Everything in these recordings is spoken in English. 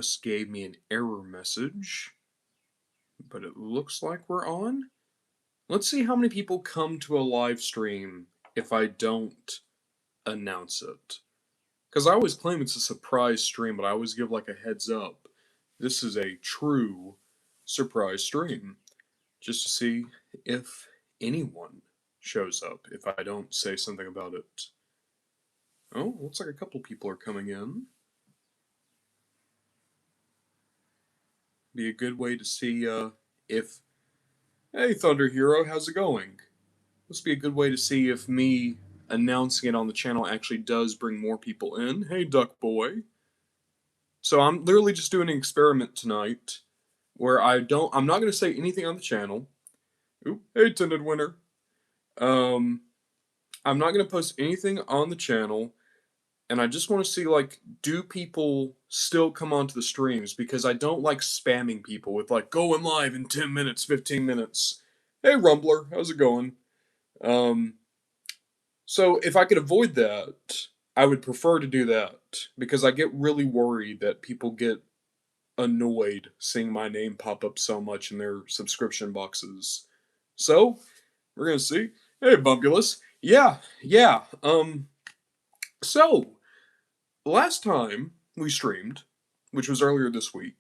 just gave me an error message, but it looks like we're on. Let's see how many people come to a live stream if I don't announce it. Because I always claim it's a surprise stream, but I always give like a heads up. This is a true surprise stream. Just to see if anyone shows up if I don't say something about it. Oh, looks like a couple people are coming in. Be a good way to see if... Hey, Thunder Hero, how's it going? This be a good way to see if me announcing it on the channel actually does bring more people in. Hey, Duck Boy. So I'm literally just doing an experiment tonight where I'm not going to say anything on the channel. Ooh, hey, Tinted Winner. I'm not going to post anything on the channel, and I just want to see, like, do people still come onto the streams? Because I don't like spamming people with, like, going live in 10 minutes, 15 minutes. Hey, Rumbler, how's it going? So if I could avoid that, I would prefer to do that, because I get really worried that people get annoyed seeing my name pop up so much in their subscription boxes. So, we're gonna see. Hey, Bumpulus. Yeah. So, last time we streamed, which was earlier this week,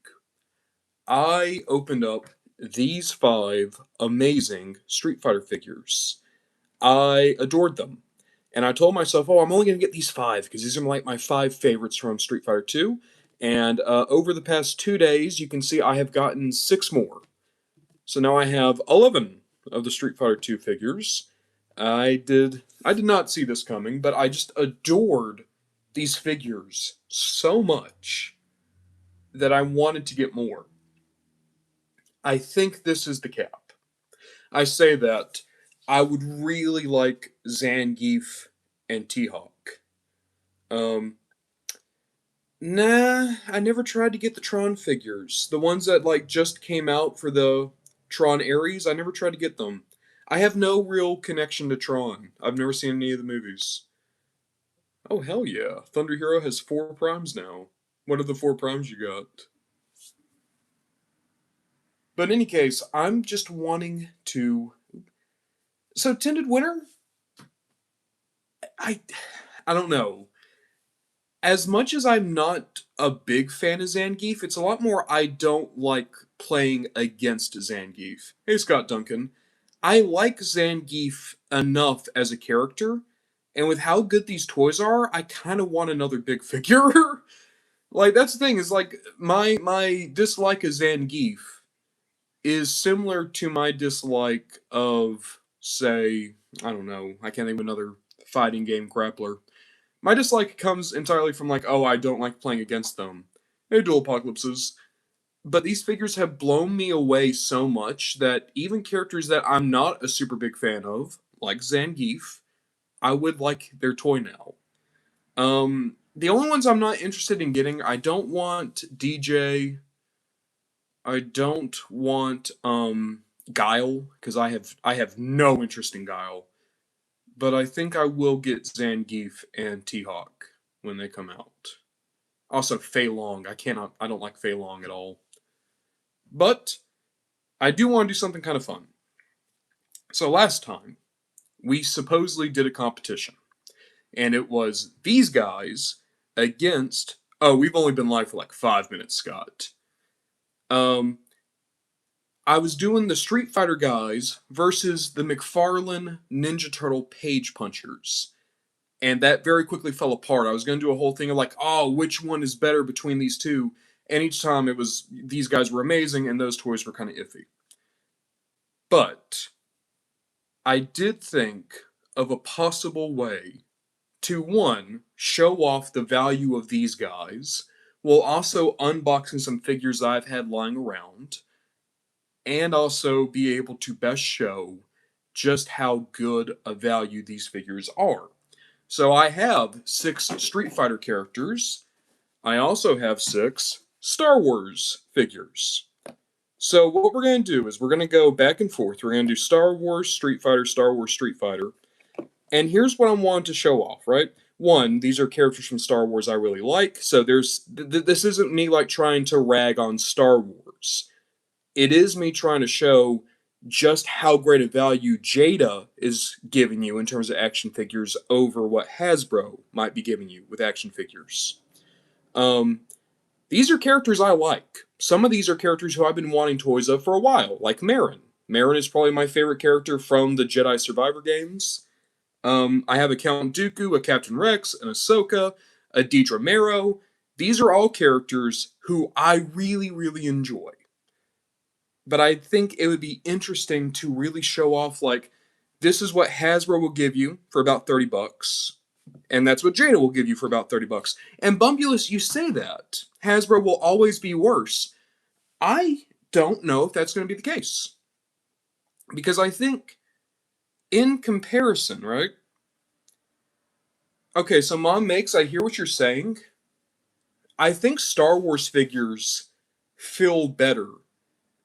I opened up these 5 amazing Street Fighter figures. I adored them. And I told myself, oh, I'm only going to get these 5, because these are like my 5 favorites from Street Fighter 2. And over the past 2 days, you can see I have gotten 6 more. So now I have 11 of the Street Fighter 2 figures. I did not see this coming, but I just adored these figures so much that I wanted to get more. I think this is the cap. I say that I would really like Zangief and T-Hawk. Nah, I never tried to get the Tron figures. The ones that, like, just came out for the Tron Ares, I never tried to get them. I have no real connection to Tron. I've never seen any of the movies. Oh, hell yeah. Thunder Hero has 4 primes now. What are the 4 primes you got? But in any case, I'm just wanting to... So, Tinted Winner? I don't know. As much as I'm not a big fan of Zangief, it's a lot more I don't like playing against Zangief. Hey, Scott Duncan. I like Zangief enough as a character, and with how good these toys are, I kind of want another big figure. Like, that's the thing, is like, my dislike of Zangief is similar to my dislike of, say, I don't know, I can't think of another fighting game grappler. My dislike comes entirely from, like, oh, I don't like playing against them. Hey, Dual Apocalypses. But these figures have blown me away so much that even characters that I'm not a super big fan of, like Zangief, I would like their toy now. The only ones I'm not interested in getting, I don't want DJ. I don't want Guile, because I have no interest in Guile. But I think I will get Zangief and T-Hawk when they come out. Also, Fei Long. I don't like Fei Long at all. But I do want to do something kind of fun. So last time, we supposedly did a competition. And it was these guys against... Oh, we've only been live for like 5 minutes, Scott. I was doing the Street Fighter guys versus the McFarlane Ninja Turtle Page Punchers. And that very quickly fell apart. I was going to do a whole thing of like, oh, which one is better between these two? And each time it was, these guys were amazing and those toys were kind of iffy. But I did think of a possible way to, one, show off the value of these guys, while also unboxing some figures I've had lying around, and also be able to best show just how good a value these figures are. So I have 6 Street Fighter characters. I also have 6 Star Wars figures. So what we're going to do is we're going to go back and forth. We're going to do Star Wars, Street Fighter, Star Wars, Street Fighter. And here's what I wanted to show off, right? one, these are characters from Star Wars I really like, so this isn't me like trying to rag on Star Wars. It is me trying to show just how great a value Jada is giving you in terms of action figures over what Hasbro might be giving you with action figures. Um, these are characters I like. Some of these are characters who I've been wanting toys of for a while, like Marin. Marin is probably my favorite character from the Jedi Survivor games. I have a Count Dooku, a Captain Rex, an Ahsoka, a Deidre Marrow. These are all characters who I really, really enjoy. But I think it would be interesting to really show off, like, this is what Hasbro will give you for about $30, and that's what Jada will give you for about $30. And Bumbulus, you say that Hasbro will always be worse. I don't know if that's going to be the case. Because I think, in comparison, right? Okay, so Mom Makes, I hear what you're saying. I think Star Wars figures feel better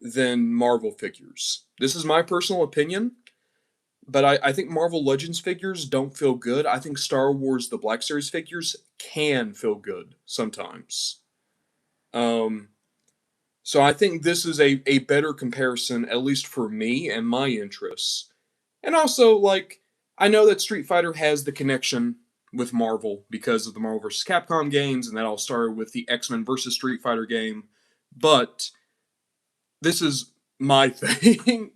than Marvel figures. This is my personal opinion, but I think Marvel Legends figures don't feel good. I think Star Wars The Black Series figures can feel good sometimes. So I think this is a better comparison, at least for me and my interests. And also, like, I know that Street Fighter has the connection with Marvel because of the Marvel vs. Capcom games, and that all started with the X-Men vs. Street Fighter game. But this is my thing,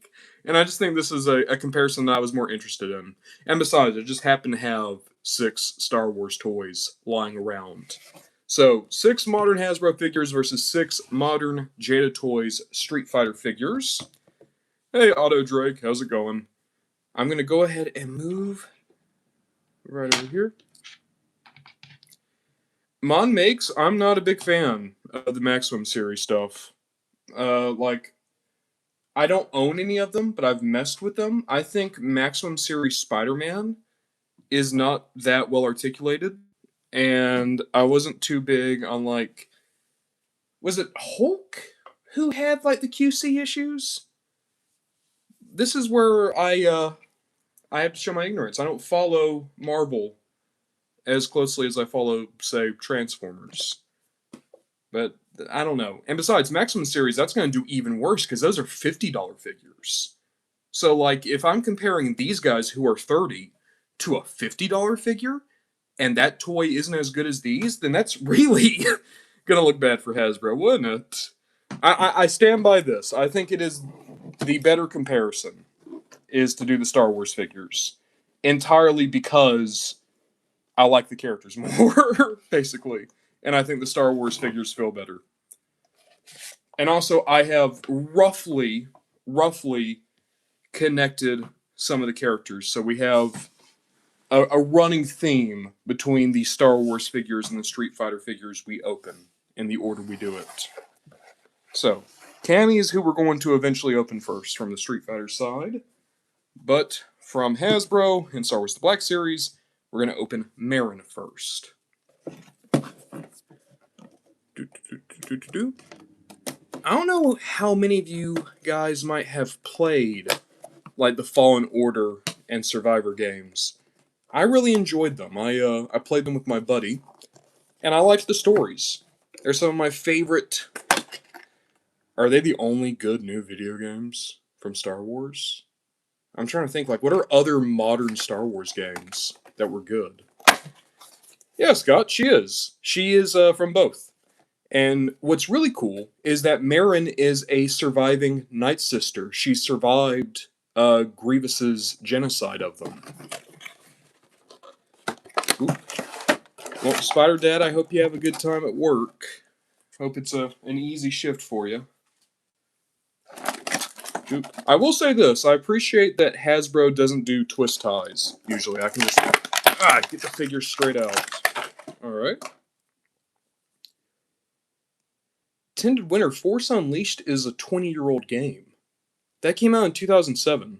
and I just think this is a comparison that I was more interested in. And besides, I just happen to have 6 Star Wars toys lying around. So, 6 modern Hasbro figures versus 6 modern Jada Toys Street Fighter figures. Hey, Otto Drake, how's it going? I'm going to go ahead and move right over here. Mon Makes, I'm not a big fan of the Maximum series stuff. Like, I don't own any of them, but I've messed with them. I think Maximum series Spider-Man is not that well articulated, and I wasn't too big on, like, was it Hulk who had, like, the QC issues? This is where I have to show my ignorance. I don't follow Marvel as closely as I follow, say, Transformers. But I don't know. And besides, Maximum series, that's going to do even worse because those are $50 figures. So, like, if I'm comparing these guys who are 30 to a $50 figure, and that toy isn't as good as these, then that's really going to look bad for Hasbro, wouldn't it? I stand by this. I think it is the better comparison is to do the Star Wars figures. Entirely because I like the characters more, basically. And I think the Star Wars figures feel better. And also, I have roughly connected some of the characters. So we have a running theme between the Star Wars figures and the Street Fighter figures we open in the order we do it. So, Cammy is who we're going to eventually open first from the Street Fighter side. But from Hasbro and Star Wars The Black Series, we're going to open Marin first. I don't know how many of you guys might have played, like, the Fallen Order and Survivor games. I really enjoyed them. I played them with my buddy, and I liked the stories. They're some of my favorite. Are they the only good new video games from Star Wars? I'm trying to think, like, what are other modern Star Wars games that were good? Yeah, Scott, she is. She is from both. And what's really cool is that Marin is a surviving Night Sister. She survived Grievous's genocide of them. Ooh. Well, Spider Dad, I hope you have a good time at work. Hope it's an easy shift for you. Ooh. I will say this, I appreciate that Hasbro doesn't do twist ties, usually. I can just get the figure straight out. Alright. Tinted Winter, Force Unleashed is a 20-year-old game. That came out in 2007.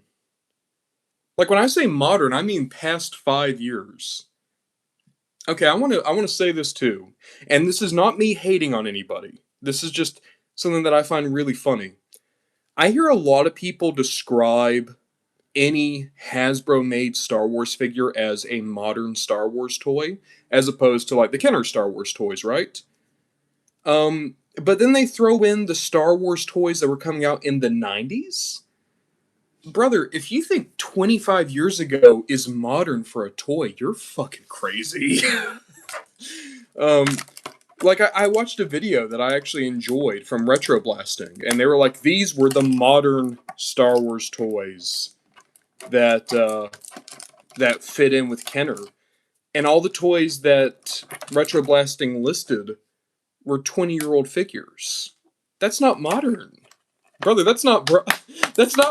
Like, when I say modern, I mean past 5 years. Okay, I want to say this too, and this is not me hating on anybody. This is just something that I find really funny. I hear a lot of people describe any Hasbro made Star Wars figure as a modern Star Wars toy, as opposed to like the Kenner Star Wars toys, right? But then they throw in the Star Wars toys that were coming out in the 90s. Brother, if you think 25 years ago is modern for a toy, you're fucking crazy. um, like I watched a video that I actually enjoyed from Retro Blasting, and they were like, these were the modern Star Wars toys that that fit in with Kenner, and all the toys that Retro Blasting listed were 20-year-old figures. That's not modern, brother. That's not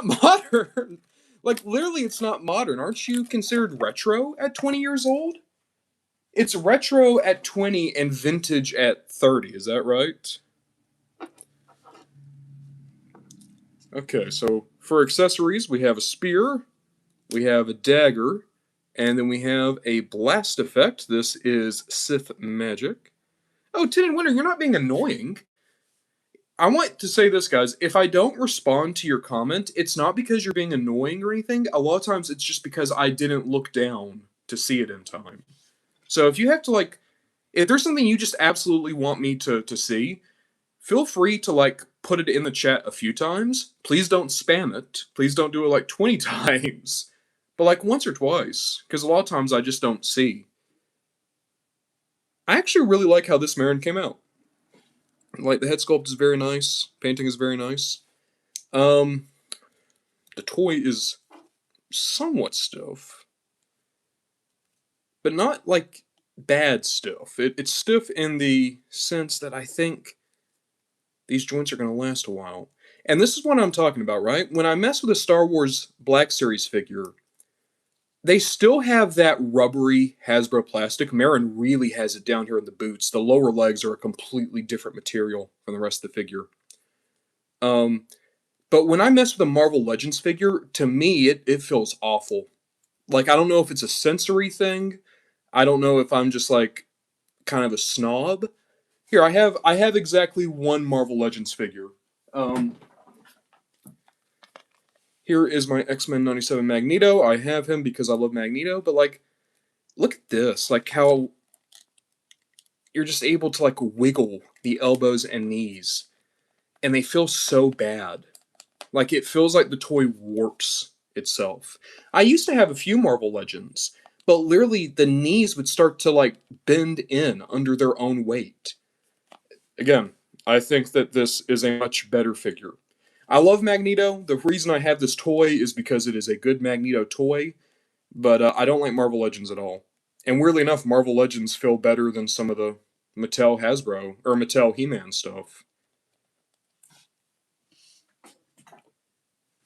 modern. Like literally, it's not modern. Aren't you considered retro at 20 years old? It's retro at 20 and vintage at 30. Is that right? Okay, so for accessories, we have a spear, we have a dagger, and then we have a blast effect. This is Sith magic. Oh, Tin and Winter, you're not being annoying. I want to say this, guys. If I don't respond to your comment, it's not because you're being annoying or anything. A lot of times it's just because I didn't look down to see it in time. So if you have to, like, if there's something you just absolutely want me to see, feel free to, like, put it in the chat a few times. Please don't spam it. Please don't do it, like, 20 times. But, like, once or twice. Because a lot of times I just don't see. I actually really like how this Marin came out. Like, the head sculpt is very nice. Painting is very nice. The toy is somewhat stiff. But not, like, bad stiff. It's stiff in the sense that I think these joints are going to last a while. And this is what I'm talking about, right? When I mess with a Star Wars Black Series figure, they still have that rubbery Hasbro plastic. Marin really has it down here in the boots. The lower legs are a completely different material from the rest of the figure. But when I mess with a Marvel Legends figure, to me, it feels awful. Like, I don't know if it's a sensory thing. I don't know if I'm just, like, kind of a snob. Here, I have exactly one Marvel Legends figure. Here is my X-Men 97 Magneto. I have him because I love Magneto, but, like, look at this. Like, how you're just able to, like, wiggle the elbows and knees. And they feel so bad. Like, it feels like the toy warps itself. I used to have a few Marvel Legends, but literally the knees would start to, like, bend in under their own weight. Again, I think that this is a much better figure. I love Magneto. The reason I have this toy is because it is a good Magneto toy, but I don't like Marvel Legends at all. And weirdly enough, Marvel Legends feel better than some of the Mattel Hasbro or Mattel He-Man stuff.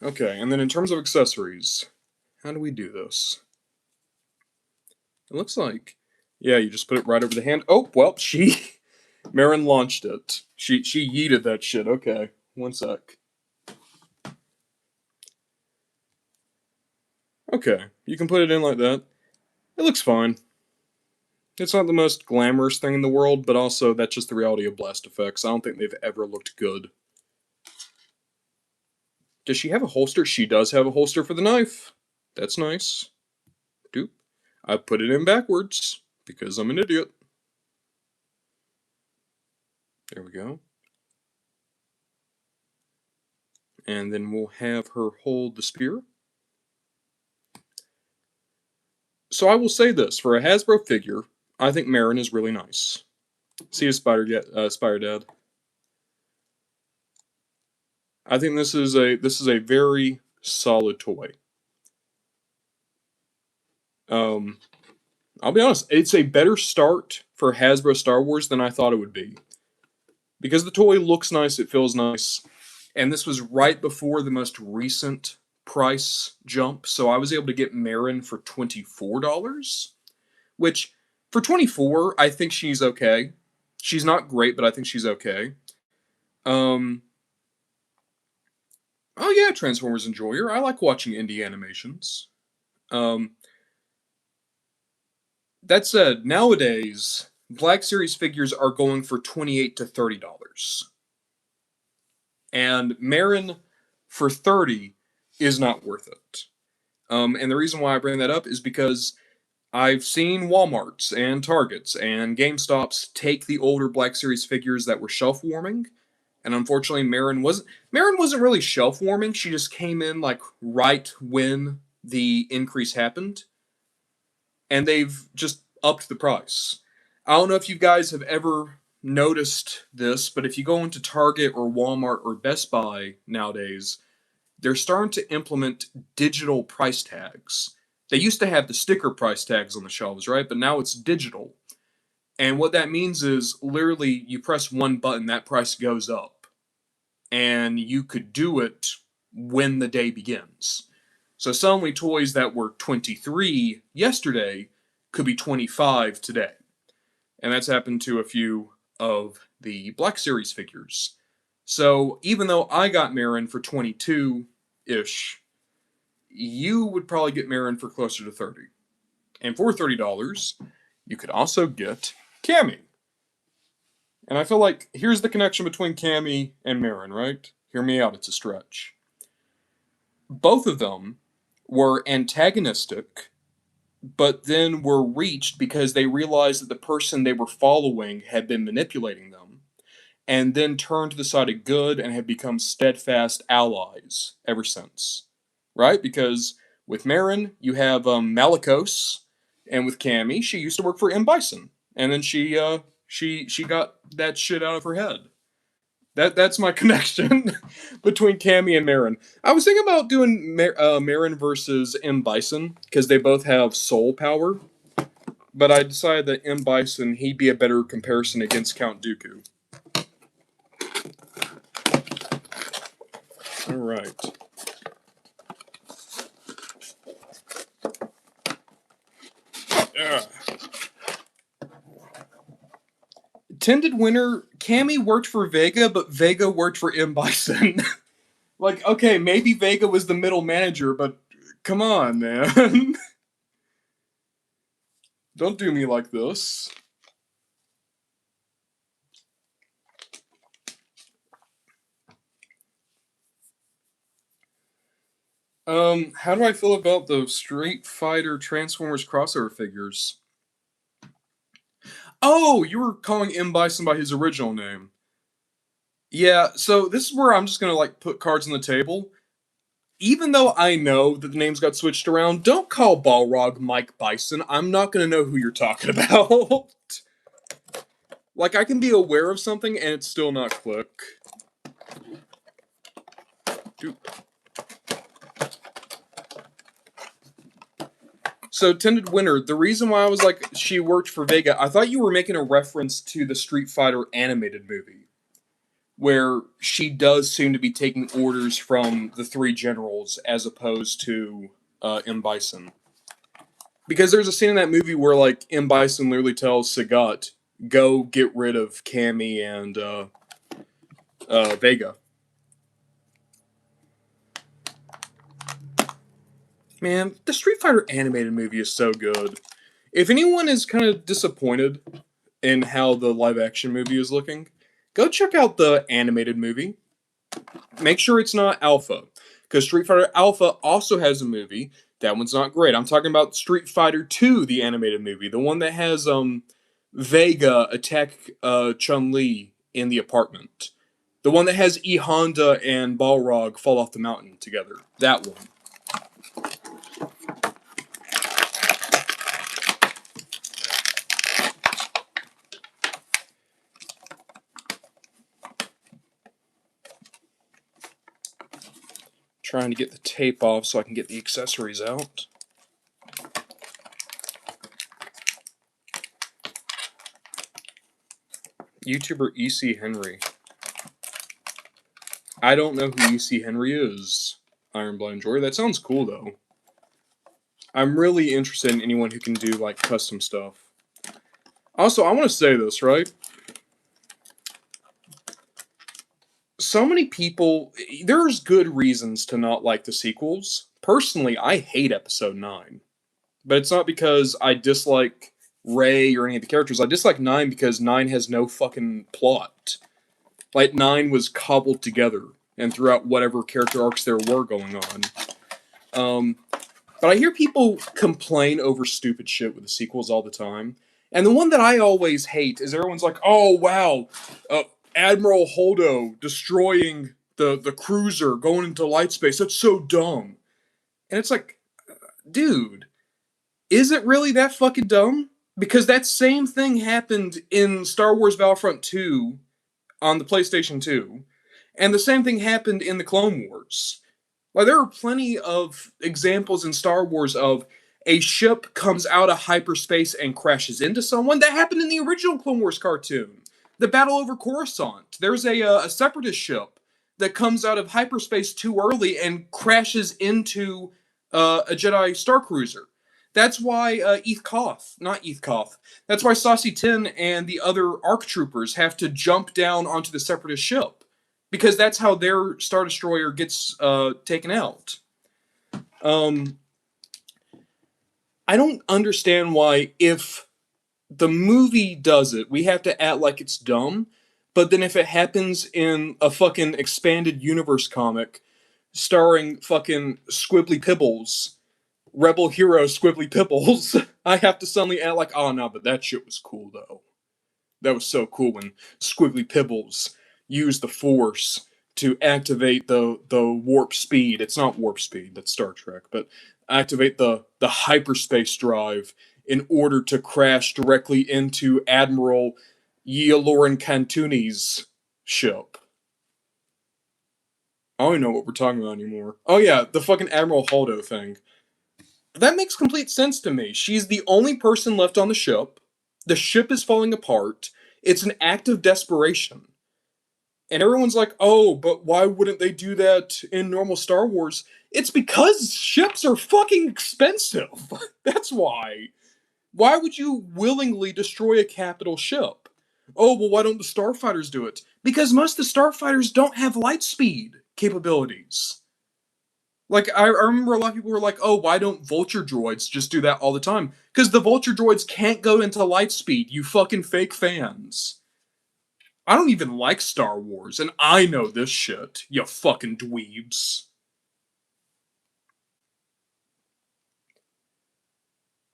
Okay, and then in terms of accessories, how do we do this? It looks like, yeah, you just put it right over the hand. Oh, well, Marin launched it. She yeeted that shit. Okay, one sec. Okay, you can put it in like that. It looks fine. It's not the most glamorous thing in the world, but also that's just the reality of blast effects. I don't think they've ever looked good. Does she have a holster? She does have a holster for the knife. That's nice. Doop. I put it in backwards because I'm an idiot. There we go. And then we'll have her hold the spear. So I will say this, for a Hasbro figure, I think Marin is really nice. See a Spider Dad. I think this is a very solid toy. I'll be honest, it's a better start for Hasbro Star Wars than I thought it would be. Because the toy looks nice, it feels nice, and this was right before the most recent price jump, so I was able to get Marin for $24, which for 24, I think she's okay. She's not great, but I think she's okay. Oh yeah, Transformers Enjoyer. I like watching indie animations. That said, nowadays, Black Series figures are going for $28 to $30. And Marin for 30 is not worth it. And the reason why I bring that up is because I've seen Walmarts and Targets and GameStops take the older Black Series figures that were shelf warming, and unfortunately, Marin wasn't really shelf warming. She just came in like right when the increase happened, and they've just upped the price. I don't know if you guys have ever noticed this, but if you go into Target or Walmart or Best Buy nowadays, they're starting to implement digital price tags. They used to have the sticker price tags on the shelves, right? But now it's digital. And what that means is literally you press one button, that price goes up. And you could do it when the day begins. So suddenly toys that were 23 yesterday could be 25 today. And that's happened to a few of the Black Series figures. So even though I got Marin for 22-ish, you would probably get Marin for closer to 30. And for $30, you could also get Cammy. And I feel like here's the connection between Cammy and Marin, right? Hear me out, it's a stretch. Both of them were antagonistic, but then were reached because they realized that the person they were following had been manipulating them, and then turned to the side of good and have become steadfast allies ever since. Right? Because with Marin, you have Malicos, and with Cammy, she used to work for M. Bison, and then she got that shit out of her head. That's my connection between Cammy and Marin. I was thinking about doing Marin versus M. Bison because they both have soul power, but I decided that M. Bison, he'd be a better comparison against Count Dooku. All right. Tended winner, Cammy worked for Vega, but Vega worked for M. Bison. Like, okay, maybe Vega was the middle manager, but come on, man. Don't do me like this. How do I feel about the Street Fighter Transformers crossover figures? Oh, you were calling M. Bison by his original name. Yeah, so this is where I'm just gonna like put cards on the table. Even though I know that the names got switched around, don't call Balrog Mike Bison. I'm not gonna know who you're talking about. Like, I can be aware of something and it's still not click. Dude. So, Tended Winner, the reason why I was like, she worked for Vega, I thought you were making a reference to the Street Fighter animated movie, where she does seem to be taking orders from the three generals as opposed to M. Bison. Because there's a scene in that movie where, like, M. Bison literally tells Sagat, go get rid of Cammy and Vega. Man, the Street Fighter animated movie is so good. If anyone is kind of disappointed in how the live action movie is looking, go check out the animated movie. Make sure it's not Alpha, because Street Fighter Alpha also has a movie. That one's not great. I'm talking about Street Fighter 2, the animated movie, the one that has Vega attack Chun-Li in the apartment. The one that has E Honda and Balrog fall off the mountain together. That one. Trying to get the tape off so I can get the accessories out. YouTuber E.C. Henry. I don't know who E.C. Henry is, Iron Blind Jory. That sounds cool, though. I'm really interested in anyone who can do, like, custom stuff. Also, I want to say this, right? So many people, there's good reasons to not like the sequels. Personally, I hate Episode 9. But it's not because I dislike Rey or any of the characters. I dislike 9 because 9 has no fucking plot. Like, 9 was cobbled together and throughout whatever character arcs there were going on. But I hear people complain over stupid shit with the sequels all the time. And the one that I always hate is everyone's like, oh, wow, Admiral Holdo destroying the cruiser going into light space. That's so dumb. And it's like, dude, is it really that fucking dumb? Because that same thing happened in Star Wars Battlefront 2 on the PlayStation 2. And the same thing happened in the Clone Wars. Like, there are plenty of examples in Star Wars of a ship comes out of hyperspace and crashes into someone. That happened in the original Clone Wars cartoon. The battle over Coruscant. There's a separatist ship that comes out of hyperspace too early and crashes into a Jedi Star Cruiser. That's why not Eth Koth. That's why Saucy Tin and the other ARC troopers have to jump down onto the separatist ship. Because that's how their Star Destroyer gets taken out. I don't understand why, if the movie does it, we have to act like it's dumb. But then if it happens in a fucking expanded universe comic starring fucking Squibbly Pibbles, Rebel Hero Squibbly Pibbles, I have to suddenly act like, oh no, but that shit was cool though. That was so cool when Squiggly Pibbles used the Force to activate the warp speed. It's not warp speed, that's Star Trek, but activate the hyperspace drive in order to crash directly into Admiral Yaloran Cantunis' ship. I don't even know what we're talking about anymore. Oh yeah, the fucking Admiral Holdo thing. That makes complete sense to me. She's the only person left on the ship. The ship is falling apart. It's an act of desperation. And everyone's like, oh, but why wouldn't they do that in normal Star Wars? It's because ships are fucking expensive. That's why. Why would you willingly destroy a capital ship? Oh, well, why don't the starfighters do it? Because most of the starfighters don't have light speed capabilities. Like, I remember a lot of people were like, oh, why don't vulture droids just do that all the time? Because the vulture droids can't go into light speed, you fucking fake fans. I don't even like Star Wars, and I know this shit, you fucking dweebs.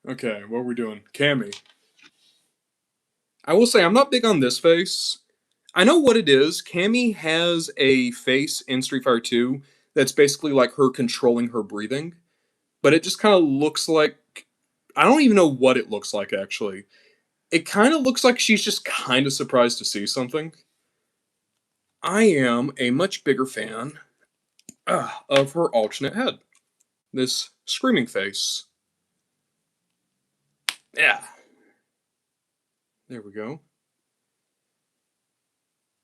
Okay, what are we doing? Cammy. I will say, I'm not big on this face. I know what it is. Cammy has a face in Street Fighter 2 that's basically like her controlling her breathing. But it just kind of looks like... I don't even know what it looks like, actually. It kind of looks like she's just kind of surprised to see something. I am a much bigger fan of her alternate head. This screaming face. Yeah. There we go.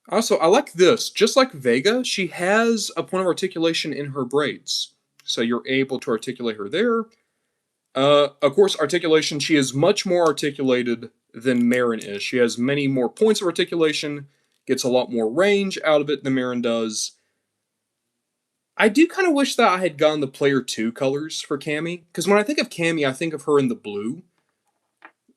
Also, I like this. Just like Vega, she has a point of articulation in her braids. So you're able to articulate her there. Of course, articulation, she is much more articulated than Marin is. She has many more points of articulation, gets a lot more range out of it than Marin does. I do kind of wish that I had gone the Player 2 colors for Cammy, because when I think of Cammy, I think of her in the blue.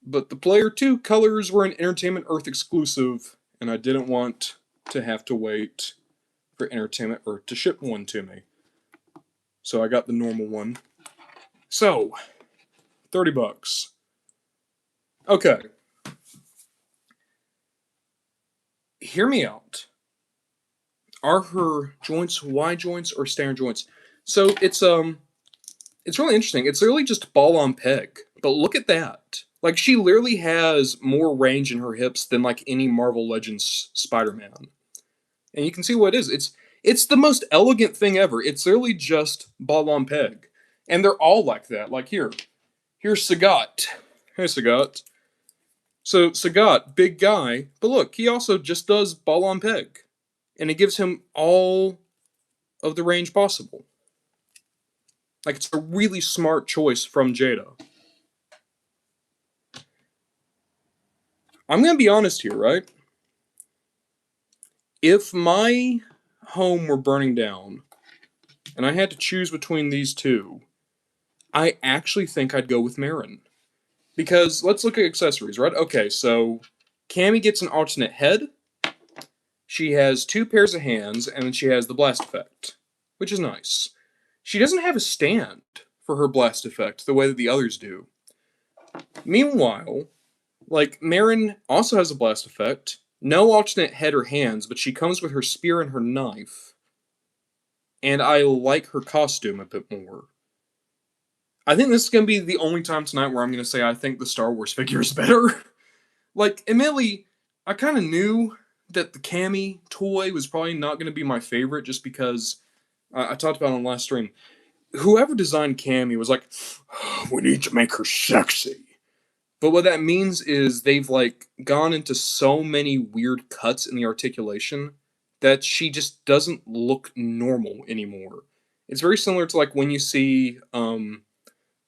But the Player 2 colors were an Entertainment Earth exclusive, and I didn't want to have to wait for Entertainment Earth to ship one to me. So I got the normal one. So, $30. Okay. Hear me out. Are her joints wide joints or standard joints? So it's really interesting. It's literally just ball on peg. But look at that. Like, she literally has more range in her hips than like any Marvel Legends Spider-Man. And you can see what it is. It's the most elegant thing ever. It's literally just ball on peg. And they're all like that. Like here's Sagat. Hey Sagat. So Sagat, big guy, but look, he also just does ball on peg. And it gives him all of the range possible. Like, it's a really smart choice from Jada. I'm gonna be honest here, right? If my home were burning down, and I had to choose between these two, I actually think I'd go with Marin. Because, let's look at accessories, right? Okay, so Cammy gets an alternate head, she has 2 pairs of hands, and then she has the blast effect, which is nice. She doesn't have a stand for her blast effect, the way that the others do. Meanwhile, like, Marin also has a blast effect. No alternate head or hands, but she comes with her spear and her knife. And I like her costume a bit more. I think this is going to be the only time tonight where I'm going to say I think the Star Wars figure is better. Like, admittedly, I kind of knew that the Cammy toy was probably not going to be my favorite just because I talked about it on the last stream. Whoever designed Cammy was like, we need to make her sexy. But what that means is they've, like, gone into so many weird cuts in the articulation that she just doesn't look normal anymore. It's very similar to, like, when you see,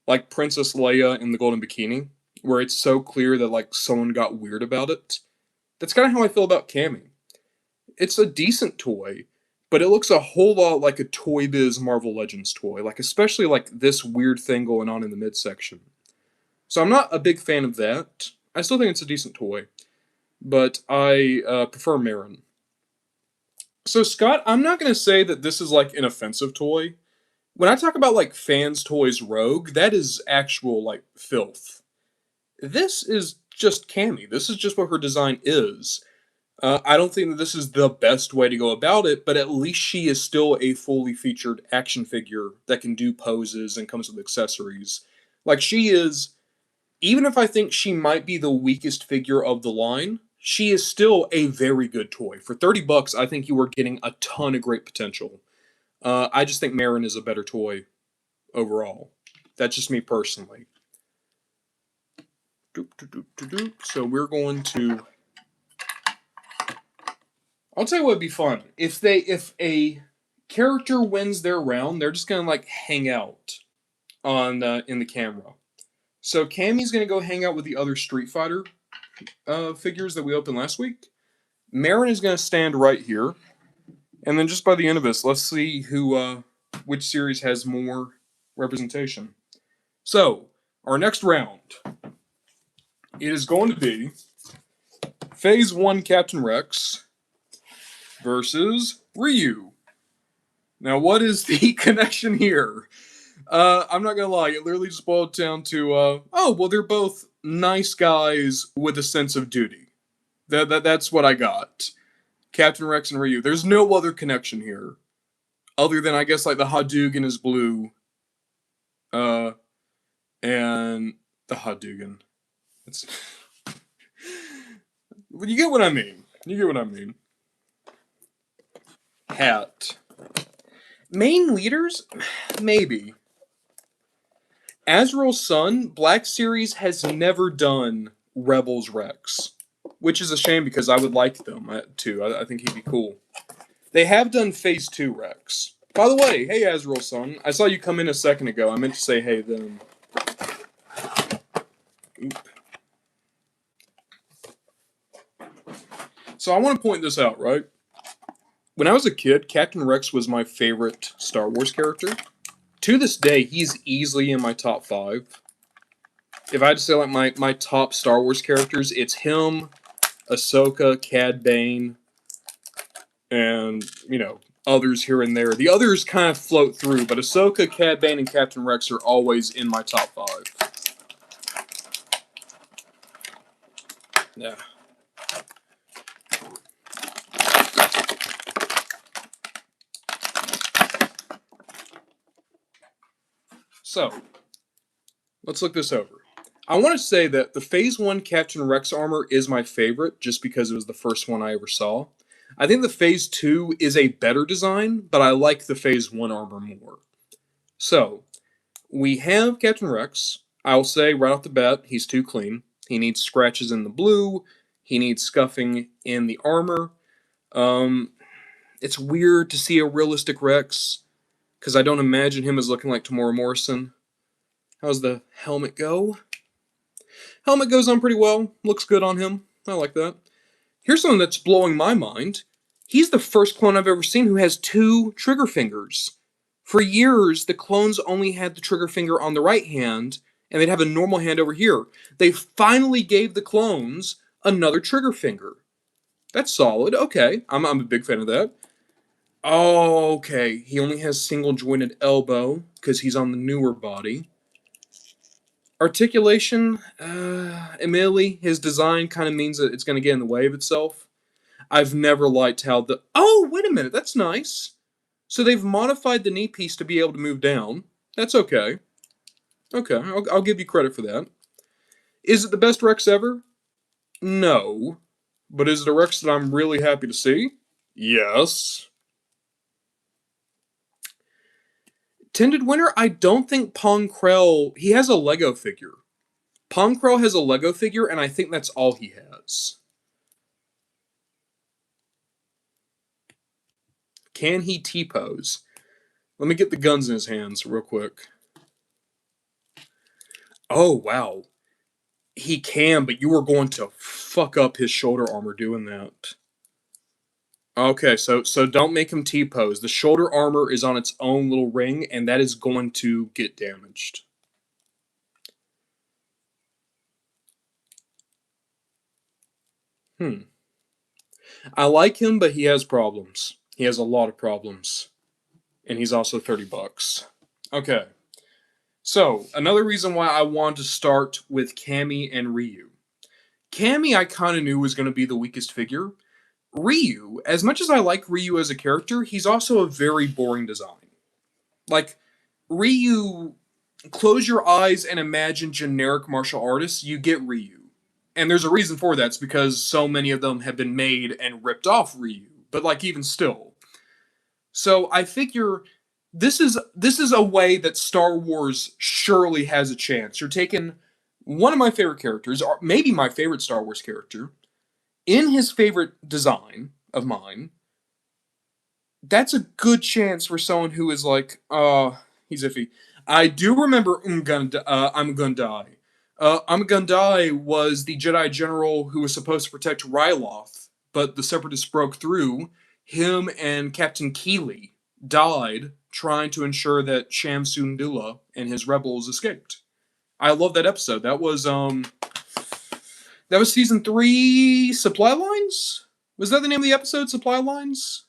like, Princess Leia in the Golden Bikini, where it's so clear that, like, someone got weird about it. That's kind of how I feel about Cammy. It's a decent toy, but it looks a whole lot like a Toy Biz Marvel Legends toy, like, especially, like, this weird thing going on in the midsection. So I'm not a big fan of that. I still think it's a decent toy, but I prefer Marin. So, Scott, I'm not going to say that this is, like, an offensive toy. When I talk about, like, fans' toys rogue, that is actual, like, filth. This is just Cammy. This is just what her design is. I don't think that this is the best way to go about it, but at least she is still a fully featured action figure that can do poses and comes with accessories. Like, she is, even if I think she might be the weakest figure of the line, she is still a very good toy. For $30, I think you are getting a ton of great potential. I just think Marin is a better toy overall. That's just me personally. So we're going to... I'll tell you what would be fun. If a character wins their round, they're just gonna, like, hang out on in the camera. So Cammy's gonna go hang out with the other Street Fighter figures that we opened last week. Marin is gonna stand right here, and then just by the end of this, let's see which series has more representation. So our next round, it is going to be Phase 1 Captain Rex versus Ryu. Now, what is the connection here? I'm not gonna lie, it literally just boiled down to, oh, well, they're both nice guys with a sense of duty. That's what I got. Captain Rex and Ryu. There's no other connection here. Other than, I guess, like, the Hadouken is blue. And the Hadouken. It's... You get what I mean. You get what I mean. Hat. Main leaders? Maybe. Azrael's son, Black Series has never done Rebels Rex. Which is a shame because I would like them too. I think he'd be cool. They have done Phase 2 Rex. By the way, hey Azrael's son. I saw you come in a second ago. I meant to say hey then. Oop. So I want to point this out, right? When I was a kid, Captain Rex was my favorite Star Wars character. To this day, he's easily in my top 5. If I had to say, like, my top Star Wars characters, it's him, Ahsoka, Cad Bane, and, you know, others here and there. The others kind of float through, but Ahsoka, Cad Bane, and Captain Rex are always in my top 5. Yeah. So, let's look this over. I want to say that the Phase 1 Captain Rex armor is my favorite, just because it was the first one I ever saw. I think the Phase 2 is a better design, but I like the Phase 1 armor more. So, we have Captain Rex. I'll say right off the bat, he's too clean. He needs scratches in the blue. He needs scuffing in the armor. It's weird to see a realistic Rex, because I don't imagine him as looking like Tamora Morrison. How's the helmet go? Helmet goes on pretty well. Looks good on him. I like that. Here's something that's blowing my mind. He's the first clone I've ever seen who has 2 trigger fingers. For years, the clones only had the trigger finger on the right hand, and they'd have a normal hand over here. They finally gave the clones another trigger finger. That's solid. Okay, I'm a big fan of that. Oh, okay. He only has single jointed elbow. because he's on the newer body. Articulation, admittedly, his design kind of means that it's going to get in the way of itself. I've never liked how the... Oh, wait a minute, that's nice. So they've modified the knee piece to be able to move down. That's okay. Okay, I'll give you credit for that. Is it the best Rex ever? No. But is it a Rex that I'm really happy to see? Yes. Tended winner, I don't think Ponkrell... He has a Lego figure. Ponkrell has a Lego figure, and I think that's all he has. Can he T-pose? Let me get the guns in his hands real quick. Oh, wow. He can, but you are going to fuck up his shoulder armor doing that. Okay, so don't make him T-pose. The shoulder armor is on its own little ring, and that is going to get damaged. I like him, but he has problems. He has a lot of problems. And he's also $30. Okay. So, another reason why I wanted to start with Cammy and Ryu. Cammy I kind of knew was going to be the weakest figure. Ryu, as much as I like Ryu as a character, he's also a very boring design. Like, Ryu, close your eyes and imagine generic martial artists, you get Ryu. And there's a reason for that. It's because so many of them have been made and ripped off Ryu. But, like, even still. So, I figure this is a way that Star Wars surely has a chance. You're taking one of my favorite characters, or maybe my favorite Star Wars character, in his favorite design of mine. That's a good chance for someone who is like, he's iffy. I do remember I'm Gonna Die. I'm Gonna Die was the Jedi General who was supposed to protect Ryloth, but the Separatists broke through. Him and Captain Keeley died trying to ensure that Sham Syndulla and his rebels escaped. I love that episode. That was season 3, Supply Lines? Was that the name of the episode, Supply Lines?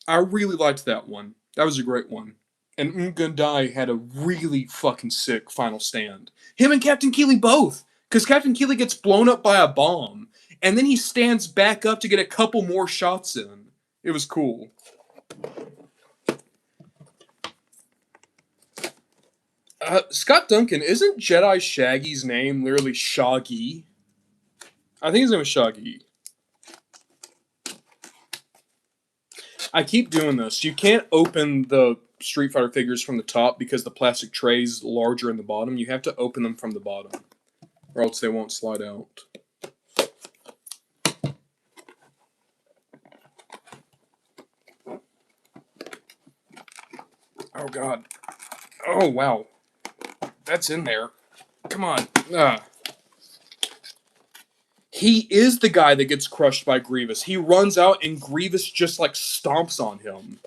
I really liked that one. That was a great one. And Ngundai had a really fucking sick final stand. Him and Captain Keeley both! Because Captain Keeley gets blown up by a bomb, and then he stands back up to get a couple more shots in. It was cool. Scott Duncan, isn't Jedi Shaggy's name literally Shaggy? I think his name is Shaggy. I keep doing this. You can't open the Street Fighter figures from the top because the plastic tray is larger in the bottom. You have to open them from the bottom, or else they won't slide out. Oh, God. Oh, wow. That's in there. Come on. He is the guy that gets crushed by Grievous. He runs out and Grievous just, like, stomps on him.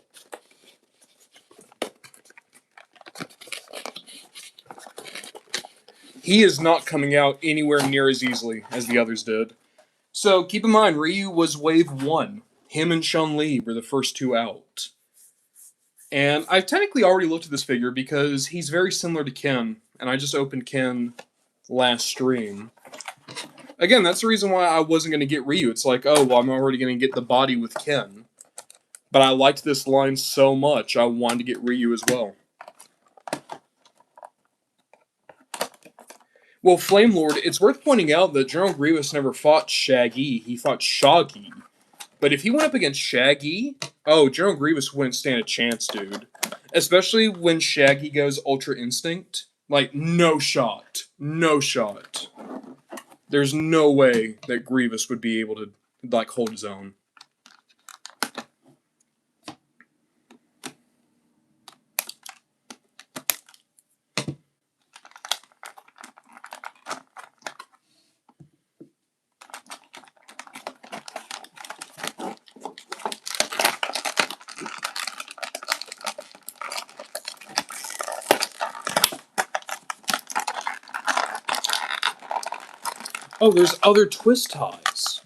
He is not coming out anywhere near as easily as the others did. So, keep in mind, Ryu was wave 1. Him and Chun-Li were the first two out. And I've technically already looked at this figure because he's very similar to Ken, and I just opened Ken last stream. Again, that's the reason why I wasn't going to get Ryu. It's like, oh, well, I'm already going to get the body with Ken. But I liked this line so much, I wanted to get Ryu as well. Well, Flame Lord, it's worth pointing out that General Grievous never fought Shaggy, he fought Shaggy. But if he went up against Shaggy, oh, General Grievous wouldn't stand a chance, dude. Especially when Shaggy goes Ultra Instinct. Like, no shot. No shot. There's no way that Grievous would be able to, like, hold his own. Oh, there's other twist ties.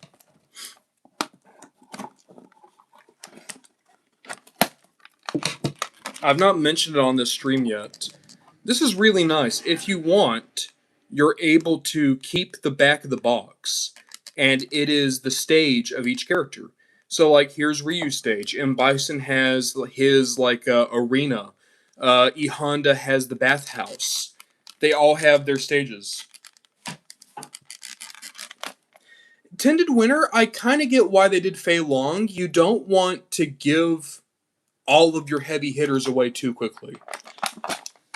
I've not mentioned it on this stream yet, This is really nice. If you want, you're able to keep the back of the box, and it is the stage of each character. So, like, here's Ryu's stage, and Bison has his like arena. E Honda has the bathhouse. They all have their stages. Tended Winter, I kind of get why they did Fei Long. You don't want to give all of your heavy hitters away too quickly.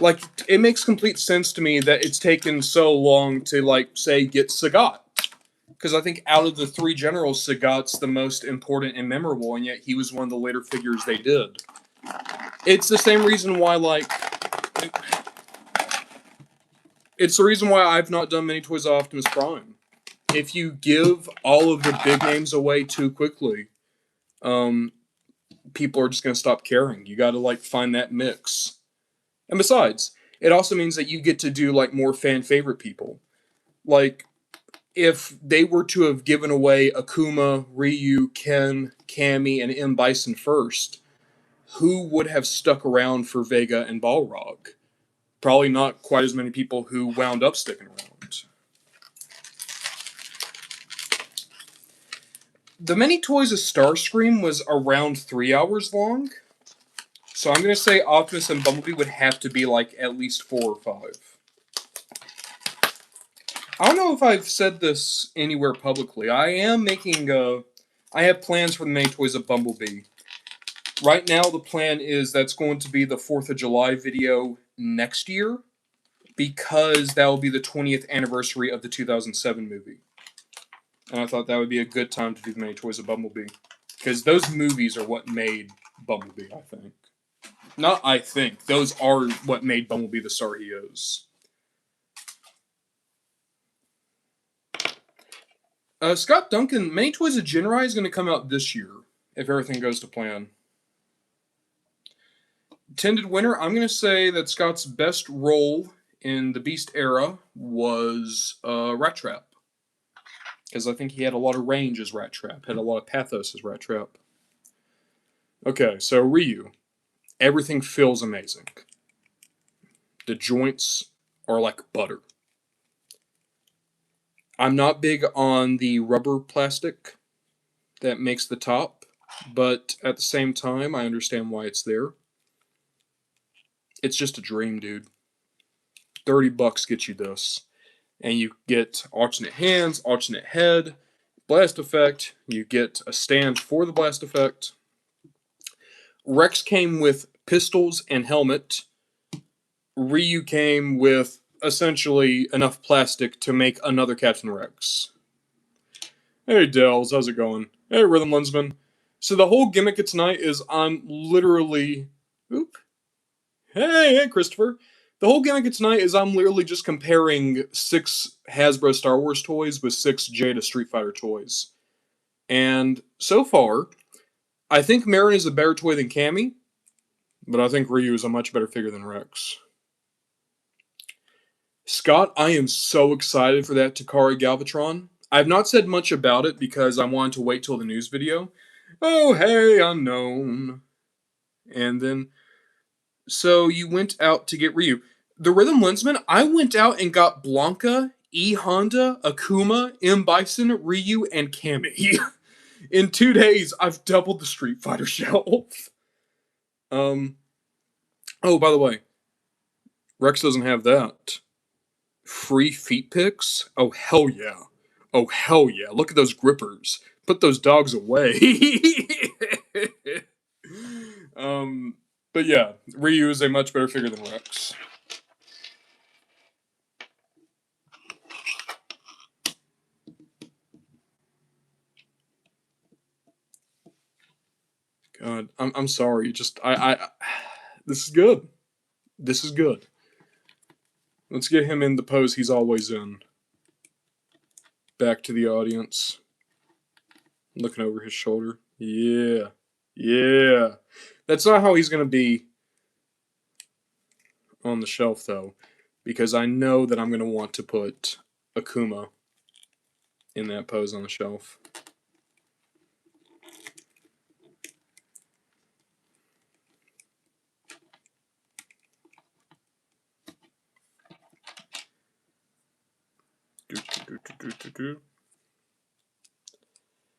Like, it makes complete sense to me that it's taken so long to, like, say, get Sagat. Because I think out of the three generals, Sagat's the most important and memorable, and yet he was one of the later figures they did. It's the same reason why, like... It's the reason why I've not done many toys of Optimus Prime. If you give all of the big names away too quickly, people are just going to stop caring. You got to, like, find that mix. And besides, it also means that you get to do, like, more fan favorite people. Like, if they were to have given away Akuma, Ryu, Ken, Cammy, and M. Bison first, who would have stuck around for Vega and Balrog? Probably not quite as many people who wound up sticking around. The Many Toys of Starscream was around 3 hours long. So I'm going to say Optimus and Bumblebee would have to be like at least 4 or 5. I don't know if I've said this anywhere publicly. I have plans for the Many Toys of Bumblebee. Right now, the plan is that's going to be the 4th of July video next year, because that will be the 20th anniversary of the 2007 movie. And I thought that would be a good time to do the Many Toys of Bumblebee. Because those movies are what made Bumblebee, I think. Not I think. Those are what made Bumblebee the star he is. Scott Duncan, Many Toys of Jinrai is going to come out this year, if everything goes to plan. Tended Winter, I'm going to say that Scott's best role in the Beast era was Rat Trap. Because I think he had a lot of range as Rat Trap, had a lot of pathos as Rat Trap. Okay, so Ryu. Everything feels amazing. The joints are like butter. I'm not big on the rubber plastic that makes the top, but at the same time, I understand why it's there. It's just a dream, dude. $30 gets you this. And you get alternate hands, alternate head, blast effect. You get a stand for the blast effect. Rex came with pistols and helmet. Ryu came with essentially enough plastic to make another Captain Rex. Hey, Dells, how's it going? Hey, Rhythm Lensman. So the whole gimmick of tonight is I'm literally... Oop. Hey, Christopher. The whole gimmick of tonight is I'm literally just comparing 6 Hasbro Star Wars toys with 6 Jada Street Fighter toys. And so far, I think Marin is a better toy than Cammy, but I think Ryu is a much better figure than Rex. Scott, I am so excited for that Takara Galvatron. I've not said much about it because I wanted to wait till the news video. Oh, hey, unknown. And then, so you went out to get Ryu. The Rhythm Lensman, I went out and got Blanca, E Honda, Akuma, M Bison, Ryu, and Cammy. In 2 days, I've doubled the Street Fighter shelf. Oh, by the way, Rex doesn't have that. Free feet picks? Oh, hell yeah. Oh, hell yeah. Look at those grippers. Put those dogs away. But yeah, Ryu is a much better figure than Rex. God, I'm sorry. Just this is good. This is good. Let's get him in the pose he's always in. Back to the audience. Looking over his shoulder. Yeah. Yeah. That's not how he's going to be on the shelf, though. Because I know that I'm going to want to put Akuma in that pose on the shelf.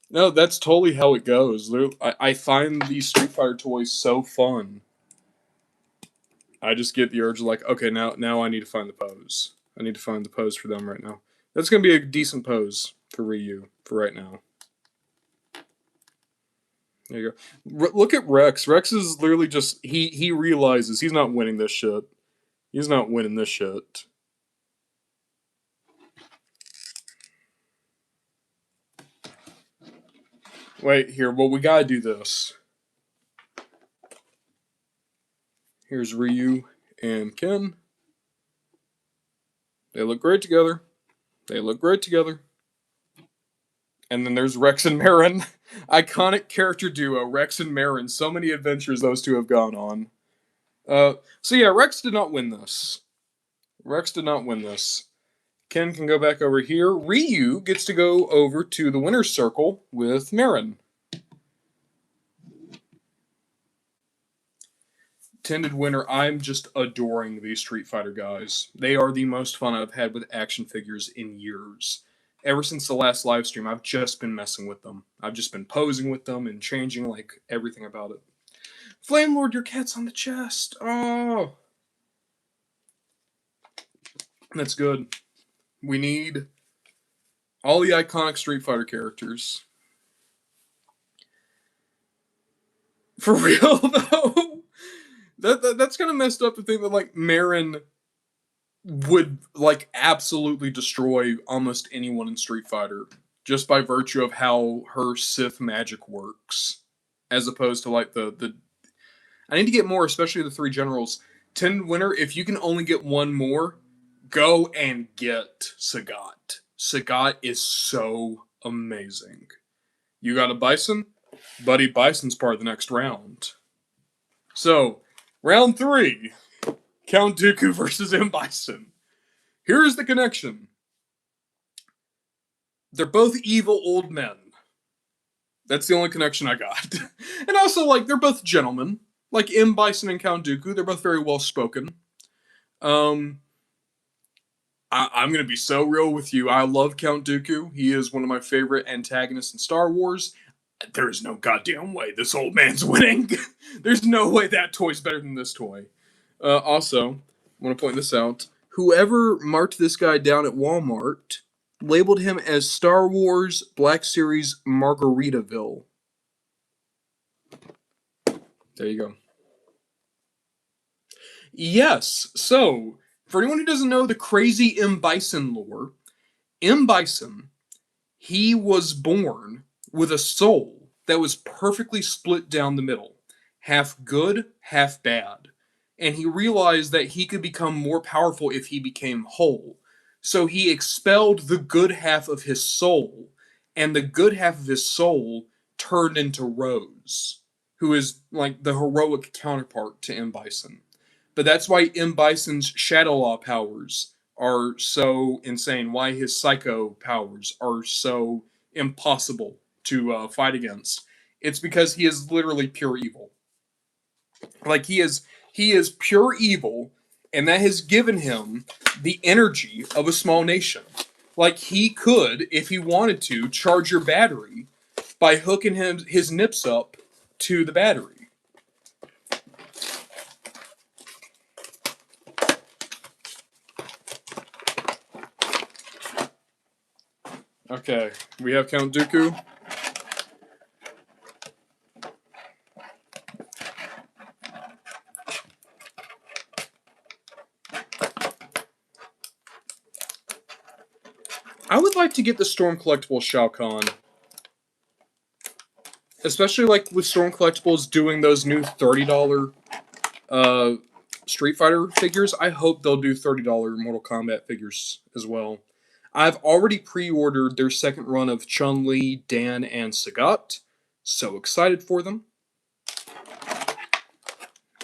No, that's totally how it goes. I find these Street Fighter toys so fun. I just get the urge of like, okay, now I need to find the pose. I need to find the pose for them right now. That's gonna be a decent pose for Ryu for right now. There you go. Look at Rex. Rex is literally just he realizes he's not winning this shit. He's not winning this shit. Wait, here, well, we gotta do this. Here's Ryu and Ken. They look great together. They look great together. And then there's Rex and Marin. Iconic character duo, Rex and Marin. So many adventures those two have gone on. So yeah, Rex did not win this. Rex did not win this. Ken can go back over here. Ryu gets to go over to the winner's circle with Marin. Tended winner, I'm just adoring these Street Fighter guys. They are the most fun I've had with action figures in years. Ever since the last live stream, I've just been messing with them. I've just been posing with them and changing like everything about it. Flame Lord, your cat's on the chest. Oh, that's good. We need all the iconic Street Fighter characters. For real though, that's kind of messed up to think that like Marin would like absolutely destroy almost anyone in Street Fighter just by virtue of how her Sith magic works, as opposed to like the. I need to get more, especially the three generals. 10 winner. If you can only get one more, go and get Sagat. Sagat is so amazing. You got a Bison? Buddy, Bison's part of the next round. So, round 3. Count Dooku versus M. Bison. Here's the connection. They're both evil old men. That's the only connection I got. And also, like, they're both gentlemen. Like M. Bison and Count Dooku, they're both very well spoken. I'm gonna be so real with you. I love Count Dooku. He is one of my favorite antagonists in Star Wars. There is no goddamn way this old man's winning. There's no way that toy's better than this toy. Also, I want to point this out. Whoever marked this guy down at Walmart labeled him as Star Wars Black Series Margaritaville. There you go. Yes, so, for anyone who doesn't know the crazy M. Bison lore, M. Bison, he was born with a soul that was perfectly split down the middle. Half good, half bad. And he realized that he could become more powerful if he became whole. So he expelled the good half of his soul, and the good half of his soul turned into Rose, who is like the heroic counterpart to M. Bison. But that's why M. Bison's Shadow Law powers are so insane, why his Psycho powers are so impossible to fight against. It's because he is literally pure evil. Like he is pure evil, and that has given him the energy of a small nation. Like he could, if he wanted to, charge your battery by hooking his nips up to the battery. Okay, we have Count Dooku. I would like to get the Storm Collectible Shao Kahn. Especially like with Storm Collectibles doing those new $30 Street Fighter figures. I hope they'll do $30 Mortal Kombat figures as well. I've already pre-ordered their second run of Chun-Li, Dan, and Sagat. So excited for them.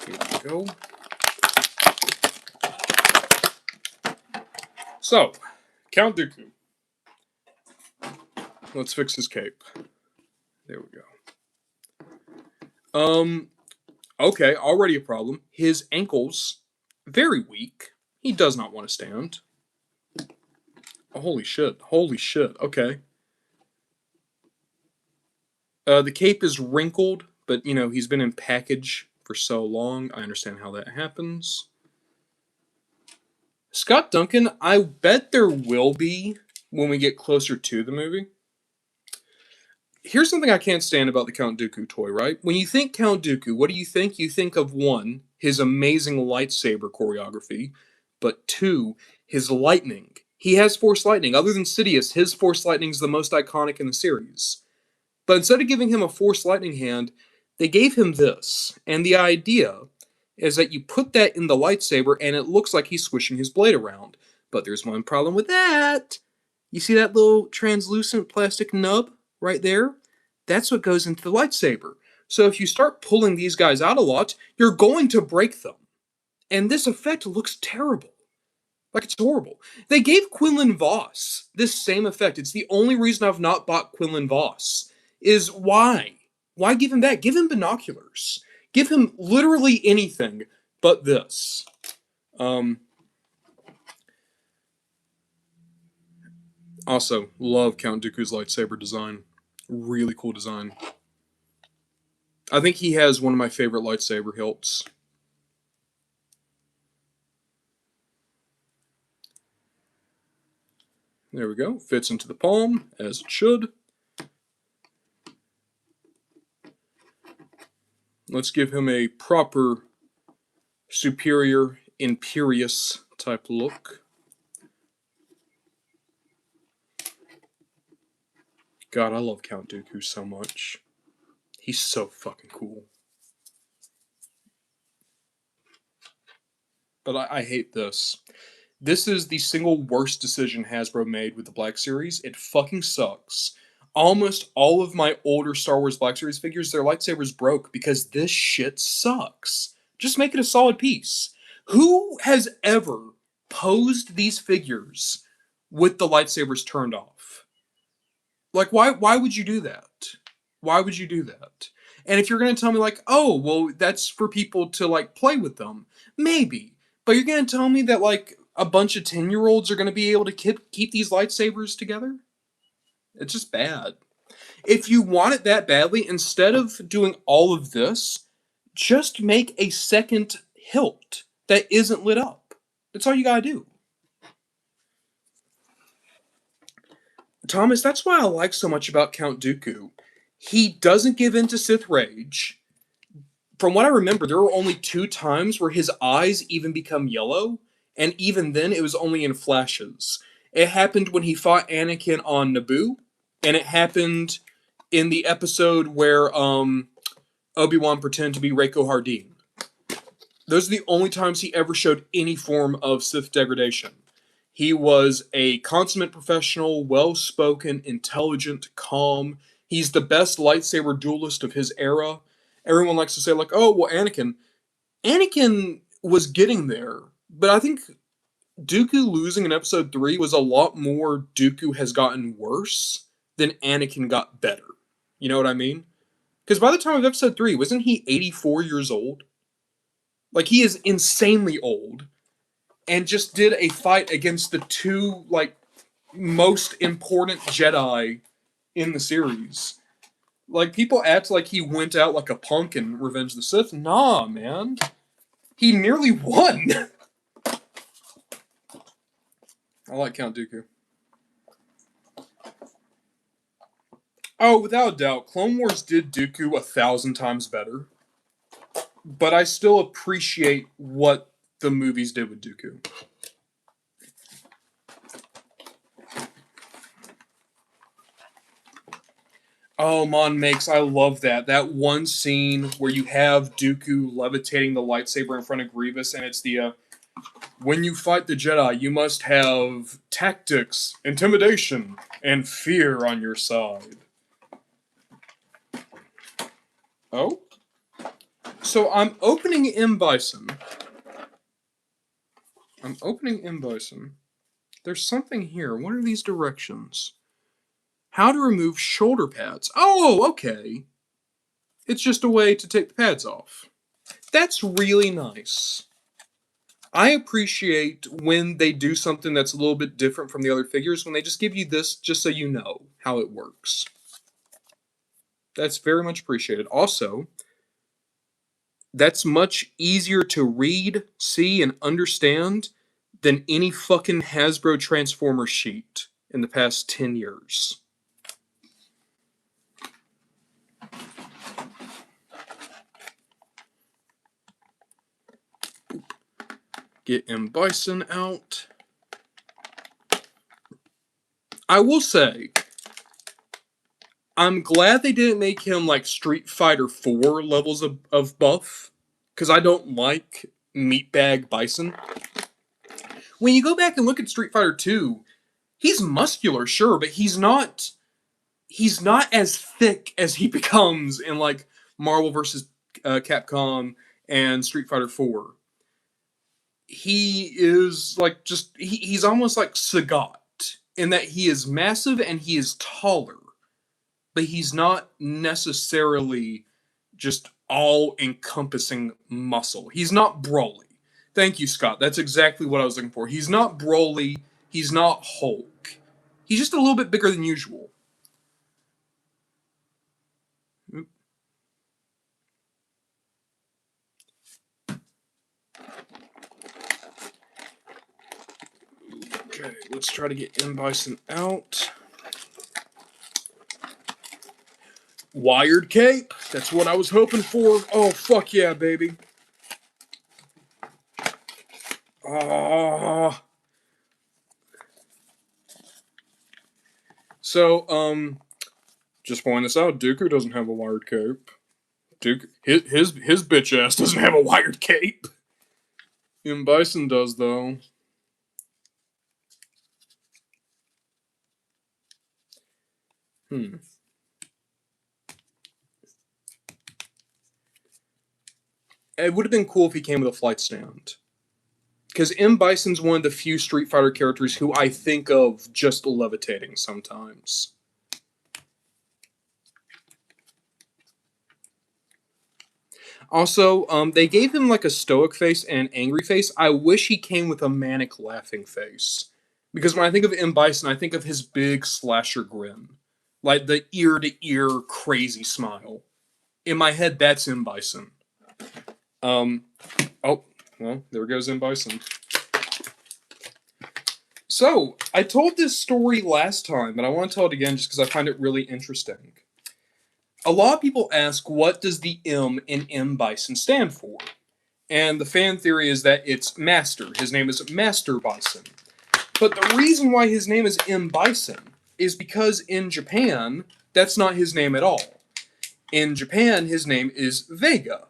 Here we go. So, Count Dooku. Let's fix his cape. There we go. Okay, already a problem. His ankles, very weak. He does not want to stand. Holy shit. Holy shit. Okay. The cape is wrinkled, but you know, he's been in package for so long. I understand how that happens. Scott Duncan, I bet there will be when we get closer to the movie. Here's something I can't stand about the Count Dooku toy, right? When you think Count Dooku, what do you think? You think of one, his amazing lightsaber choreography, but two, his lightning. He has Force Lightning. Other than Sidious, his Force Lightning is the most iconic in the series. But instead of giving him a Force Lightning hand, they gave him this. And the idea is that you put that in the lightsaber and it looks like he's swishing his blade around. But there's one problem with that. You see that little translucent plastic nub right there? That's what goes into the lightsaber. So if you start pulling these guys out a lot, you're going to break them. And this effect looks terrible. Like, it's horrible. They gave Quinlan Voss this same effect. It's the only reason I've not bought Quinlan Voss. Is why? Why give him that? Give him binoculars. Give him literally anything but this. Also, love Count Dooku's lightsaber design. Really cool design. I think he has one of my favorite lightsaber hilts. There we go. Fits into the palm, as it should. Let's give him a proper, superior, imperious type look. God, I love Count Dooku so much. He's so fucking cool. But I hate this. This is the single worst decision Hasbro made with the Black Series. It fucking sucks. Almost all of my older Star Wars Black Series figures, their lightsabers broke because this shit sucks. Just make it a solid piece. Who has ever posed these figures with the lightsabers turned off? Like, why would you do that? Why would you do that? And if you're going to tell me, like, oh, well, that's for people to, like, play with them, maybe. But you're going to tell me that, like, a bunch of 10-year-olds are going to be able to keep these lightsabers together? It's just bad. If you want it that badly, instead of doing all of this, just make a second hilt that isn't lit up. That's all you gotta do. Thomas, that's why I like so much about Count Dooku. He doesn't give in to Sith rage. From what I remember, there were only 2 times where his eyes even become yellow, and even then it was only in flashes. It happened when he fought Anakin on Naboo, and it happened in the episode where Obi-Wan pretended to be Reiko Hardin. Those are the only times he ever showed any form of Sith degradation. He was a consummate professional, well-spoken, intelligent, calm. He's the best lightsaber duelist of his era. Everyone likes to say, like, oh, well, Anakin. Anakin was getting there, but I think Dooku losing in episode 3 was a lot more Dooku has gotten worse than Anakin got better. You know what I mean? Because by the time of episode 3, wasn't he 84 years old? Like, he is insanely old. And just did a fight against the 2, like, most important Jedi in the series. Like, people act like he went out like a punk in Revenge of the Sith. Nah, man. He nearly won. I like Count Dooku. Oh, without a doubt, Clone Wars did Dooku 1,000 times better. But I still appreciate what the movies did with Dooku. Oh, Mon Makes, I love that. That one scene where you have Dooku levitating the lightsaber in front of Grievous, and it's the, when you fight the Jedi, you must have tactics, intimidation, and fear on your side. Oh? So I'm opening M. Bison. There's something here. What are these directions? How to remove shoulder pads. Oh, okay. It's just a way to take the pads off. That's really nice. I appreciate when they do something that's a little bit different from the other figures, when they just give you this just so you know how it works. That's very much appreciated. Also, that's much easier to read, see, and understand than any fucking Hasbro Transformer sheet in the past 10 years. Get M. Bison out. I will say, I'm glad they didn't make him like Street Fighter 4 levels of buff, because I don't like meatbag Bison. When you go back and look at Street Fighter 2, he's muscular, sure, but he's not as thick as he becomes in like Marvel vs. Capcom and Street Fighter 4. He is like he's almost like Sagat in that he is massive and he is taller, but he's not necessarily just all encompassing muscle. He's not Broly. Thank you, Scott. That's exactly what I was looking for. He's not Broly. He's not Hulk. He's just a little bit bigger than usual. Okay, let's try to get M. Bison out. Wired cape. That's what I was hoping for. Oh, fuck yeah, baby. Ah. So, just point this out. Dooku doesn't have a wired cape. His bitch ass doesn't have a wired cape. M. Bison does, though. It would have been cool if he came with a flight stand. Because M. Bison's one of the few Street Fighter characters who I think of just levitating sometimes. Also, they gave him like a stoic face and an angry face. I wish he came with a manic laughing face. Because when I think of M. Bison, I think of his big slasher grin. Like the ear-to-ear crazy smile. In my head, that's M. Bison. Oh, well, there goes M. Bison. So, I told this story last time, but I want to tell it again just because I find it really interesting. A lot of people ask, what does the M in M. Bison stand for? And the fan theory is that it's Master. His name is Master Bison. But the reason why his name is M. Bison is because in Japan, that's not his name at all. In Japan, his name is Vega.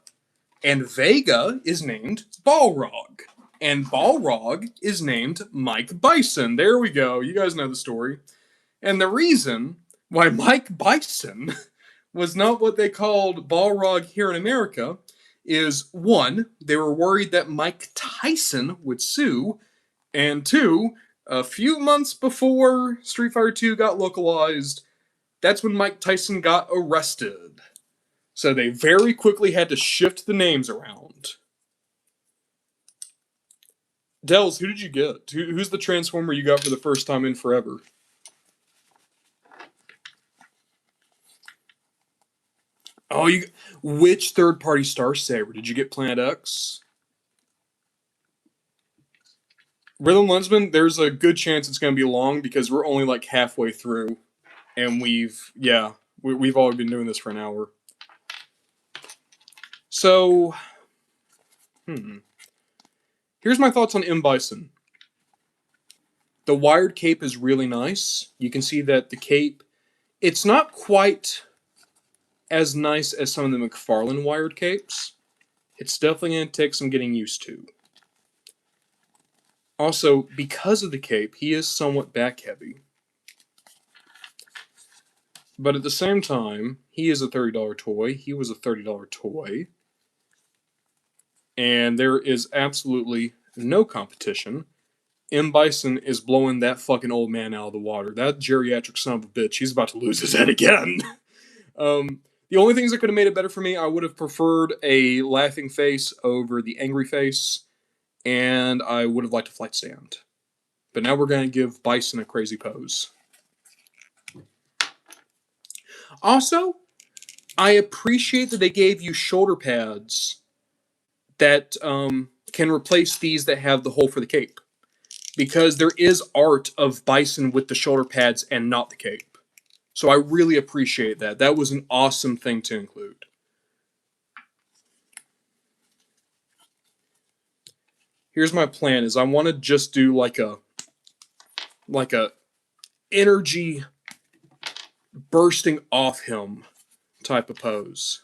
And Vega is named Balrog. And Balrog is named Mike Bison. There we go. You guys know the story. And the reason why Mike Bison was not what they called Balrog here in America is, one, they were worried that Mike Tyson would sue, and two, a few months before Street Fighter 2 got localized, that's when Mike Tyson got arrested. So they very quickly had to shift the names around. Dells, who did you get? Who's the Transformer you got for the first time in forever? Oh, which third-party Star Saber? Did you get Planet X? Rhythm Lensman, there's a good chance it's going to be long because we're only like halfway through. And we've already been doing this for an hour. So, here's my thoughts on M. Bison. The wired cape is really nice. You can see that the cape, it's not quite as nice as some of the McFarlane wired capes. It's definitely going to take some getting used to. Also, because of the cape, he is somewhat back heavy. But at the same time, he is a $30 toy. He was a $30 toy. And there is absolutely no competition. M. Bison is blowing that fucking old man out of the water. That geriatric son of a bitch, he's about to lose his head again. The only things that could have made it better for me, I would have preferred a laughing face over the angry face. and I would have liked a flight stand. But now we're going to give Bison a crazy pose. Also, I appreciate that they gave you shoulder pads that can replace these that have the hole for the cape. Because there is art of Bison with the shoulder pads and not the cape. So I really appreciate that. That was an awesome thing to include. Here's my plan: is I want to just do like a energy bursting off him type of pose.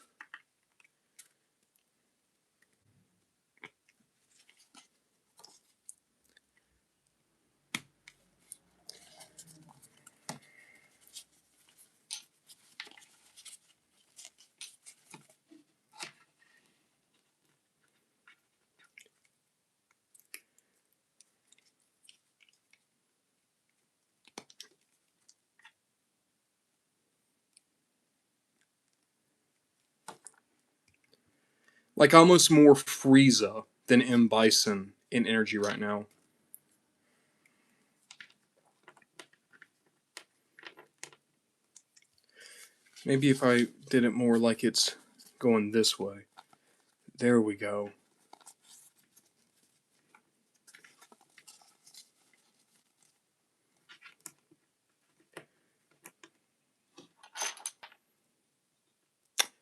Like almost more Frieza than M. Bison in energy right now. Maybe if I did it more like it's going this way. There we go.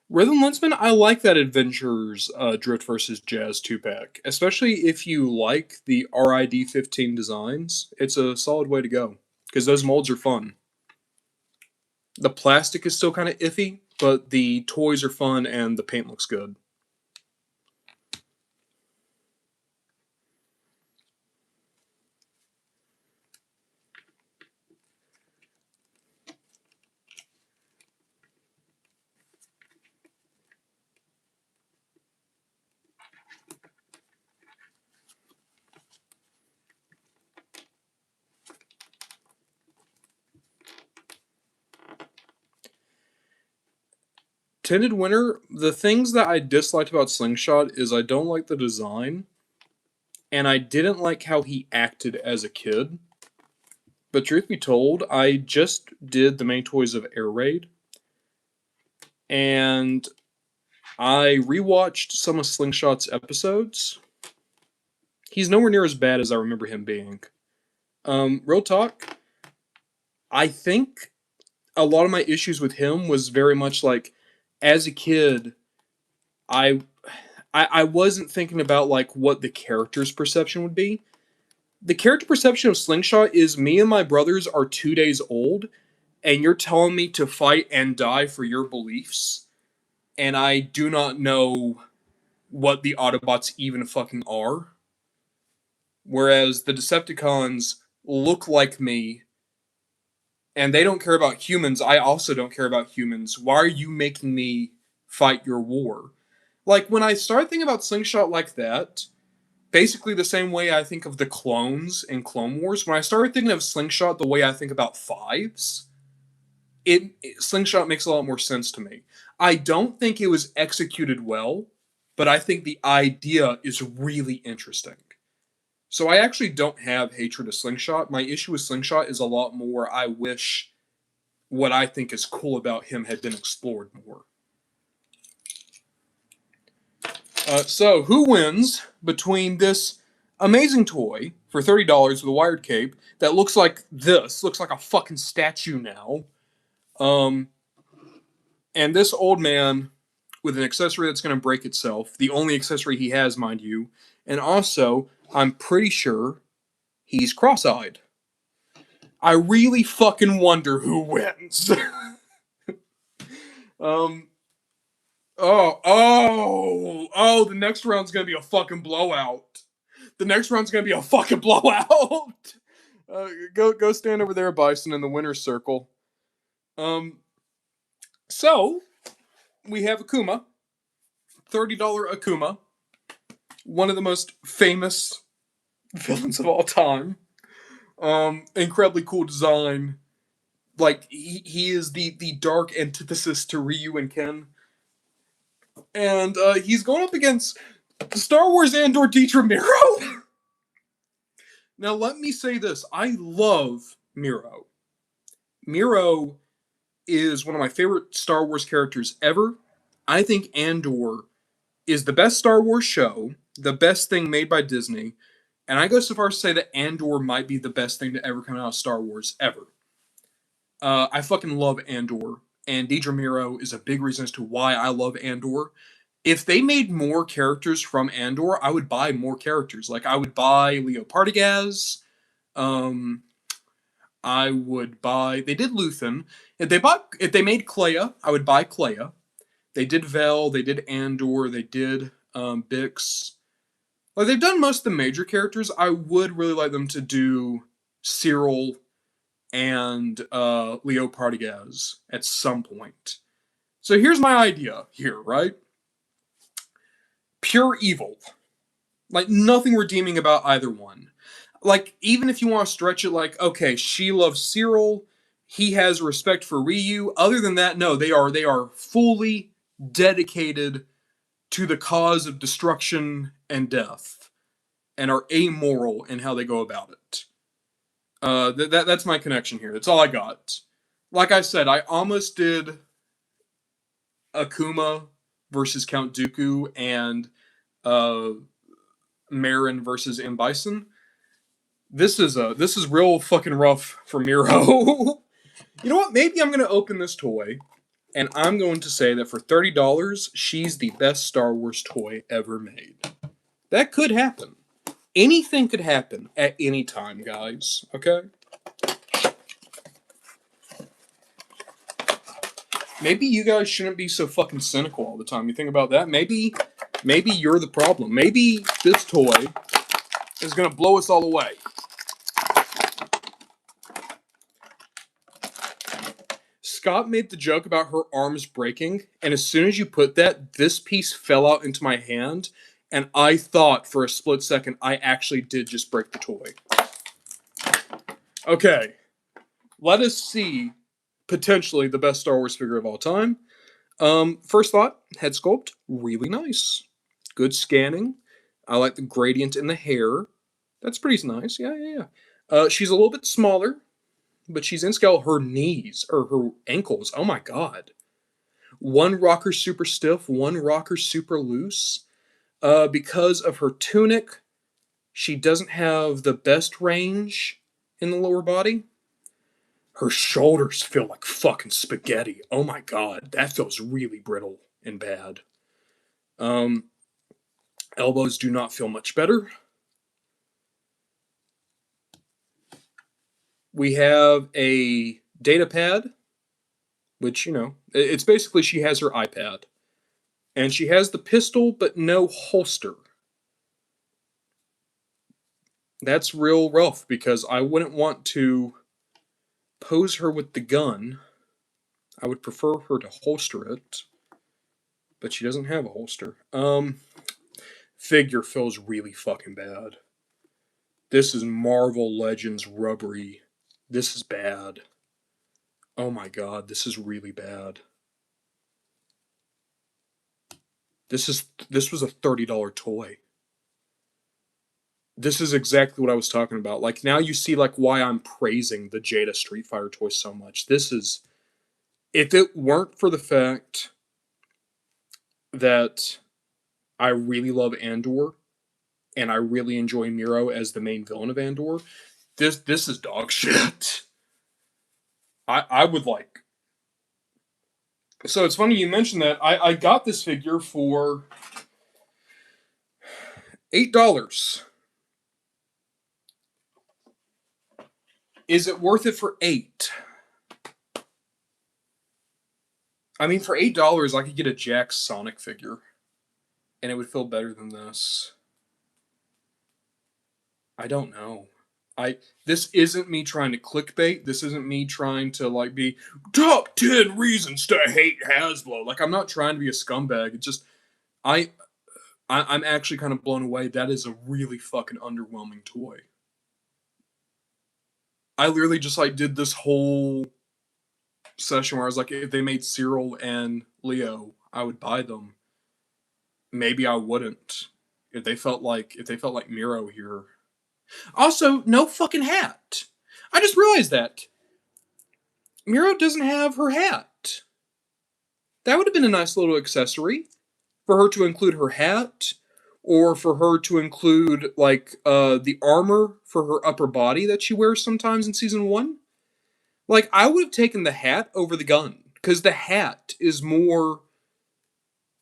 Rhythm Lensman, I like that Adventures Drift versus Jazz 2-pack. Especially if you like the RID 15 designs. It's a solid way to go. Because those molds are fun. The plastic is still kind of iffy, but the toys are fun and the paint looks good. Tinted Winter, the things that I disliked about Slingshot is I don't like the design, and I didn't like how he acted as a kid. But truth be told, I just did the main toys of Air Raid, and I rewatched some of Slingshot's episodes. He's nowhere near as bad as I remember him being. Real talk, I think a lot of my issues with him was very much like, as a kid, I wasn't thinking about like what the character's perception would be. The character perception of Slingshot is me and my brothers are 2 days old, and you're telling me to fight and die for your beliefs, and I do not know what the Autobots even fucking are. Whereas the Decepticons look like me, and they don't care about humans. I also don't care about humans. Why are you making me fight your war? Like, when I start thinking about Slingshot like that, basically the same way I think of the clones in Clone Wars, when I started thinking of Slingshot the way I think about Fives, Slingshot makes a lot more sense to me. I don't think it was executed well, but I think the idea is really interesting. So I actually don't have hatred of Slingshot. My issue with Slingshot is a lot more I wish what I think is cool about him had been explored more. So who wins between this amazing toy for $30 with a wired cape that looks like this, looks like a fucking statue now, and this old man with an accessory that's going to break itself, the only accessory he has, mind you, and also, I'm pretty sure he's cross-eyed. I really fucking wonder who wins. The next round's gonna be a fucking blowout. The next round's gonna be a fucking blowout. Go stand over there, Bison, in the winner's circle. So we have Akuma, $30 Akuma, one of the most famous villains of all time. Incredibly cool design. Like he is the dark antithesis to Ryu and Ken. And he's going up against Star Wars Andor Miro. Now let me say this: I love Miro. Miro is one of my favorite Star Wars characters ever. I think Andor is the best Star Wars show, the best thing made by Disney, and I go so far as to say that Andor might be the best thing to ever come out of Star Wars ever. I fucking love Andor, and Deidre Miro is a big reason as to why I love Andor. If they made more characters from Andor, I would buy more characters. Like I would buy Leo Pardigaz. Um, I would buy. They did Luthen. If they made Clea, I would buy Clea. They did Vel. They did Andor. They did Bix. Like they've done most of the major characters. I would really like them to do Cyril and Leo Pardigaz at some point. So here's my idea here, right? Pure evil. Like nothing redeeming about either one. Like even if you want to stretch it, like okay, she loves Cyril, he has respect for Ryu. Other than that, no, they are fully dedicated to the cause of destruction and death, and are amoral in how they go about it. That's my connection here. That's all I got. Like I said, I almost did Akuma versus Count Dooku and uh, Marin versus M Bison. This is real fucking rough for Miro. You know what? Maybe I'm gonna open this toy, and I'm going to say that for $30, she's the best Star Wars toy ever made. That could happen. Anything could happen at any time, guys. Okay. Maybe you guys shouldn't be so fucking cynical all the time. You think about that? Maybe you're the problem. Maybe this toy is gonna blow us all away. Scott made the joke about her arms breaking, and as soon as you put that, this piece fell out into my hand, and I thought for a split second I actually did just break the toy. Okay, let us see potentially the best Star Wars figure of all time. First thought, head sculpt, really nice. Good scanning. I like the gradient in the hair. That's pretty nice. Yeah. She's a little bit smaller, but she's in scale. Her knees or her ankles. Oh my god. One rocker super stiff, one rocker super loose. Because of her tunic, she doesn't have the best range in the lower body. Her shoulders feel like fucking spaghetti. Oh my god, that feels really brittle and bad. Um, Elbows do not feel much better. We have a data pad, which, it's basically she has her iPad. And she has the pistol, but no holster. That's real rough because I wouldn't want to pose her with the gun. I would prefer her to holster it, but she doesn't have a holster. Figure feels really fucking bad. This is Marvel Legends rubbery. This is bad. Oh my god, this is really bad. This was a $30 toy. This is exactly what I was talking about. Like now you see like why I'm praising the Jada Street Fighter toy so much. This is, if it weren't for the fact that I really love Andor and I really enjoy Miro as the main villain of Andor, this is dog shit. I would like. So it's funny you mentioned that. I got this figure for $8. Is it worth it for $8? I mean, for $8, I could get a Jax Sonic figure, and it would feel better than this. I don't know. This isn't me trying to clickbait. This isn't me trying to like be top 10 reasons to hate Hasbro. Like I'm not trying to be a scumbag. It's just I'm actually kind of blown away. That is a really fucking underwhelming toy. I literally just like did this whole session where I was like, if they made Cyril and Leo, I would buy them. Maybe I wouldn't. If they felt like Miro here. Also, no fucking hat. I just realized that. Miro doesn't have her hat. That would have been a nice little accessory for her to include her hat, or for her to include like the armor for her upper body that she wears sometimes in season one. Like I would have taken the hat over the gun because the hat is more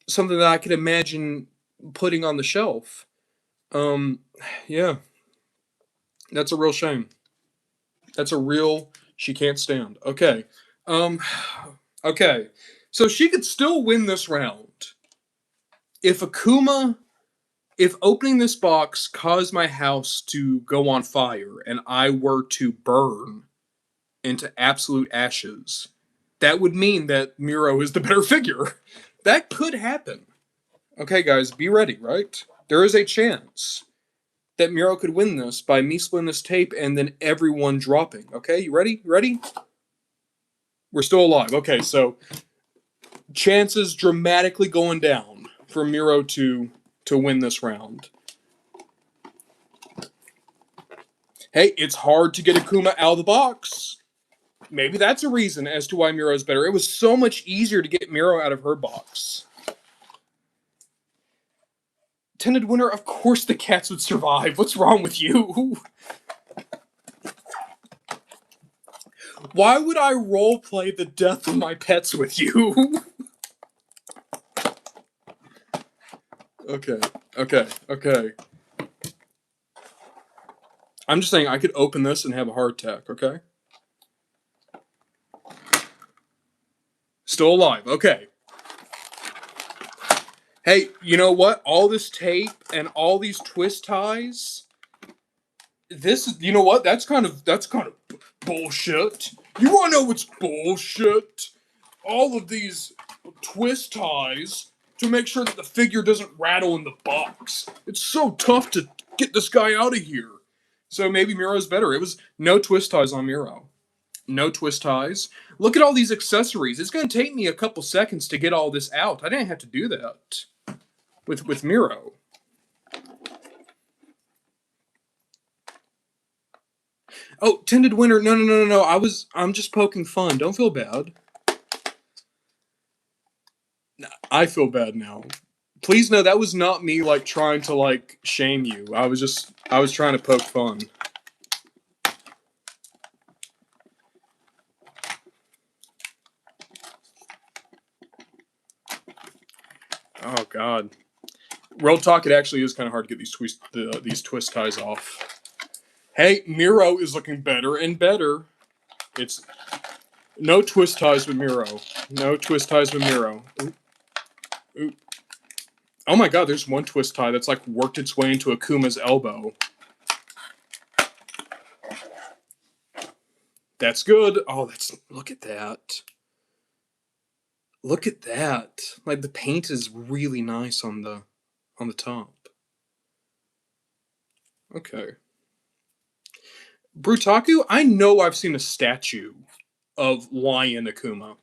something that I could imagine putting on the shelf. Um, yeah, that's a real shame. That's a real she can't stand. Okay. Um, okay. So she could still win this round if Akuma, if opening this box caused my house to go on fire and I were to burn into absolute ashes. That would mean that Miro is the better figure. That could happen. Okay, guys, be ready, right? There is a chance that Miro could win this by me splitting this tape and then everyone dropping. Okay, you ready? You ready? We're still alive. Okay, so chances dramatically going down for Miro to win this round. Hey, it's hard to get Akuma out of the box. Maybe that's a reason as to why Miro's better. It was so much easier to get Miro out of her box. Tended winner, of course the cats would survive. What's wrong with you? Why would I roleplay the death of my pets with you? Okay, okay. I'm just saying I could open this and have a heart attack, okay? Still alive, okay. Hey, you know what? All this tape and all these twist ties. This, you know what? That's kind of bullshit. You wanna know what's bullshit? All of these twist ties to make sure that the figure doesn't rattle in the box. It's so tough to get this guy out of here. So maybe Miro's better. It was no twist ties on Miro. No twist ties. Look at all these accessories. It's going to take me a couple seconds to get all this out. I didn't have to do that with Miro. Oh, tended winner. No. I'm just poking fun. Don't feel bad. I feel bad now. Please know that was not me like trying to like shame you. I was trying to poke fun. Oh god. Real talk, it actually is kind of hard to get these twist ties off. Hey, Miro is looking better and better. It's no twist ties with Miro. No twist ties with Miro. Oop, oop. Oh my god, there's one twist tie that's like worked its way into Akuma's elbow. That's good. Oh, look at that. Look at that. Like the paint is really nice on the top. Okay. Brutaku, I know I've seen a statue of Lion Akuma.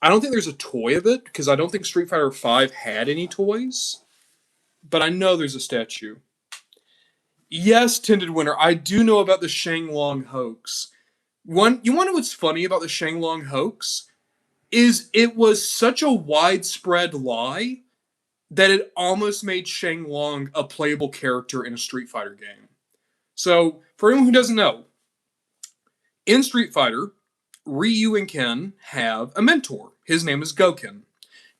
I don't think there's a toy of it because I don't think Street Fighter V had any toys, but I know there's a statue. Yes, Tinted Winter, I do know about the Shenlong hoax. You want to know what's funny about the Shenlong hoax? Is it was such a widespread lie that it almost made Shenlong a playable character in a Street Fighter game. So, for anyone who doesn't know, in Street Fighter, Ryu and Ken have a mentor. His name is Goken.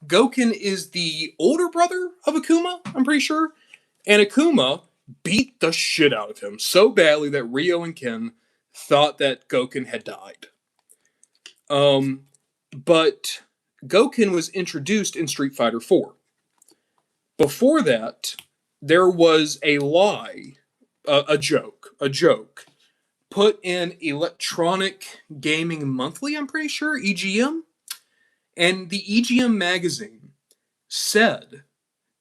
Goken is the older brother of Akuma, I'm pretty sure. And Akuma beat the shit out of him so badly that Ryu and Ken thought that Goken had died. But Goken was introduced in Street Fighter 4. Before that, there was a lie, a joke, put in Electronic Gaming Monthly, I'm pretty sure, EGM. And the EGM magazine said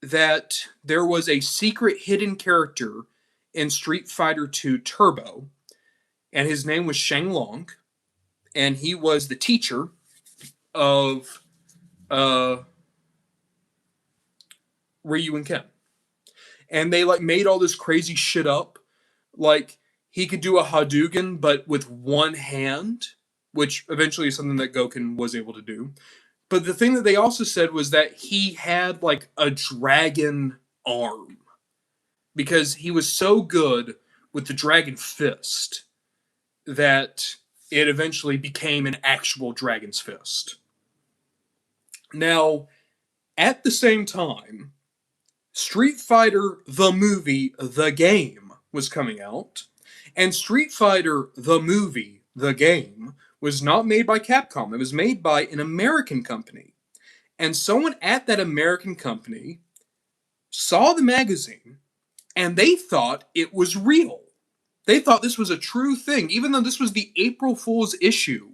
that there was a secret hidden character in Street Fighter II Turbo, and his name was Sheng Long, and he was the teacher of Ryu and Ken. And they like made all this crazy shit up, Like, he could do a Hadouken, but with one hand, which eventually is something that Goken was able to do. But the thing that they also said was that he had, like, a dragon arm. Because he was so good with the dragon fist that it eventually became an actual dragon's fist. Now, at the same time, Street Fighter the movie, the game, was coming out, and Street Fighter the movie, the game, was not made by Capcom. It was made by an American company. And someone at that American company saw the magazine, and they thought it was real. They thought this was a true thing, even though this was the April Fool's issue.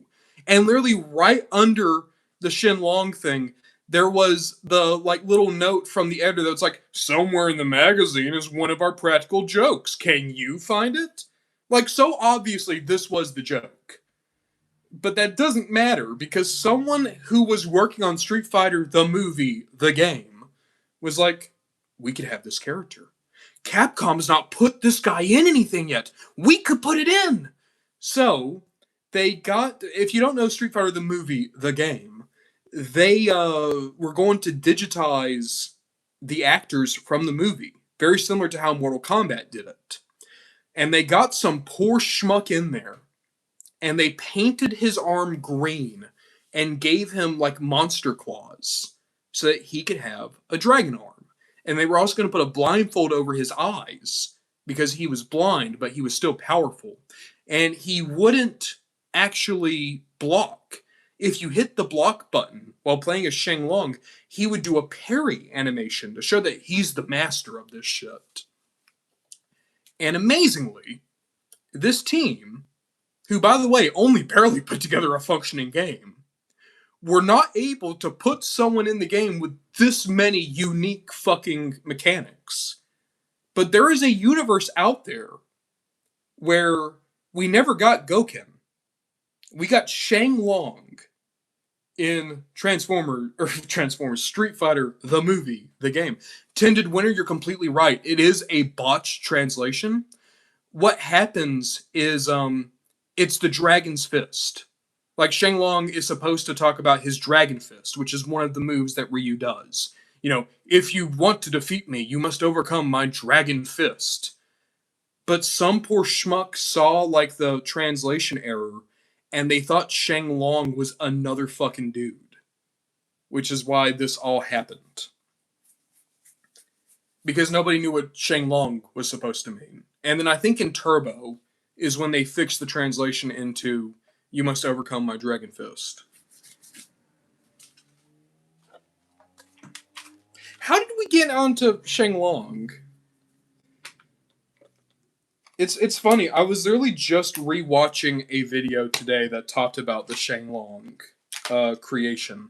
And literally right under the Shenlong thing, there was the like little note from the editor that's like, somewhere in the magazine is one of our practical jokes. Can you find it? Like, so obviously this was the joke. But that doesn't matter, because someone who was working on Street Fighter the movie, the game, was like, we could have this character. Capcom's not put this guy in anything yet. We could put it in. So they got, if you don't know Street Fighter the movie, the game, they were going to digitize the actors from the movie, very similar to how Mortal Kombat did it. And they got some poor schmuck in there, and they painted his arm green and gave him like monster claws so that he could have a dragon arm. And they were also going to put a blindfold over his eyes because he was blind, but he was still powerful. And he wouldn't actually block. If you hit the block button while playing as Shenlong, he would do a parry animation to show that he's the master of this shit. And amazingly, this team, who, by the way, only barely put together a functioning game, were not able to put someone in the game with this many unique fucking mechanics. But there is a universe out there where we never got Goken. We got Shenlong in Transformers Street Fighter the movie, the game. Tended Winner, you're completely right. It is a botched translation. What happens is it's the Dragon's Fist. Like, Shenlong is supposed to talk about his Dragon Fist, which is one of the moves that Ryu does. You know, if you want to defeat me, you must overcome my Dragon Fist. But some poor schmuck saw, like, the translation error, and they thought Shenlong was another fucking dude. Which is why this all happened. Because nobody knew what Shenlong was supposed to mean. And then I think in Turbo is when they fixed the translation into, you must overcome my Dragon Fist. How did we get onto Shenlong? It's funny. I was literally just rewatching a video today that talked about the Shenlong creation.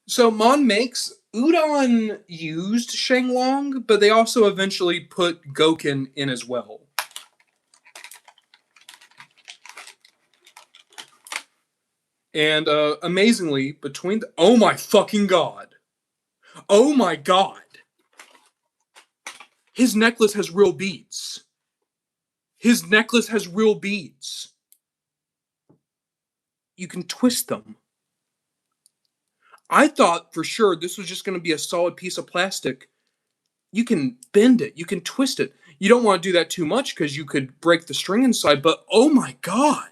So Mon makes Udon used Shenlong, but they also eventually put Goken in as well. And amazingly, between the... Oh my fucking god. Oh my god. His necklace has real beads. His necklace has real beads. You can twist them. I thought for sure this was just going to be a solid piece of plastic. You can bend it. You can twist it. You don't want to do that too much because you could break the string inside, but oh my god.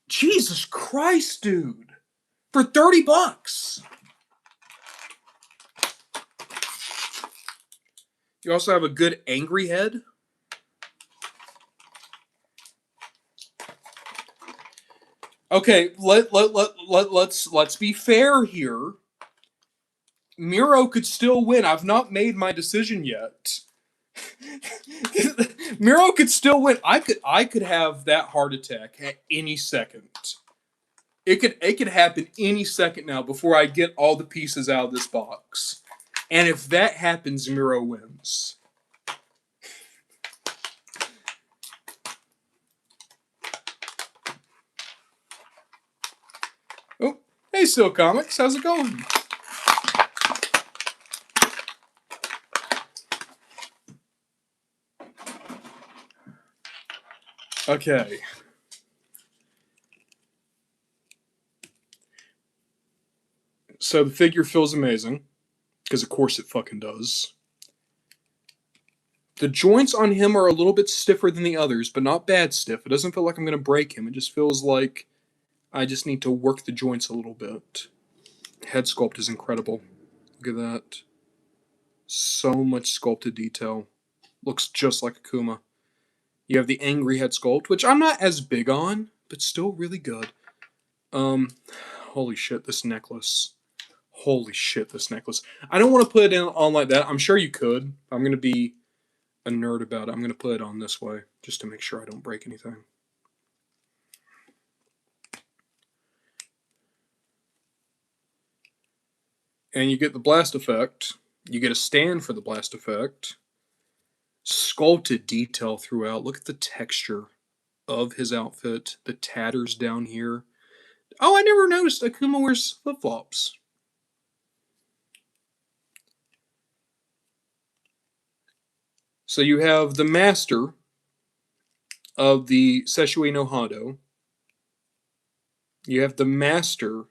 Jesus Christ, dude. For $30. You also have a good angry head. Okay, let's be fair here. Miro could still win. I've not made my decision yet. Miro could still win. I could have that heart attack at any second. It could happen any second now before I get all the pieces out of this box. And if that happens, Miro wins. Oh, hey Silk Comics, how's it going? Okay. So the figure feels amazing, because of course it fucking does. The joints on him are a little bit stiffer than the others, but not bad stiff. It doesn't feel like I'm going to break him. It just feels like I just need to work the joints a little bit. Head sculpt is incredible. Look at that. So much sculpted detail. Looks just like Akuma. You have the angry head sculpt, which I'm not as big on, but still really good. Holy shit, this necklace. Holy shit, this necklace. I don't want to put it on like that. I'm sure you could. I'm going to be a nerd about it. I'm going to put it on this way, just to make sure I don't break anything. And you get the blast effect. You get a stand for the blast effect. Sculpted detail throughout. Look at the texture of his outfit. The tatters down here. Oh, I never noticed Akuma wears flip-flops. So you have the master of the Sesshui no Hado. You have the master.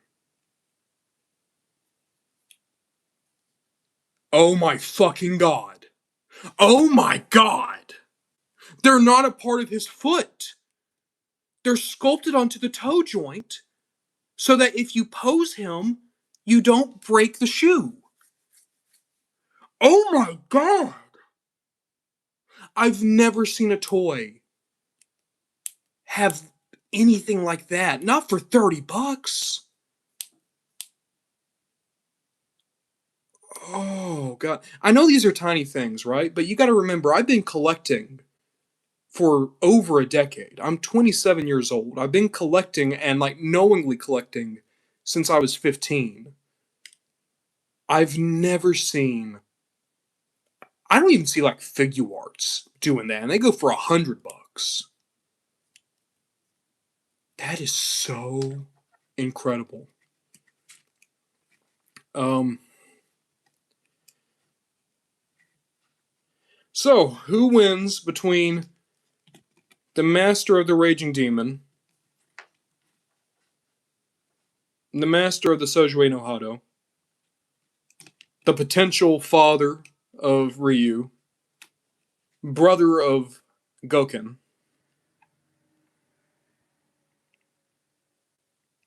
Oh my fucking god. Oh my god. They're not a part of his foot. They're sculpted onto the toe joint so that if you pose him, you don't break the shoe. Oh my god. I've never seen a toy have anything like that. Not for $30. Oh god. I know these are tiny things, right? But you got to remember, I've been collecting for over a decade. I'm 27 years old. I've been collecting and like knowingly collecting since I was 15. I've never seen. I don't even see like figure arts doing that, and they go for $100. That is so incredible. So who wins between the master of the raging demon, the master of the Sojue no Hado, the potential father of Ryu, brother of Goken?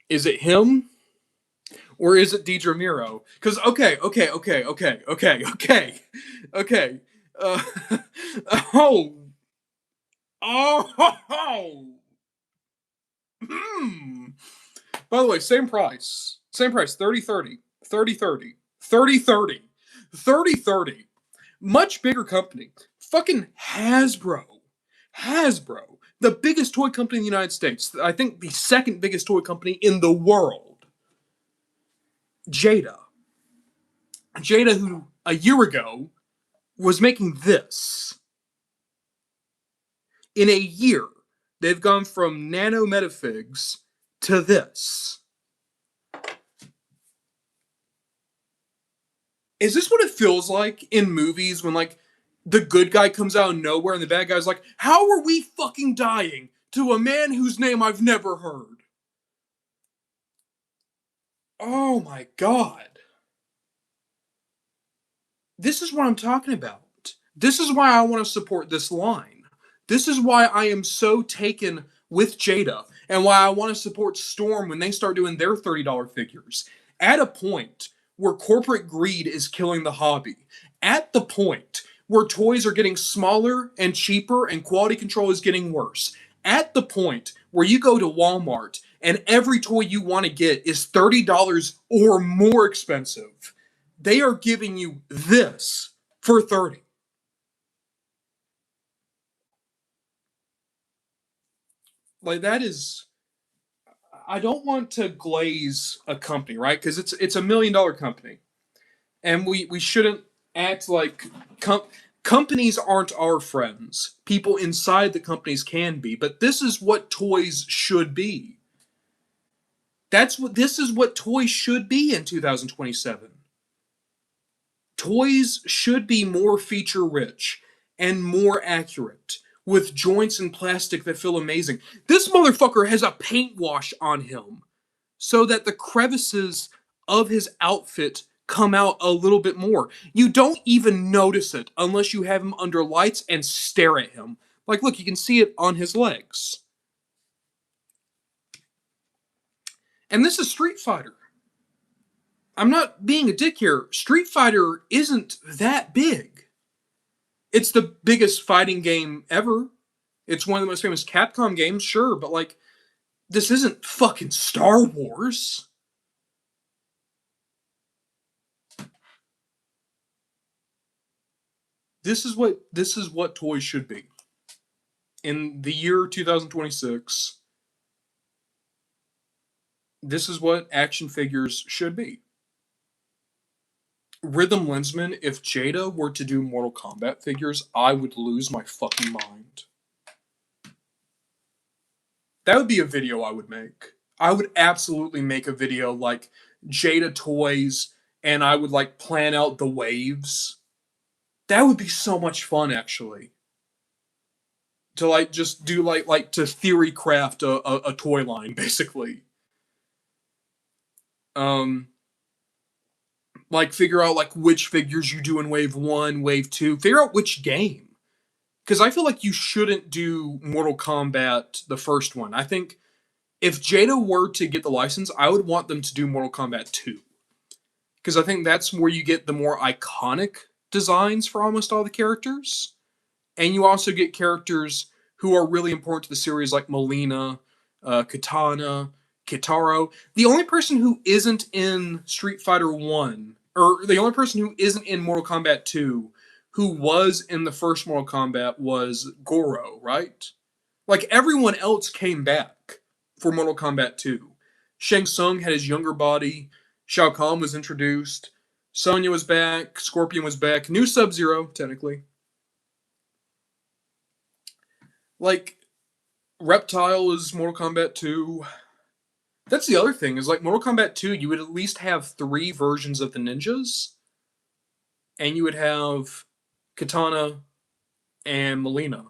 Is it him or is it Deidre Miro? Because okay. Uh, oh, oh. Hmm. By the way, same price. Same price. 30-30. 30-30. 30-30. 30-30. Much bigger company. Fucking Hasbro. Hasbro. The biggest toy company in the United States. I think the second biggest toy company in the world. Jada. Jada, who a year ago was making this. In a year, they've gone from nano metafigs to this. Is this what it feels like in movies when like the good guy comes out of nowhere and the bad guy's like, how are we fucking dying to a man whose name I've never heard? Oh my god. This is what I'm talking about. This is why I want to support this line. This is why I am so taken with Jada and why I want to support Storm when they start doing their $30 figures. At a point where corporate greed is killing the hobby, at the point where toys are getting smaller and cheaper and quality control is getting worse, at the point where you go to Walmart and every toy you want to get is $30 or more expensive, they are giving you this for 30. Like that is, I don't want to glaze a company, right? Because it's $1 million company, and we shouldn't act like companies aren't our friends. People inside the companies can be, but this is what toys should be. This is what toys should be in 2027. Toys should be more feature rich and more accurate. with joints in plastic that feel amazing. This motherfucker has a paint wash on him so that the crevices of his outfit come out a little bit more. You don't even notice it unless you have him under lights and stare at him. Like, look, you can see it on his legs. And this is Street Fighter. I'm not being a dick here. Street Fighter isn't that big. It's the biggest fighting game ever. It's one of the most famous Capcom games, sure, but like, this isn't fucking Star Wars. This is what toys should be. In the year 2026, this is what action figures should be. Rhythm Lensman, if Jada were to do Mortal Kombat figures, I would lose my fucking mind. That would be a video I would make. I would absolutely make a video like Jada toys, and I would like plan out the waves. That would be so much fun, actually. To like just do like to theory craft a toy line, basically. Like figure out like which figures you do in wave 1, wave 2. Figure out which game. Because I feel like you shouldn't do Mortal Kombat, the first one. I think if Jada were to get the license, I would want them to do Mortal Kombat 2. Because I think that's where you get the more iconic designs for almost all the characters. And you also get characters who are really important to the series, like Melina, Katana, Kitaro. The only person who isn't in Street Fighter 1, or the only person who isn't in Mortal Kombat 2, who was in the first Mortal Kombat was Goro, right? Like, everyone else came back for Mortal Kombat 2. Shang Tsung had his younger body. Shao Kahn was introduced. Sonya was back. Scorpion was back. New Sub-Zero, technically. Like, Reptile is Mortal Kombat 2. That's the other thing, is like Mortal Kombat 2, you would at least have 3 versions of the ninjas. And you would have Katana and Melina.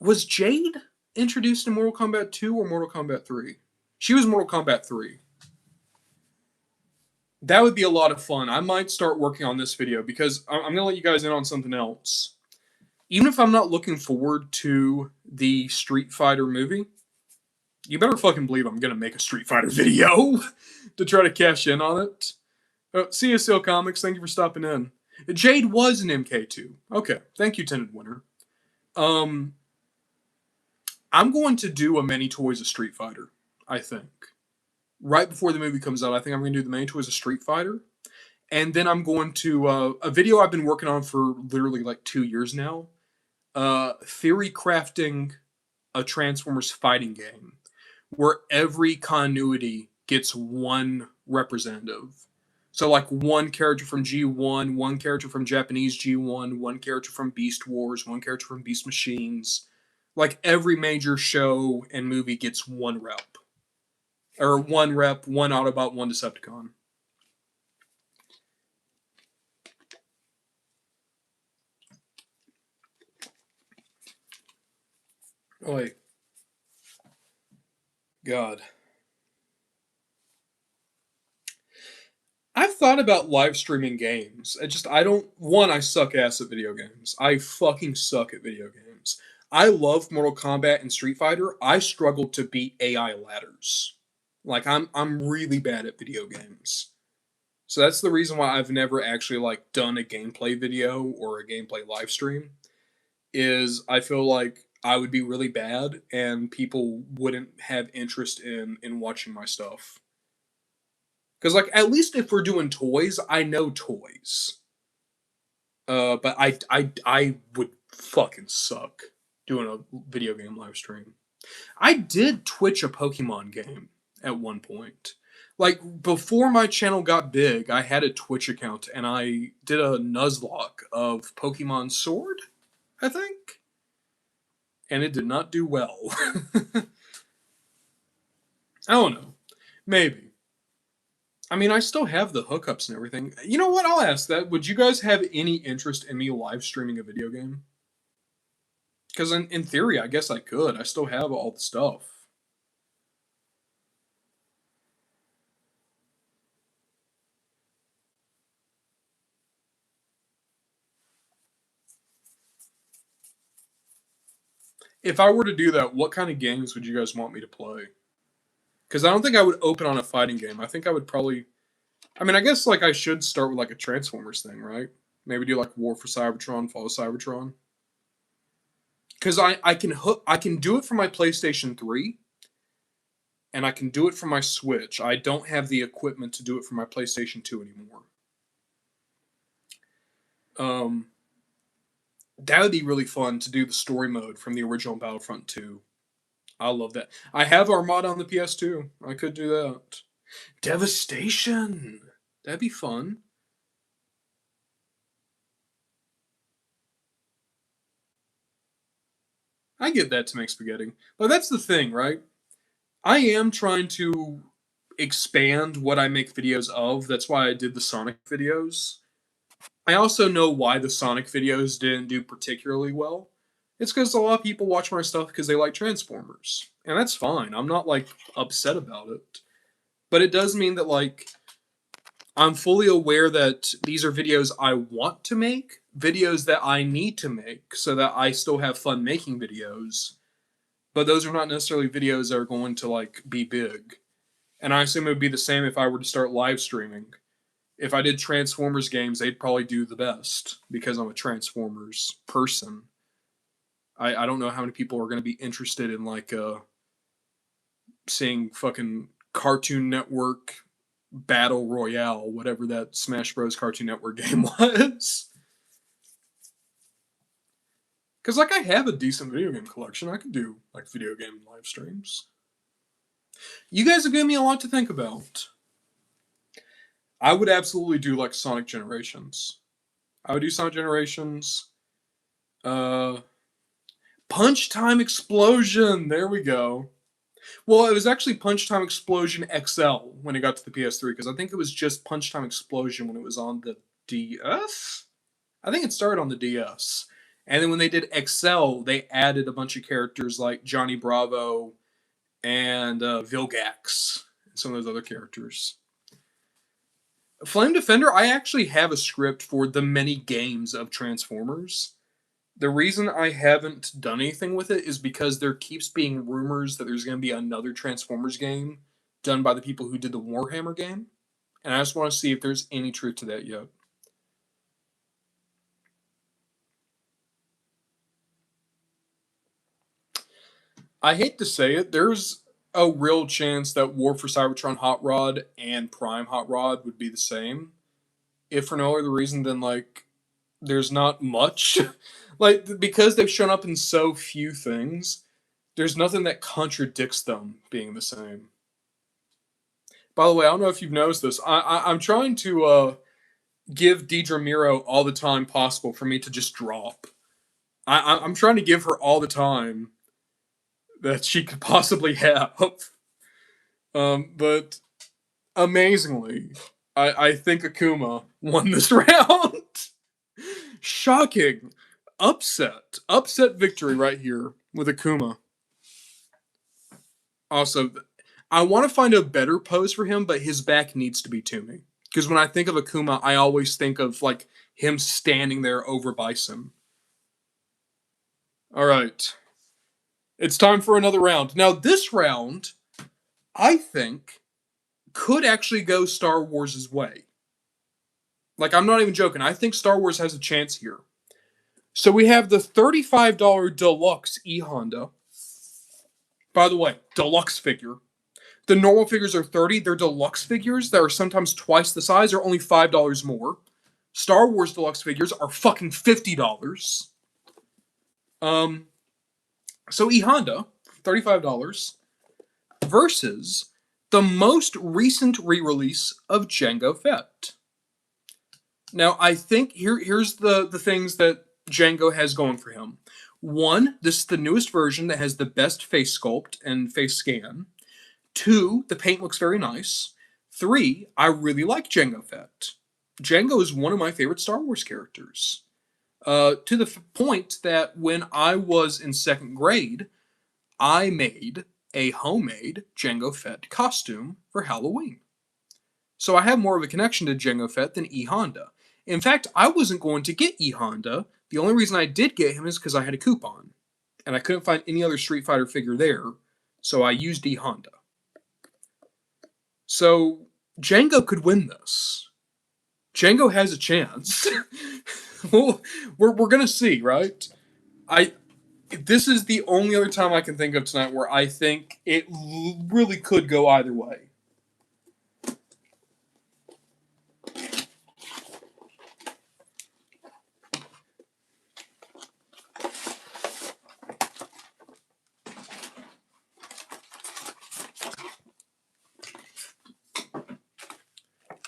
Was Jade introduced in Mortal Kombat 2 or Mortal Kombat 3? She was Mortal Kombat 3. That would be a lot of fun. I might start working on this video because I'm going to let you guys in on something else. Even if I'm not looking forward to the Street Fighter movie, you better fucking believe I'm going to make a Street Fighter video to try to cash in on it. CSL Comics, thank you for stopping in. Jade was an MK2. Okay, thank you, Tinted Winter. I'm going to do a Many Toys of Street Fighter, I think. Right before the movie comes out, I think I'm going to do the Many Toys of Street Fighter. And then I'm going to, a video I've been working on for literally like 2 years now. Theory crafting a Transformers fighting game where every continuity gets one representative. So like one character from G1, one character from Japanese G1, one character from Beast Wars, one character from Beast Machines. Like every major show and movie gets one rep. Or one rep, one Autobot, one Decepticon. Oh, wait. God. I've thought about live streaming games. I suck ass at video games. I fucking suck at video games. I love Mortal Kombat and Street Fighter. I struggle to beat AI ladders. Like, I'm really bad at video games. So that's the reason why I've never actually, like, done a gameplay video or a gameplay live stream. Is I feel like I would be really bad and people wouldn't have interest in watching my stuff. Because, like, at least if we're doing toys, I know toys. But I would fucking suck doing a video game live stream. I did Twitch a Pokemon game at one point. Like, before my channel got big, I had a Twitch account, and I did a Nuzlocke of Pokemon Sword, I think? And it did not do well. I don't know. Maybe. I mean, I still have the hookups and everything. You know what? I'll ask that. Would you guys have any interest in me live streaming a video game? Because in theory, I guess I could. I still have all the stuff. If I were to do that, what kind of games would you guys want me to play? Because I don't think I would open on a fighting game. I think I would probably. I mean, I guess like I should start with like a Transformers thing, right? Maybe do like War for Cybertron, Fall of Cybertron. Because I can do it for my PlayStation 3, and I can do it for my Switch. I don't have the equipment to do it for my PlayStation 2 anymore. Um, that would be really fun to do the story mode from the original Battlefront 2. I love that. I have Armada on the PS2. I could do that. Devastation. That'd be fun. I get that to make spaghetti. But that's the thing, right? I am trying to expand what I make videos of. That's why I did the Sonic videos. I also know why the Sonic videos didn't do particularly well. It's because a lot of people watch my stuff because they like Transformers. And that's fine. I'm not like upset about it. But it does mean that like I'm fully aware that these are videos I want to make, videos that I need to make so that I still have fun making videos. But those are not necessarily videos that are going to like be big. And I assume it would be the same if I were to start live streaming. If I did Transformers games, they'd probably do the best because I'm a Transformers person. I don't know how many people are going to be interested in like seeing fucking Cartoon Network Battle Royale, whatever that Smash Bros. Cartoon Network game was. Because like I have a decent video game collection, I could do like video game live streams. You guys have given me a lot to think about. I would absolutely do like Sonic Generations. I would do Sonic Generations. Uh, Punch Time Explosion. There we go. Well, it was actually Punch Time Explosion XL when it got to the PS3 because I think it was just Punch Time Explosion when it was on the DS. I think it started on the DS, and then when they did XL, they added a bunch of characters like Johnny Bravo and Vilgax and some of those other characters. Flame Defender, I actually have a script for the many games of Transformers. The reason I haven't done anything with it is because there keeps being rumors that there's going to be another Transformers game done by the people who did the Warhammer game. And I just want to see if there's any truth to that yet. I hate to say it, there's a real chance that War for Cybertron Hot Rod and Prime Hot Rod would be the same. If for no other reason than like there's not much. Like because they've shown up in so few things, there's nothing that contradicts them being the same. By the way, I don't know if you've noticed this. I'm trying to give Deidre Miro all the time possible for me to just drop. I'm trying to give her all the time that she could possibly have. But amazingly, I think Akuma won this round. Shocking. Upset victory right here with Akuma. Also, I want to find a better pose for him, but his back needs to be to me. Because when I think of Akuma, I always think of like him standing there over Bison. All right. It's time for another round. Now, this round, I think, could actually go Star Wars' way. Like, I'm not even joking. I think Star Wars has a chance here. So we have the $35 deluxe E Honda. By the way, deluxe figure. The normal figures are $30. They're deluxe figures that are sometimes twice the size or only $5 more. Star Wars deluxe figures are fucking $50. So E Honda, $35 versus the most recent re-release of Jango Fett. Now, I think here's the things that Jango has going for him. One, this is the newest version that has the best face sculpt and face scan. Two, the paint looks very nice. Three, I really like Jango Fett. Jango is one of my favorite Star Wars characters. To the point that when I was in second grade, I made a homemade Jango Fett costume for Halloween. So I have more of a connection to Jango Fett than E Honda. In fact, I wasn't going to get E Honda. The only reason I did get him is because I had a coupon. And I couldn't find any other Street Fighter figure there, so I used E Honda. So Jango could win this. Jango has a chance. Well, we're gonna see, right? I This is the only other time I can think of tonight where I think it really could go either way.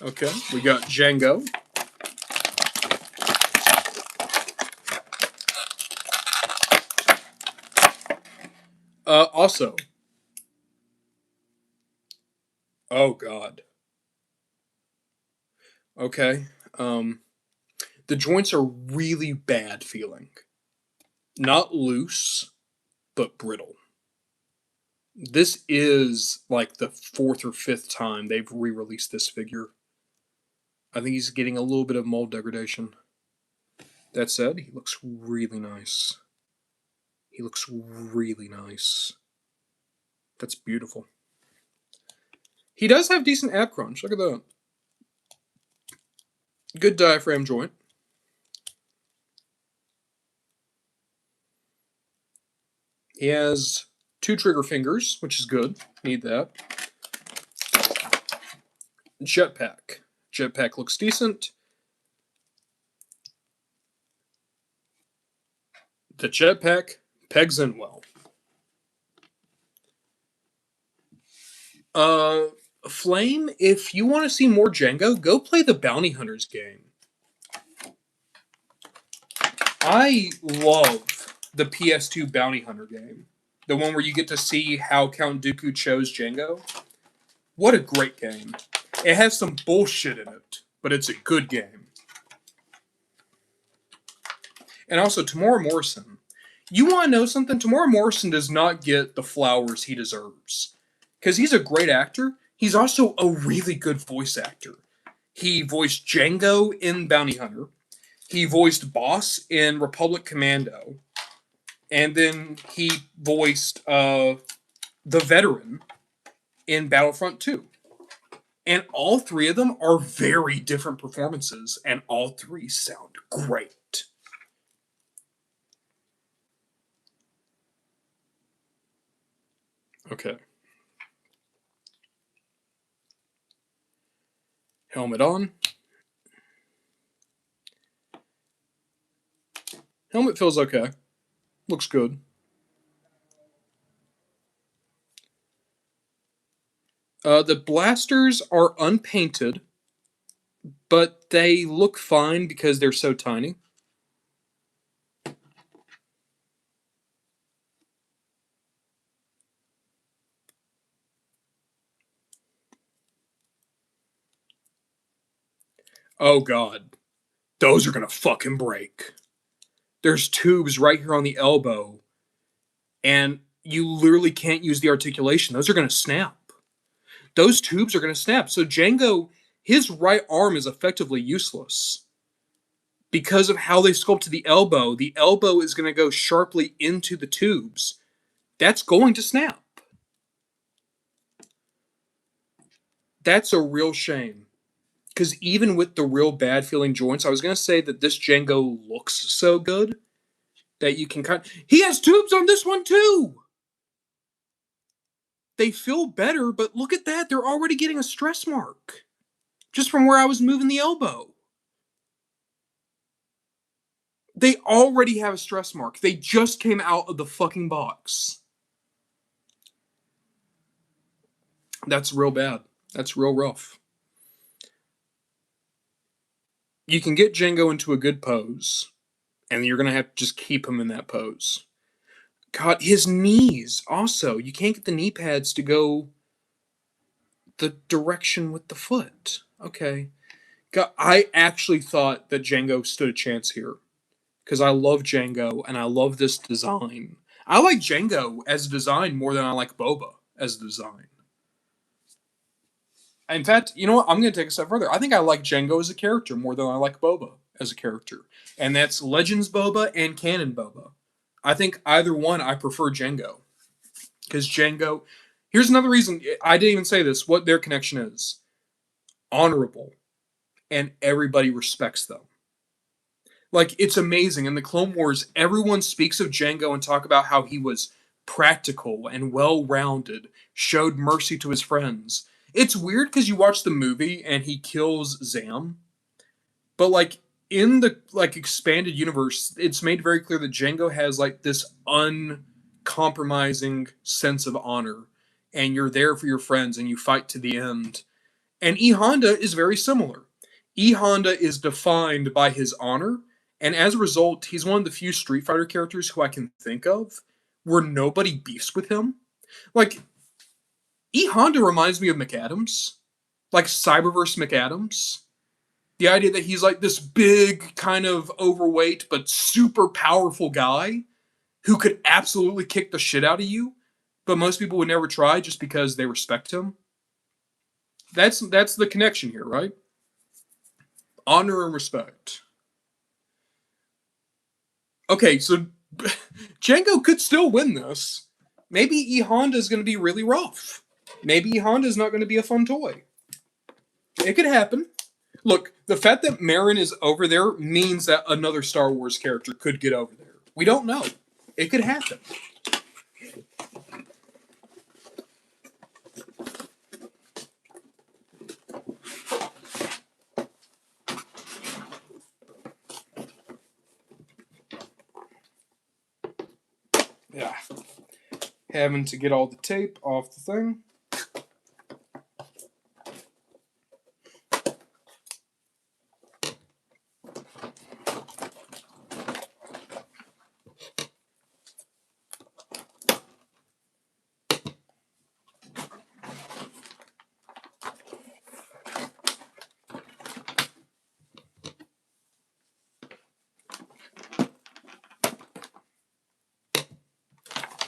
Okay, we got Jango. Also, oh god. Okay, the joints are really bad feeling. Not loose, but brittle. This is like the fourth or fifth time they've re-released this figure. I think he's getting a little bit of mold degradation. That said, he looks really nice. He looks really nice. That's beautiful. He does have decent ab crunch. Look at that. Good diaphragm joint. He has 2 trigger fingers, which is good. Need that. Jetpack. Jetpack looks decent. The jetpack pegs in well. Flame, if you want to see more Jango, go play the Bounty Hunters game. I love the PS2 Bounty Hunter game. The one where you get to see how Count Dooku chose Jango. What a great game. It has some bullshit in it, but it's a good game. And also, Tamora Morrison. You want to know something? Tamora Morrison does not get the flowers he deserves. Because he's a great actor, he's also a really good voice actor. He voiced Jango in Bounty Hunter. He voiced Boss in Republic Commando. And then he voiced the veteran in Battlefront 2. And all 3 of them are very different performances, and all 3 sound great. Okay. Helmet on. Helmet feels okay. Looks good. The blasters are unpainted, but they look fine because they're so tiny. Oh god. Those are gonna fucking break. There's tubes right here on the elbow, and you literally can't use the articulation. Those are gonna snap. Those tubes are gonna snap. So Jango, his right arm is effectively useless. Because of how they sculpted the elbow is gonna go sharply into the tubes. That's going to snap. That's a real shame. Because even with the real bad feeling joints, I was going to say that this Jango looks so good that you can He has tubes on this one too! They feel better, but look at that. They're already getting a stress mark. Just from where I was moving the elbow. They already have a stress mark. They just came out of the fucking box. That's real bad. That's real rough. You can get Jango into a good pose, and you're going to have to just keep him in that pose. God, his knees also. You can't get the knee pads to go the direction with the foot. Okay. God, I actually thought that Jango stood a chance here. because I love Django and I love this design. I like Django as a design more than I like Boba as a design. In fact, you know what? I'm going to take a step further. I think I like Django as a character more than I like Boba as a character. And that's Legends Boba and Canon Boba. I think either one, I prefer Django. Because Django. Here's another reason. I didn't even say this. What their connection is honorable. And everybody respects them. Like, it's amazing. In the Clone Wars, everyone speaks of Django and talk about how he was practical and well-rounded, showed mercy to his friends. It's weird because you watch the movie and he kills Zam, but like in the like expanded universe, it's made very clear that Django has like this uncompromising sense of honor, and you're there for your friends and you fight to the end. And E Honda is very similar. E Honda is defined by his honor, and as a result, he's one of the few Street Fighter characters who I can think of where nobody beefs with him. Like, E Honda reminds me of McAdams, like Cyberverse McAdams. The idea that he's like this big, kind of overweight, but super powerful guy who could absolutely kick the shit out of you, but most people would never try just because they respect him. That's the connection here, right? Honor and respect. Okay, so Django could still win this. Maybe E Honda is going to be really rough. Maybe E Honda is not going to be a fun toy. It could happen. Look, the fact that Marin is over there means that another Star Wars character could get over there. We don't know. It could happen. Yeah. Having to get all the tape off the thing.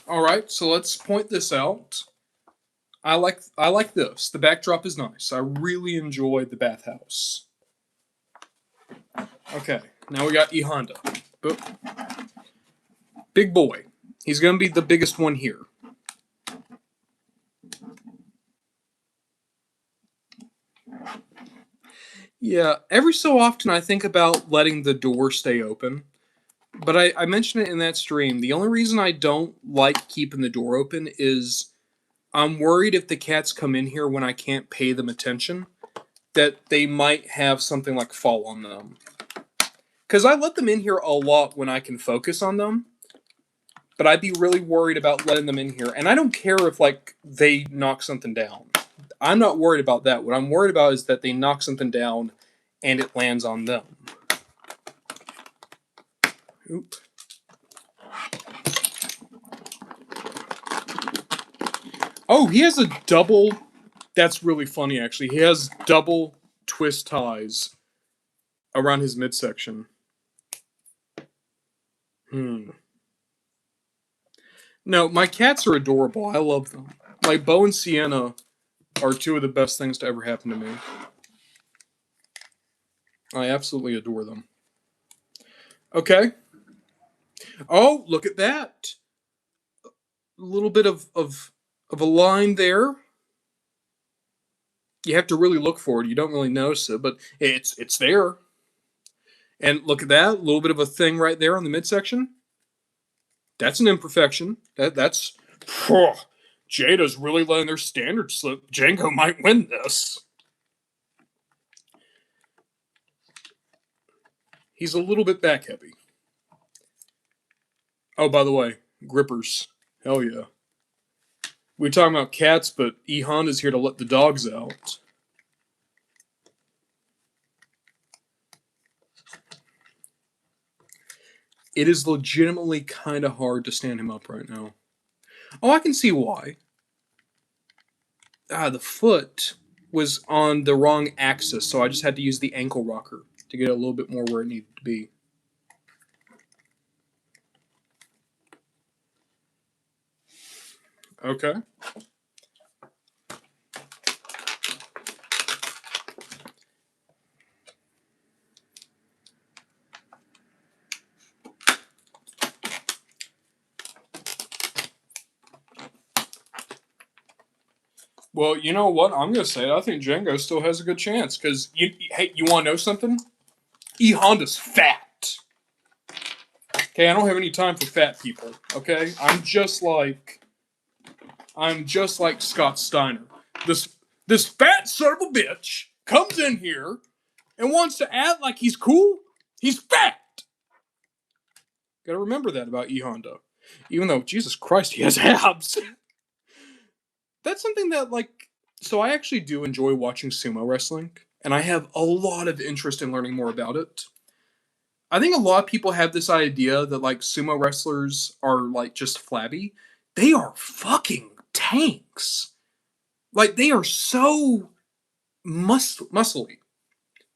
All right, so let's point this out. I like this. The backdrop is nice. I really enjoy the bathhouse. Okay, now we got E Honda. Boop. Big boy. He's gonna be the biggest one here. Yeah, every so often I think about letting the door stay open. But I mentioned it in that stream. The only reason I don't like keeping the door open is I'm worried if the cats come in here when I can't pay them attention, that they might have something like fall on them. Because I let them in here a lot when I can focus on them, but I'd be really worried about letting them in here. And I don't care if like they knock something down. I'm not worried about that. What I'm worried about is that they knock something down and it lands on them. Oop. Oh, he has a double. That's really funny, actually. He has double twist ties around his midsection. No, my cats are adorable. I love them. Like, Bo and Sienna are two of the best things to ever happen to me. I absolutely adore them. Okay. Oh, look at that. A little bit of a line there. You have to really look for it. You don't really notice it, but it's there. And look at that. A little bit of a thing right there on the midsection. That's an imperfection. That's... Oh, Jada's really letting their standard slip. Django might win this. He's a little bit back heavy. Oh, by the way, grippers. Hell yeah. We're talking about cats, but E Honda's here to let the dogs out. It is legitimately kind of hard to stand him up right now. Oh, I can see why. The foot was on the wrong axis, so I just had to use the ankle rocker to get a little bit more where it needed to be. Okay. Well, you know what? I'm gonna say it. I think Django still has a good chance because hey, you want to know something? E Honda's fat. Okay, I don't have any time for fat people. Okay, I'm just like Scott Steiner. This fat son of a bitch comes in here and wants to act like he's cool. He's fat. Gotta remember that about E Honda. Even though Jesus Christ, he has abs. That's something that so I actually do enjoy watching sumo wrestling, and I have a lot of interest in learning more about it. I think a lot of people have this idea that sumo wrestlers are just flabby. They are fucking tanks. Like they are so muscly.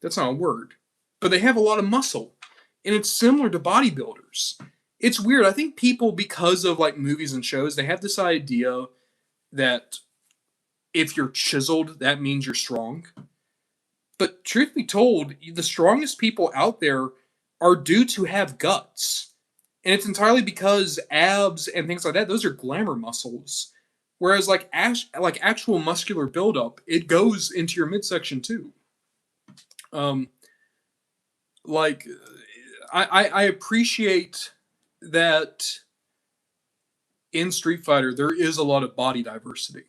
That's not a word, but they have a lot of muscle, and it's similar to bodybuilders. It's weird. I think people, because of movies and shows, they have this idea that if you're chiseled, that means you're strong. But truth be told, the strongest people out there are dudes who have guts. And it's entirely because abs and things like that, those are glamour muscles. Whereas actual muscular buildup, it goes into your midsection too. Um, like I appreciate that in Street Fighter there is a lot of body diversity.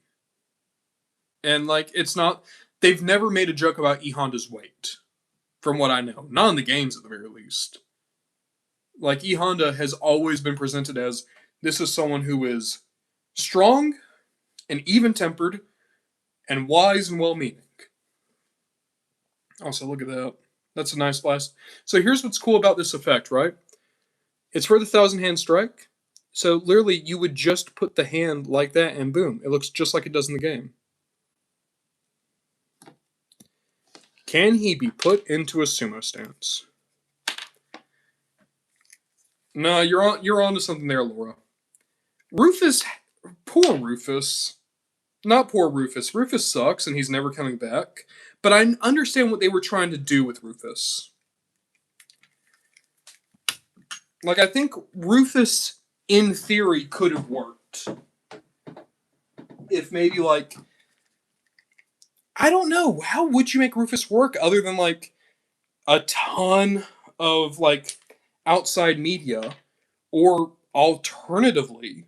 And it's not, they've never made a joke about E Honda's weight, from what I know. Not in the games at the very least. E Honda has always been presented as this is someone who is strong and even tempered and wise and well meaning. Also, look at that. That's a nice blast. So here's what's cool about this effect, right? It's for the thousand hand strike. So literally you would just put the hand like that and boom. It looks just like it does in the game. Can he be put into a sumo stance? No, you're on to something there, Laura. Rufus, poor Rufus. Not poor Rufus. Rufus sucks and he's never coming back. But I understand what they were trying to do with Rufus. I think Rufus, in theory, could have worked. If maybe, I don't know. How would you make Rufus work other than, a ton of, outside media? Or, alternatively,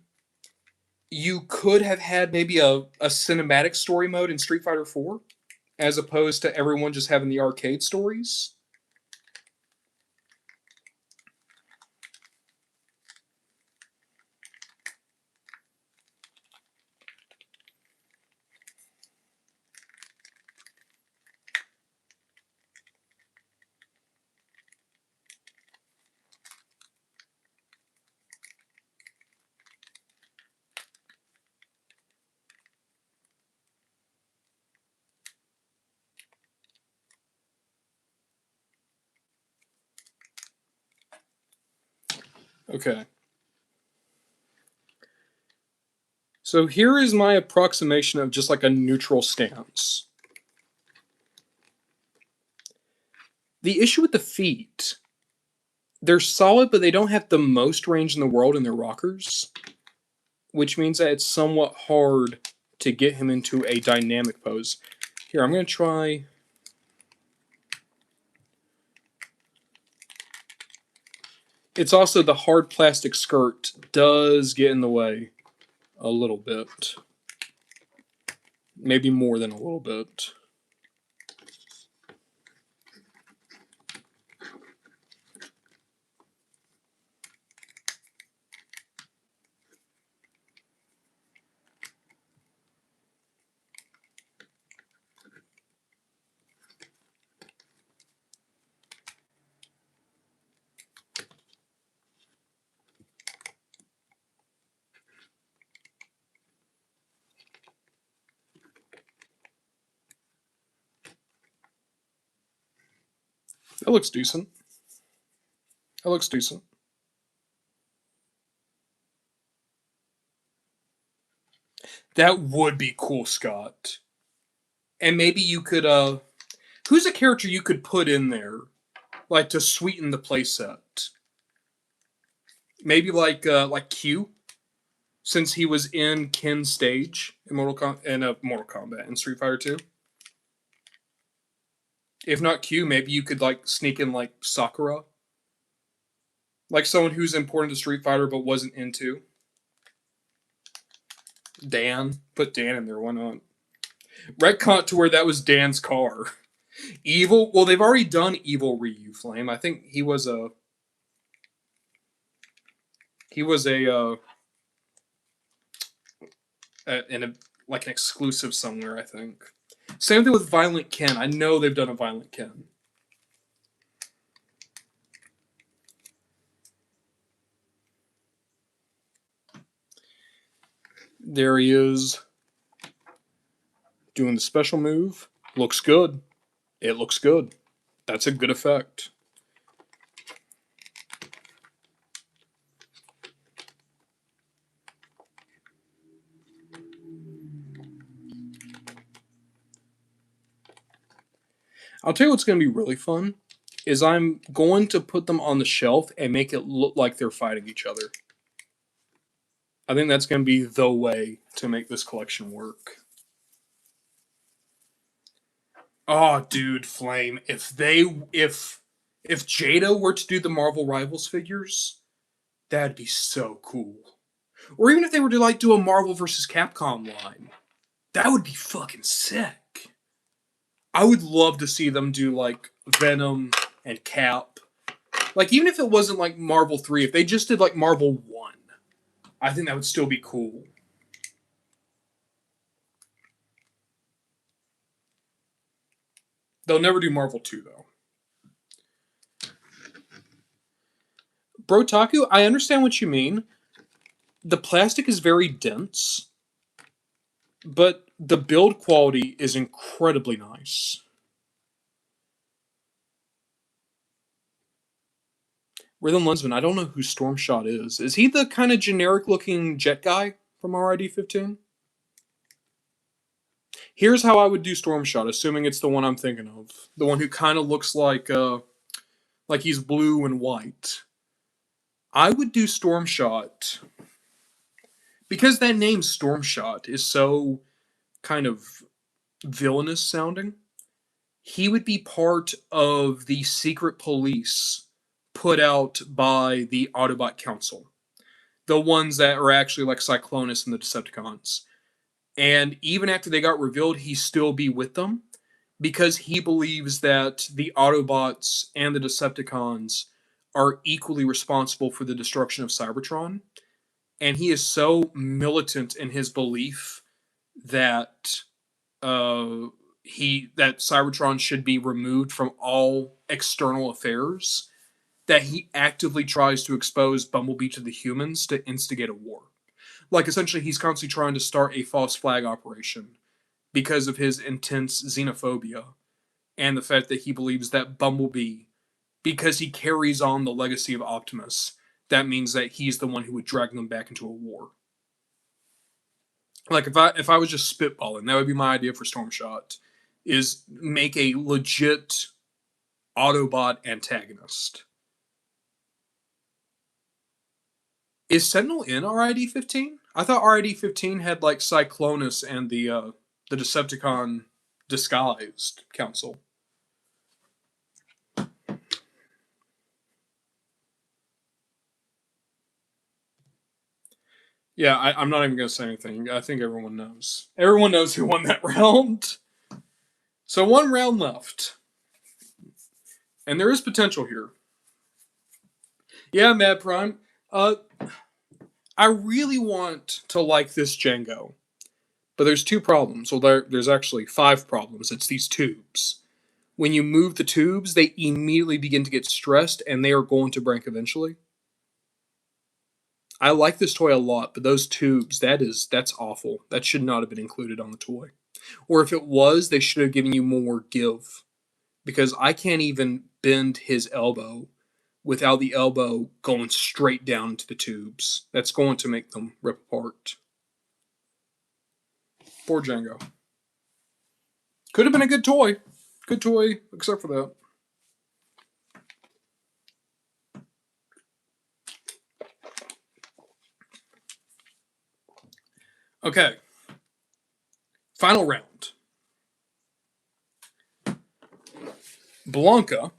you could have had maybe a cinematic story mode in Street Fighter 4, as opposed to everyone just having the arcade stories. Okay. So here is my approximation of just a neutral stance. The issue with the feet, they're solid, but they don't have the most range in the world in their rockers, which means that it's somewhat hard to get him into a dynamic pose. Here, I'm going to try. It's also the hard plastic skirt does get in the way a little bit. Maybe more than a little bit. That looks decent. That looks decent. That would be cool, Scott. And maybe you could who's a character you could put in there like to sweeten the playset? Maybe like Q, since he was in Ken's stage in Mortal Kombat and Street Fighter 2. If not Q, maybe you could like sneak in like Sakura, like someone who's important to Street Fighter but wasn't into. Dan, put Dan in there. Why not? Retcon to where that was Dan's car. Evil. Well, they've already done Evil Ryu Flame. I think he was a. He was in a like an exclusive somewhere. I think. Same thing with Violent Ken. I know they've done a Violent Ken. There he is. Doing the special move. Looks good. It looks good. That's a good effect. I'll tell you what's going to be really fun is I'm going to put them on the shelf and make it look like they're fighting each other. I think that's going to be the way to make this collection work. Oh, dude, Flame! If Jada were to do the Marvel Rivals figures, that'd be so cool. Or even if they were to like do a Marvel vs. Capcom line, that would be fucking sick. I would love to see them do like Venom and Cap. Like even if it wasn't like Marvel 3, if they just did like Marvel 1, I think that would still be cool. They'll never do Marvel 2 though. Brotaku, I understand what you mean. The plastic is very dense, but the build quality is incredibly nice. Rhythm Lensman, I don't know who Stormshot is. Is he the kind of generic looking jet guy from RID 15? Here's how I would do Stormshot, assuming it's the one I'm thinking of. The one who kind of looks like he's blue and white. I would do Stormshot because that name Stormshot is so kind of villainous sounding. He would be part of the secret police put out by the Autobot Council. The ones that are actually like Cyclonus and the Decepticons. And even after they got revealed, he'd still be with them because he believes that the Autobots and the Decepticons are equally responsible for the destruction of Cybertron. And he is so militant in his belief that that Cybertron should be removed from all external affairs that he actively tries to expose Bumblebee to the humans to instigate a war. Like, essentially, he's constantly trying to start a false flag operation because of his intense xenophobia and the fact that he believes that Bumblebee, because he carries on the legacy of Optimus, that means that he's the one who would drag them back into a war. Like, if I was just spitballing, that would be my idea for Stormshot, is make a legit Autobot antagonist. Is Sentinel in RID 15? I thought RID 15 had like Cyclonus and the Decepticon disguised council. Yeah, I'm not even going to say anything. I think everyone knows. Everyone knows who won that round. So one round left. And there is potential here. Yeah, Mad Prime. I really want to like this Django. But there's two problems. Well, there's actually 5 problems. It's these tubes. When you move the tubes, they immediately begin to get stressed, and they are going to break eventually. I like this toy a lot, but those tubes, that's awful. That should not have been included on the toy. Or if it was, they should have given you more give. Because I can't even bend his elbow without the elbow going straight down into the tubes. That's going to make them rip apart. Poor Django. Could have been a good toy. Good toy, except for that. Okay. Final round. Blanca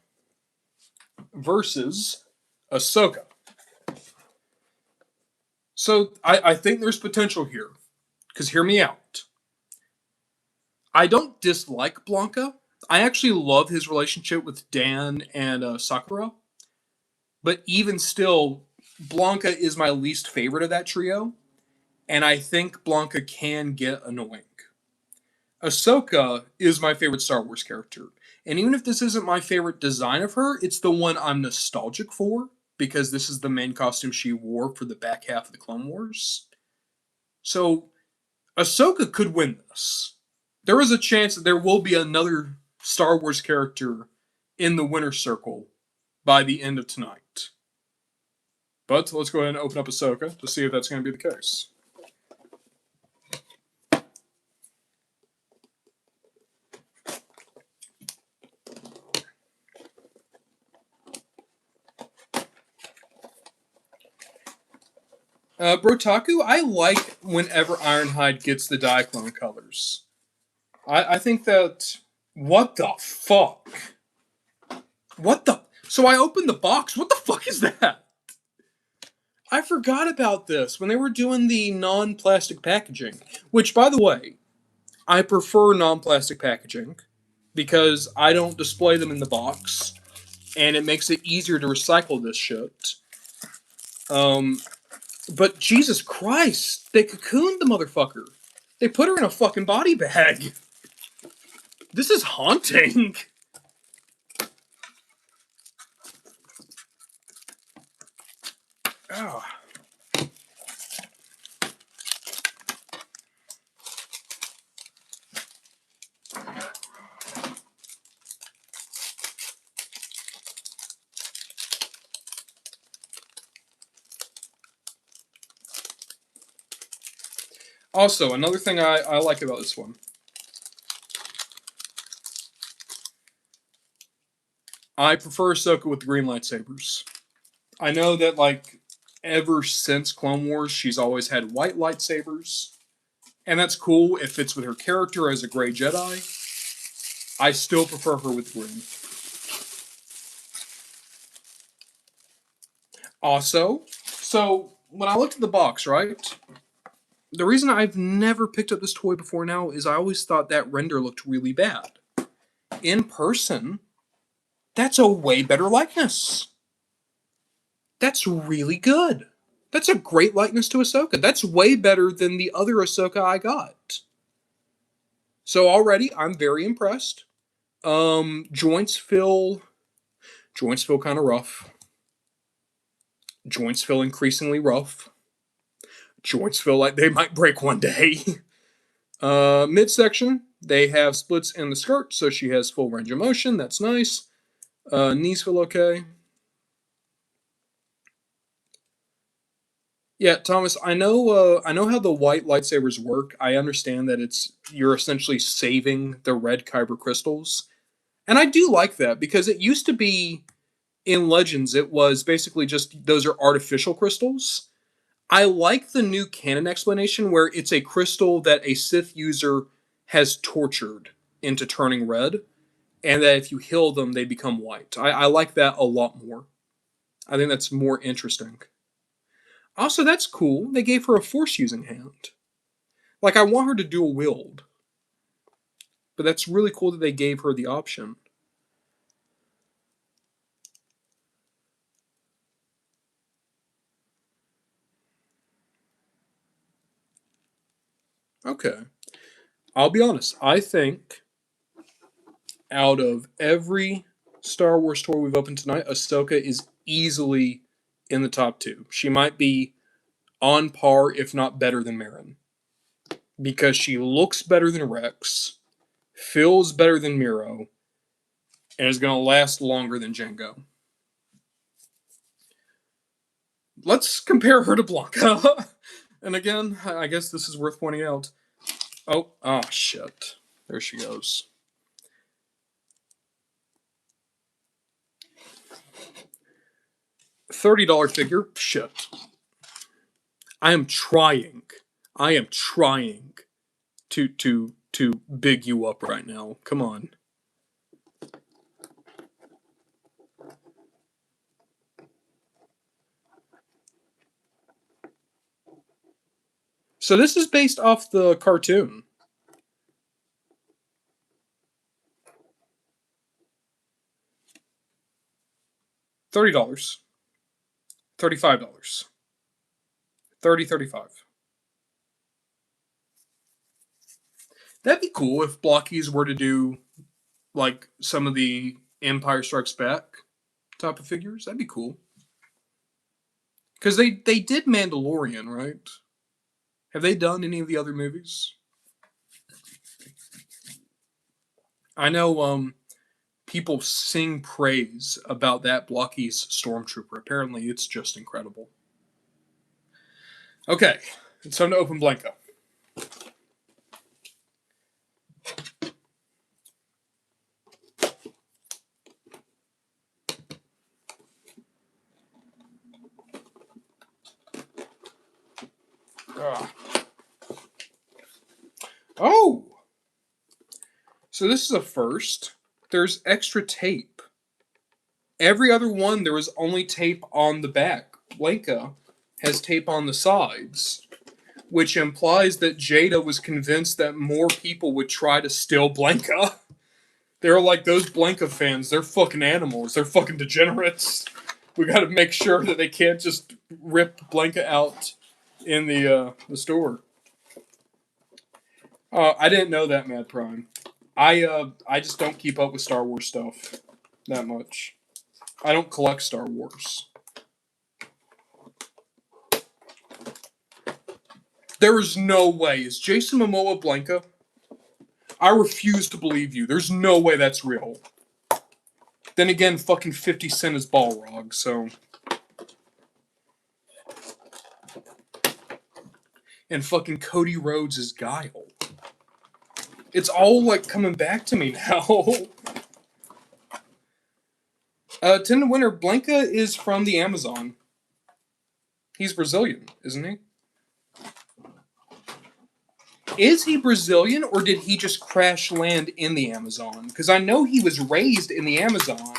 versus Ahsoka. So I think there's potential here. Because hear me out. I don't dislike Blanca. I actually love his relationship with Dan and Sakura. But even still, Blanca is my least favorite of that trio. And I think Blanca can get annoying. Ahsoka is my favorite Star Wars character. And even if this isn't my favorite design of her, it's the one I'm nostalgic for because this is the main costume she wore for the back half of the Clone Wars. So Ahsoka could win this. There is a chance that there will be another Star Wars character in the winner's circle by the end of tonight. But let's go ahead and open up Ahsoka to see if that's going to be the case. Brotaku, I like whenever Ironhide gets the Diaclone colors. I think that... What the fuck? What the... So I opened the box. What the fuck is that? I forgot about this when they were doing the non-plastic packaging. Which, by the way, I prefer non-plastic packaging because I don't display them in the box. And it makes it easier to recycle this shit. But Jesus Christ, they cocooned the motherfucker. They put her in a fucking body bag. This is haunting. Oh. Also, another thing I like about this one. I prefer Ahsoka with the green lightsabers. I know that, like, ever since Clone Wars, she's always had white lightsabers. And that's cool. It fits with her character as a gray Jedi. I still prefer her with green. Also, so when I looked at the box, right? The reason I've never picked up this toy before now is I always thought that render looked really bad. In person, that's a way better likeness. That's really good. That's a great likeness to Ahsoka. That's way better than the other Ahsoka I got. So already, I'm very impressed. Joints feel kind of rough. Joints feel increasingly rough. Joints feel like they might break one day. Midsection, they have splits in the skirt, so she has full range of motion. That's nice. Knees feel okay. Yeah, Thomas, I know how the white lightsabers work. I understand that you're essentially saving the red kyber crystals. And I do like that because it used to be in Legends it was basically just those are artificial crystals. I like the new canon explanation where it's a crystal that a Sith user has tortured into turning red, and that if you heal them, they become white. I like that a lot more. I think that's more interesting. Also, that's cool. They gave her a force-using hand. Like, I want her to dual wield. But that's really cool that they gave her the option. Okay. I'll be honest. I think out of every Star Wars toy we've opened tonight, Ahsoka is easily in the top two. She might be on par, if not better than Marin. Because she looks better than Rex, feels better than Miro, and is going to last longer than Jango. Let's compare her to Blanca. And again, I guess this is worth pointing out. Oh, shit. There she goes. $30 figure. Shit. I am trying. I am trying to big you up right now. Come on. So this is based off the cartoon. $30. $35. 35. That'd be cool if Blockies were to do like some of the Empire Strikes Back type of figures. That'd be cool. Because they did Mandalorian, right? Have they done any of the other movies? I know people sing praise about that Blockies Stormtrooper. Apparently it's just incredible. Okay, it's time to open Blanka. Oh! So this is a first. There's extra tape. Every other one, there was only tape on the back. Blanka has tape on the sides, which implies that Jada was convinced that more people would try to steal Blanka. They're like, those Blanka fans, they're fucking animals. They're fucking degenerates. We gotta make sure that they can't just rip Blanka out in the store. I didn't know that, Mad Prime. I just don't keep up with Star Wars stuff that much. I don't collect Star Wars. There is no way. Is Jason Momoa Blanka? I refuse to believe you. There's no way that's real. Then again, fucking 50 Cent is Balrog, so. And fucking Cody Rhodes is Guile. It's all like coming back to me now. Tend to Winner, Blanka is from the Amazon. He's Brazilian, isn't he? Is he Brazilian, or did he just crash land in the Amazon? Because I know he was raised in the Amazon,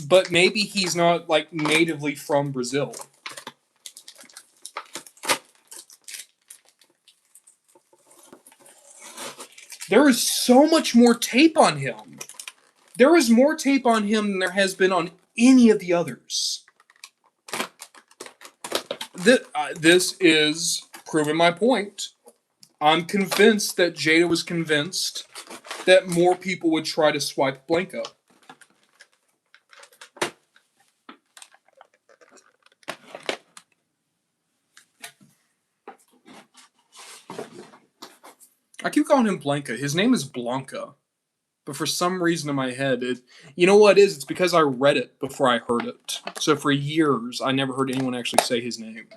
but maybe he's not like natively from Brazil. There is so much more tape on him. There is more tape on him than there has been on any of the others. This is proving my point. I'm convinced that Jada was convinced that more people would try to swipe Blanka. I keep calling him Blanka. His name is Blanca. But for some reason in my head, you know what it is? It's because I read it before I heard it. So for years, I never heard anyone actually say his name.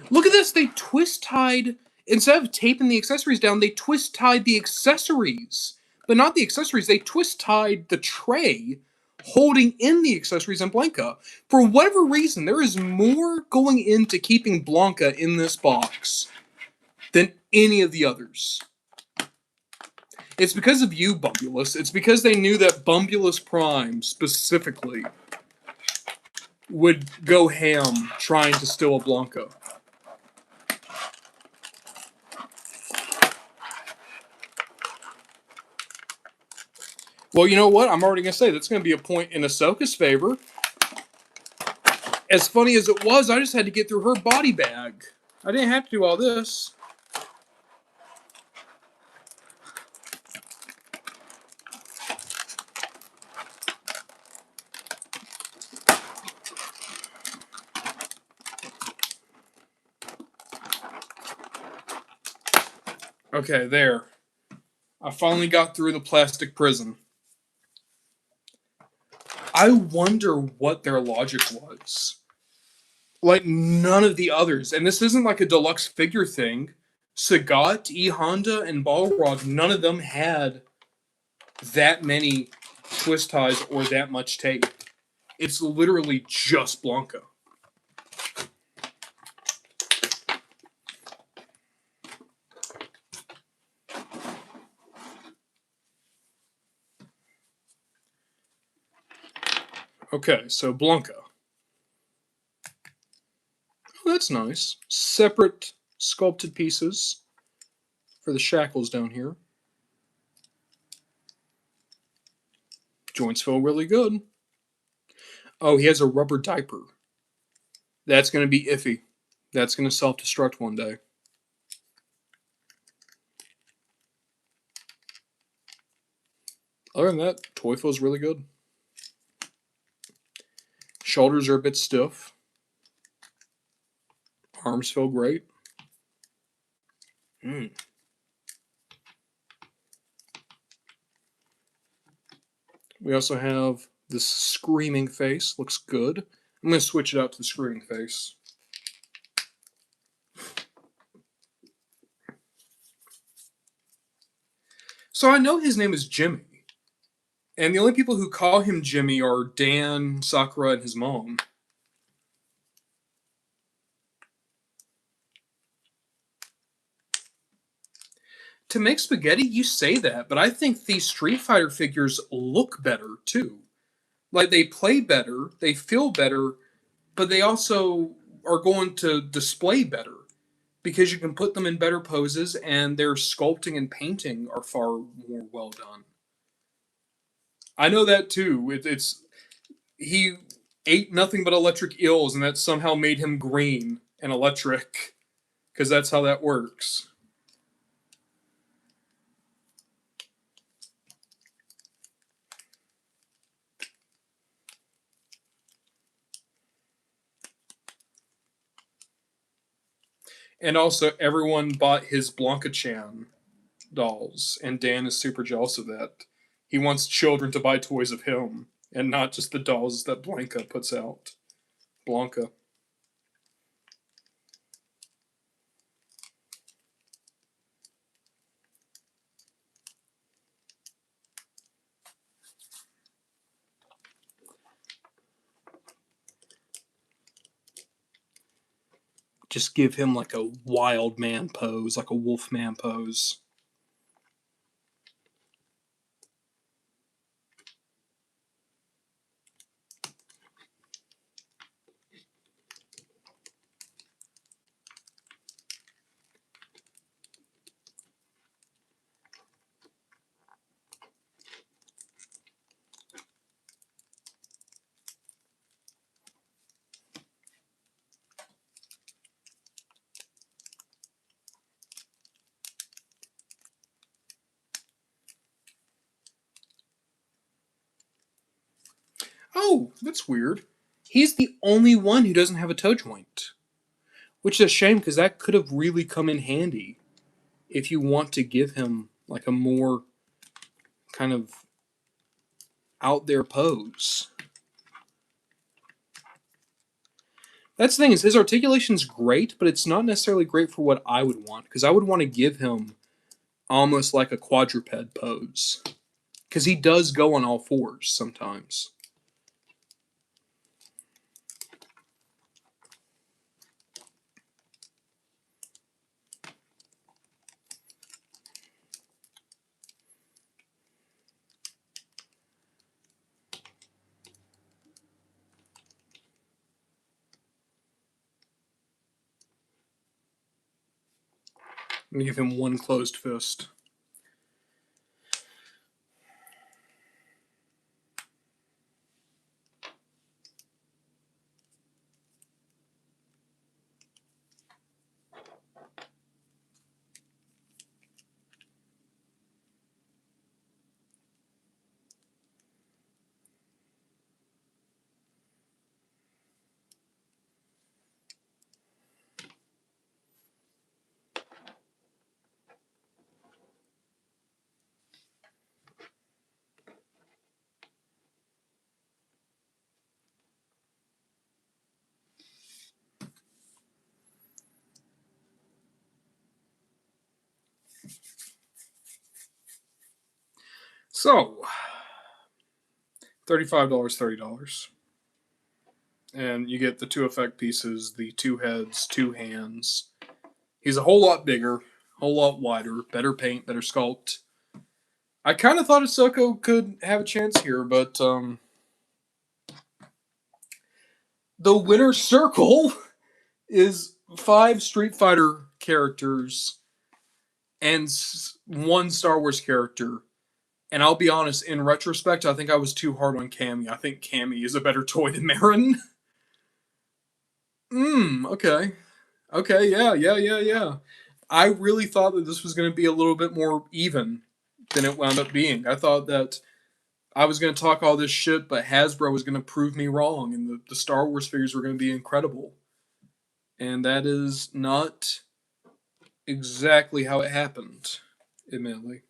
Look at this. They twist-tied, instead of taping the accessories down, they twist-tied the accessories. But not the accessories. They twist-tied the tray holding in the accessories in Blanka. For whatever reason, there is more going into keeping Blanka in this box than any of the others. It's because of you, Bumbulus. It's because they knew that Bumbulus Prime, specifically, would go ham trying to steal a Blanka. Well, you know what? I'm already going to say that's going to be a point in Ahsoka's favor. As funny as it was, I just had to get through her body bag. I didn't have to do all this. Okay, there. I finally got through the plastic prison. I wonder what their logic was. Like, none of the others, and this isn't like a deluxe figure thing. Sagat, E Honda, and Balrog, none of them had that many twist ties or that much tape. It's literally just Blanca. Okay, so Blanca. Oh, that's nice. Separate sculpted pieces for the shackles down here. Joints feel really good. Oh, he has a rubber diaper. That's going to be iffy. That's going to self-destruct one day. Other than that, toy feels really good. Shoulders are a bit stiff. Arms feel great. We also have this screaming face. Looks good. I'm going to switch it out to the screaming face. So I know his name is Jimmy. And the only people who call him Jimmy are Dan, Sakura, and his mom. To make spaghetti, you say that, but I think these Street Fighter figures look better too. Like, they play better, they feel better, but they also are going to display better because you can put them in better poses and their sculpting and painting are far more well done. I know that too. It's he ate nothing but electric eels, and that somehow made him green and electric because that's how that works. And also, everyone bought his Blanca Chan dolls, and Dan is super jealous of that. He wants children to buy toys of him, and not just the dolls that Blanca puts out. Blanca. Just give him like a wild man pose, like a wolf man pose. Oh, that's weird. He's the only one who doesn't have a toe joint, which is a shame because that could have really come in handy if you want to give him like a more kind of out there pose. That's the thing, is his articulation's great, but it's not necessarily great for what I would want, because I would want to give him almost like a quadruped pose. Because he does go on all fours sometimes. I'm going to give him one closed fist. So, $35, $30. And you get the two effect pieces, the two heads, two hands. He's a whole lot bigger, a whole lot wider, better paint, better sculpt. I kind of thought Ahsoka could have a chance here, but the winner circle is 5 Street Fighter characters and one Star Wars character. And I'll be honest, in retrospect, I think I was too hard on Cammy. I think Cammy is a better toy than Marin. Okay. Okay, yeah. I really thought that this was going to be a little bit more even than it wound up being. I thought that I was going to talk all this shit, but Hasbro was going to prove me wrong, and the Star Wars figures were going to be incredible. And that is not exactly how it happened, admittedly.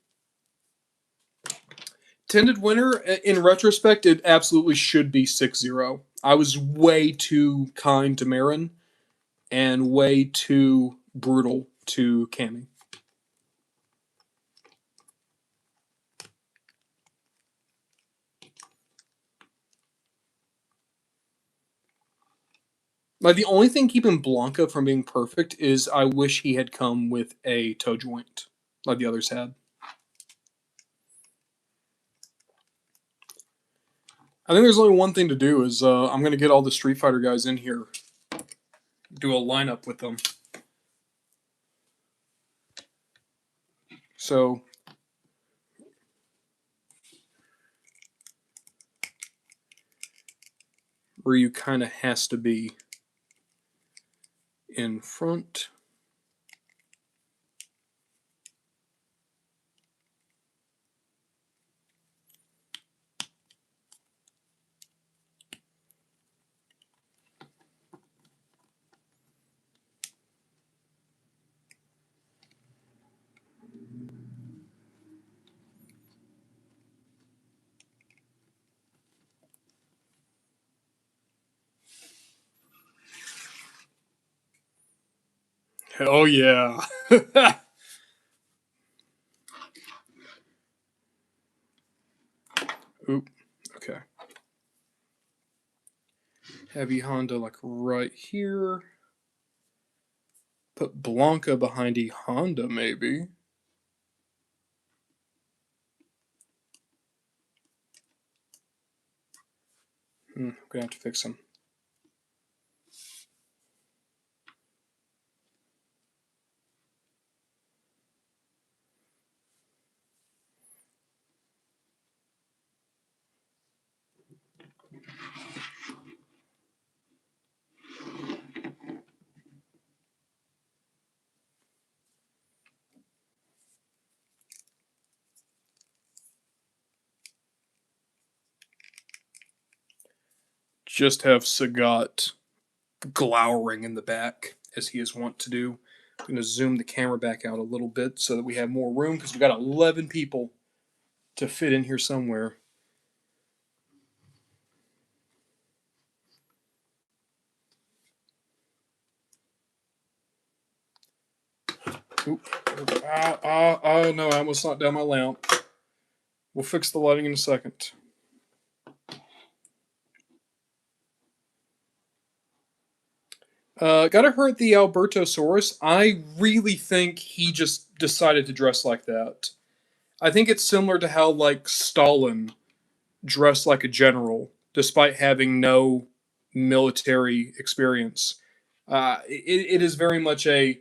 Tended winner, in retrospect, it absolutely should be 6-0. I was way too kind to Marin and way too brutal to Cammy. Like, the only thing keeping Blanca from being perfect is I wish he had come with a toe joint, like the others had. I think there's only one thing to do is I'm going to get all the Street Fighter guys in here, do a lineup with them. So Ryu kind of has to be in front. Oh yeah. Oop. Okay. Heavy Honda like right here. Put Blanca behind a Honda maybe. I'm gonna have to fix him. Just have Sagat glowering in the back, as he is wont to do. I'm going to zoom the camera back out a little bit so that we have more room, because we've got 11 people to fit in here somewhere. Oop. Oh, no, I almost knocked down my lamp. We'll fix the lighting in a second. Gotta hurt the Albertosaurus. I really think he just decided to dress like that. I think it's similar to how, like, Stalin dressed like a general, despite having no military experience. It is very much a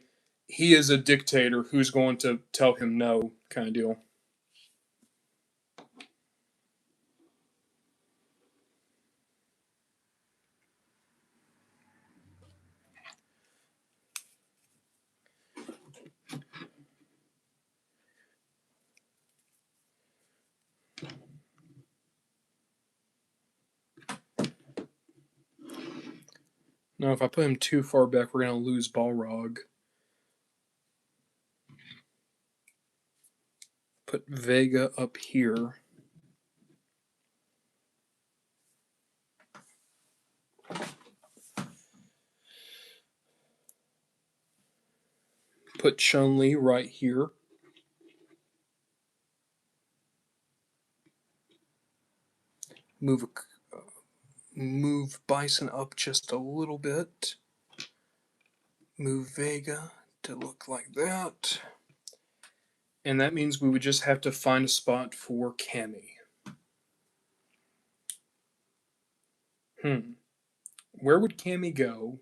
he is a dictator who's going to tell him no kind of deal. Now, if I put him too far back, we're going to lose Balrog. Put Vega up here. Put Chun-Li right here. Move move Bison up just a little bit. Move Vega to look like that. And that means we would just have to find a spot for Cammy. Where would Cammy go?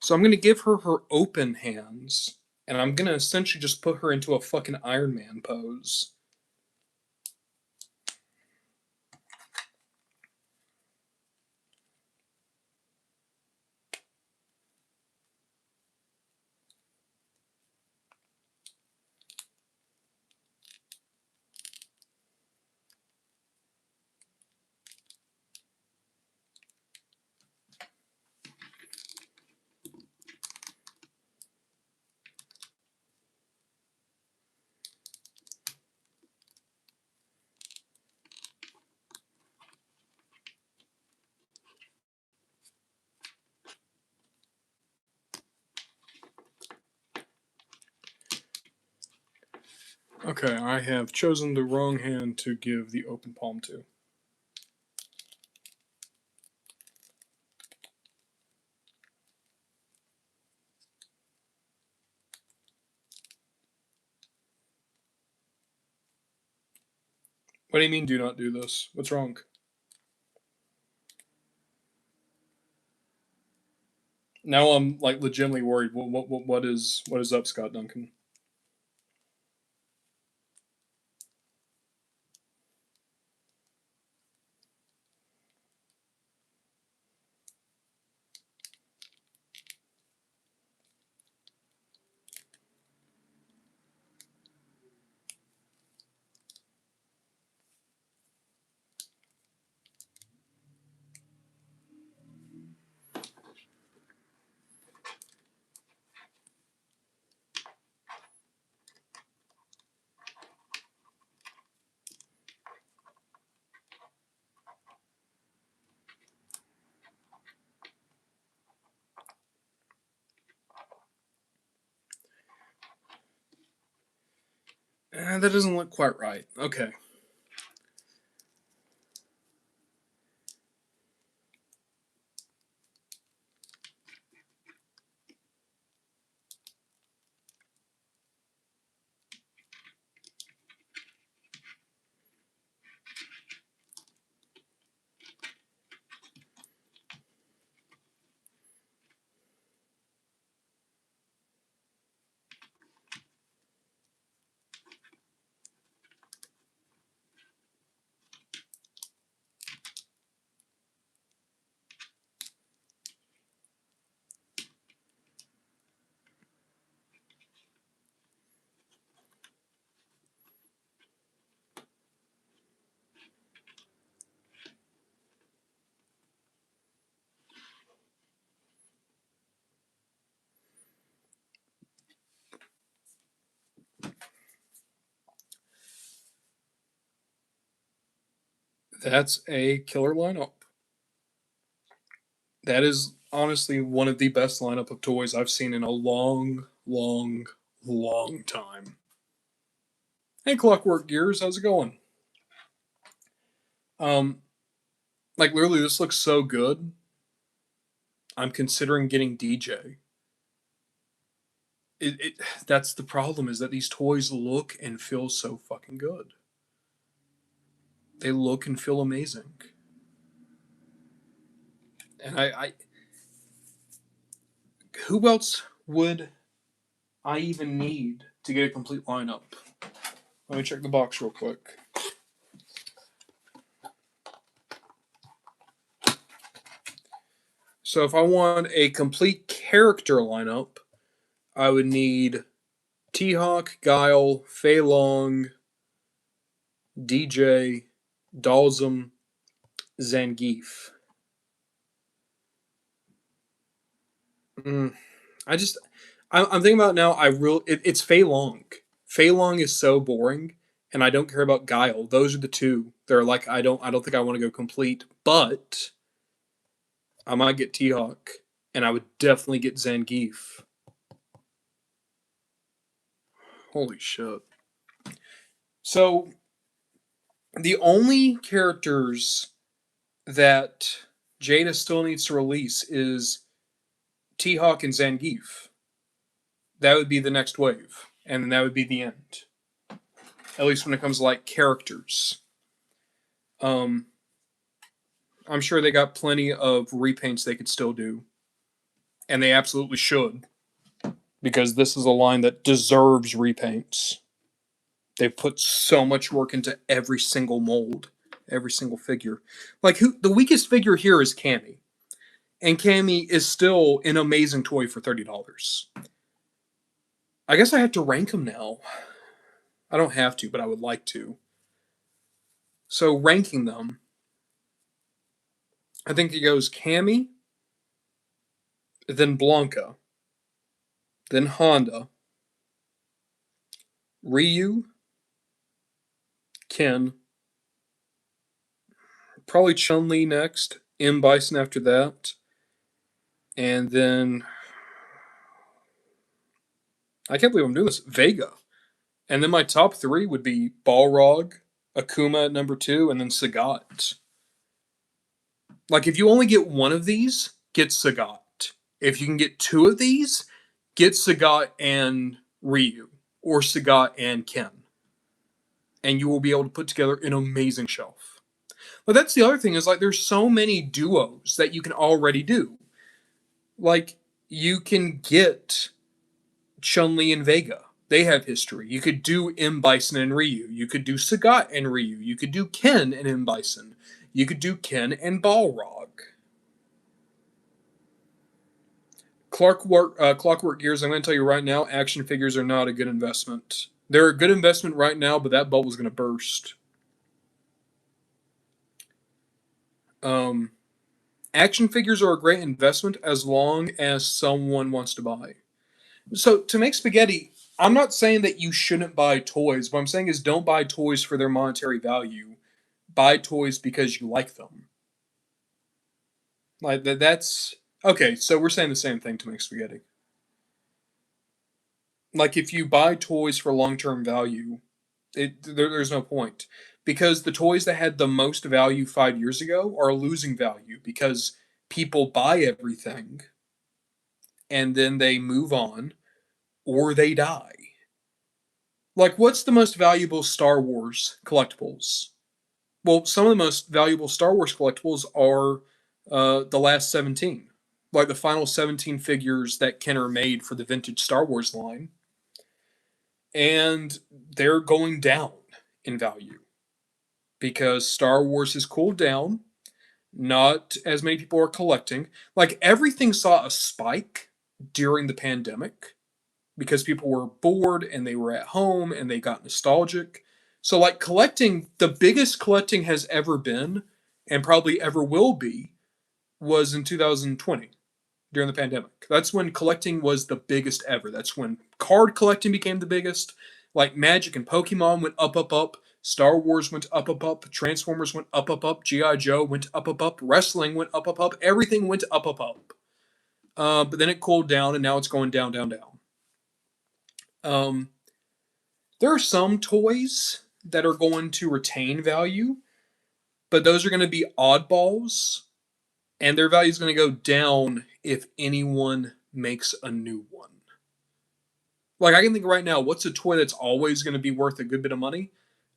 So I'm going to give her her open hands, and I'm going to essentially just put her into a fucking Iron Man pose. Okay, I have chosen the wrong hand to give the open palm to. What do you mean, do not do this? What's wrong? Now I'm like legitimately worried. What is up, Scott Duncan? That doesn't look quite right. Okay. That's a killer lineup. That is honestly one of the best lineup of toys I've seen in a long, long, long time. Hey, Clockwork Gears, how's it going? Um, like literally, this looks so good. I'm considering getting DJ. It that's the problem is that these toys look and feel so fucking good. They look and feel amazing. And I who else would I even need to get a complete lineup? Let me check the box real quick. So if I want a complete character lineup, I would need T-Hawk, Guile, Fei Long, DJ, Dalsum, Zangief. Mm, I'm thinking about it now. It's Fei Long. Fei Long is so boring, and I don't care about Guile. Those are the two. They're like I don't think I want to go complete, but I might get T Hawk, and I would definitely get Zangief. Holy shit. So, the only characters that Jada still needs to release is T-Hawk and Zangief. That would be the next wave, and then that would be the end. At least when it comes to like characters. Um, I'm sure they got plenty of repaints they could still do, and they absolutely should, because this is a line that deserves repaints. They've put so much work into every single mold, every single figure. Like the weakest figure here is Cammy, and Cammy is still an amazing toy for $30. I guess I have to rank them now. I don't have to, but I would like to. So ranking them, I think it goes Cammy, then Blanca, then Honda, Ryu, Ken, probably Chun-Li next, M. Bison after that, and then I can't believe I'm doing this, Vega. And then my top three would be Balrog, Akuma at number 2, and then Sagat. Like, if you only get one of these, get Sagat. If you can get two of these, get Sagat and Ryu, or Sagat and Ken. And you will be able to put together an amazing shelf. But that's the other thing, is like there's so many duos that you can already do. Like, you can get Chun-Li and Vega. They have history. You could do M. Bison and Ryu. You could do Sagat and Ryu. You could do Ken and M. Bison. You could do Ken and Balrog. Clockwork Gears, I'm going to tell you right now, action figures are not a good investment. They're a good investment right now, but that bubble's going to burst. Action figures are a great investment as long as someone wants to buy. So, to make spaghetti, I'm not saying that you shouldn't buy toys. What I'm saying is don't buy toys for their monetary value. Buy toys because you like them. Like that's okay, so we're saying the same thing to make spaghetti. Like if you buy toys for long-term value, there's no point. Because the toys that had the most value 5 years ago are losing value because people buy everything and then they move on or they die. Like, what's the most valuable Star Wars collectibles? Well, some of the most valuable Star Wars collectibles are the last 17. Like the final 17 figures that Kenner made for the vintage Star Wars line. And they're going down in value because Star Wars has cooled down. Not as many people are collecting. Like everything saw a spike during the pandemic because people were bored and they were at home and they got nostalgic. So, like, collecting, the biggest collecting has ever been, and probably ever will be, was in 2020 during the pandemic. That's when collecting was the biggest ever. That's when card collecting became the biggest. Like, Magic and Pokemon went up, up, up. Star Wars went up, up, up. Transformers went up, up, up. G.I. Joe went up, up, up. Wrestling went up, up, up. Everything went up, up, up. But then it cooled down, and now it's going down, down, down. There are some toys that are going to retain value, but those are going to be oddballs, and their value is going to go down if anyone makes a new one. Like, I can think right now, what's a toy that's always going to be worth a good bit of money?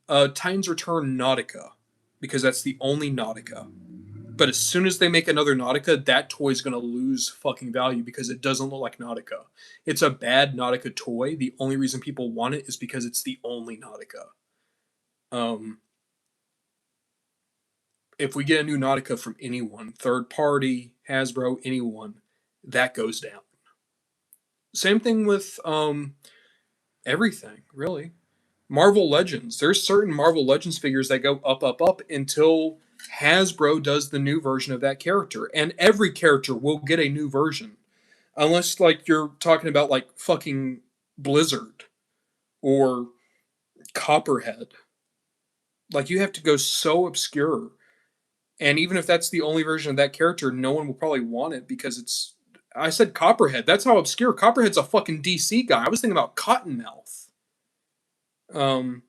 Titans Return Nautica, because that's the only Nautica. But as soon as they make another Nautica, that toy is going to lose fucking value because it doesn't look like Nautica. It's a bad Nautica toy. The only reason people want it is because it's the only Nautica. If we get a new Nautica from anyone, third party, Hasbro, anyone, that goes down. Same thing with everything, really. Marvel Legends. There's certain Marvel Legends figures that go up, up, up until Hasbro does the new version of that character. And every character will get a new version. Unless, like, you're talking about, like, fucking Blizzard or Copperhead. Like, you have to go so obscure. And even if that's the only version of that character, no one will probably want it because it's, I said Copperhead. That's how obscure. Copperhead's a fucking DC guy. I was thinking about Cottonmouth. Um,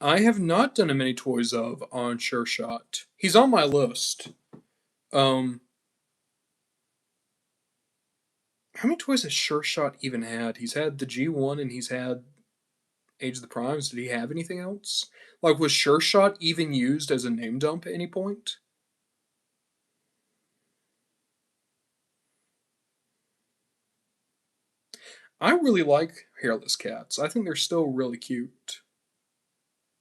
I have not done a many toys of on Sure Shot. He's on my list. Um, how many toys has Sure Shot even had? He's had the G1 and he's had Age of the Primes. Did he have anything else? Like, was Sure Shot even used as a name dump at any point? I really like hairless cats. I think they're still really cute.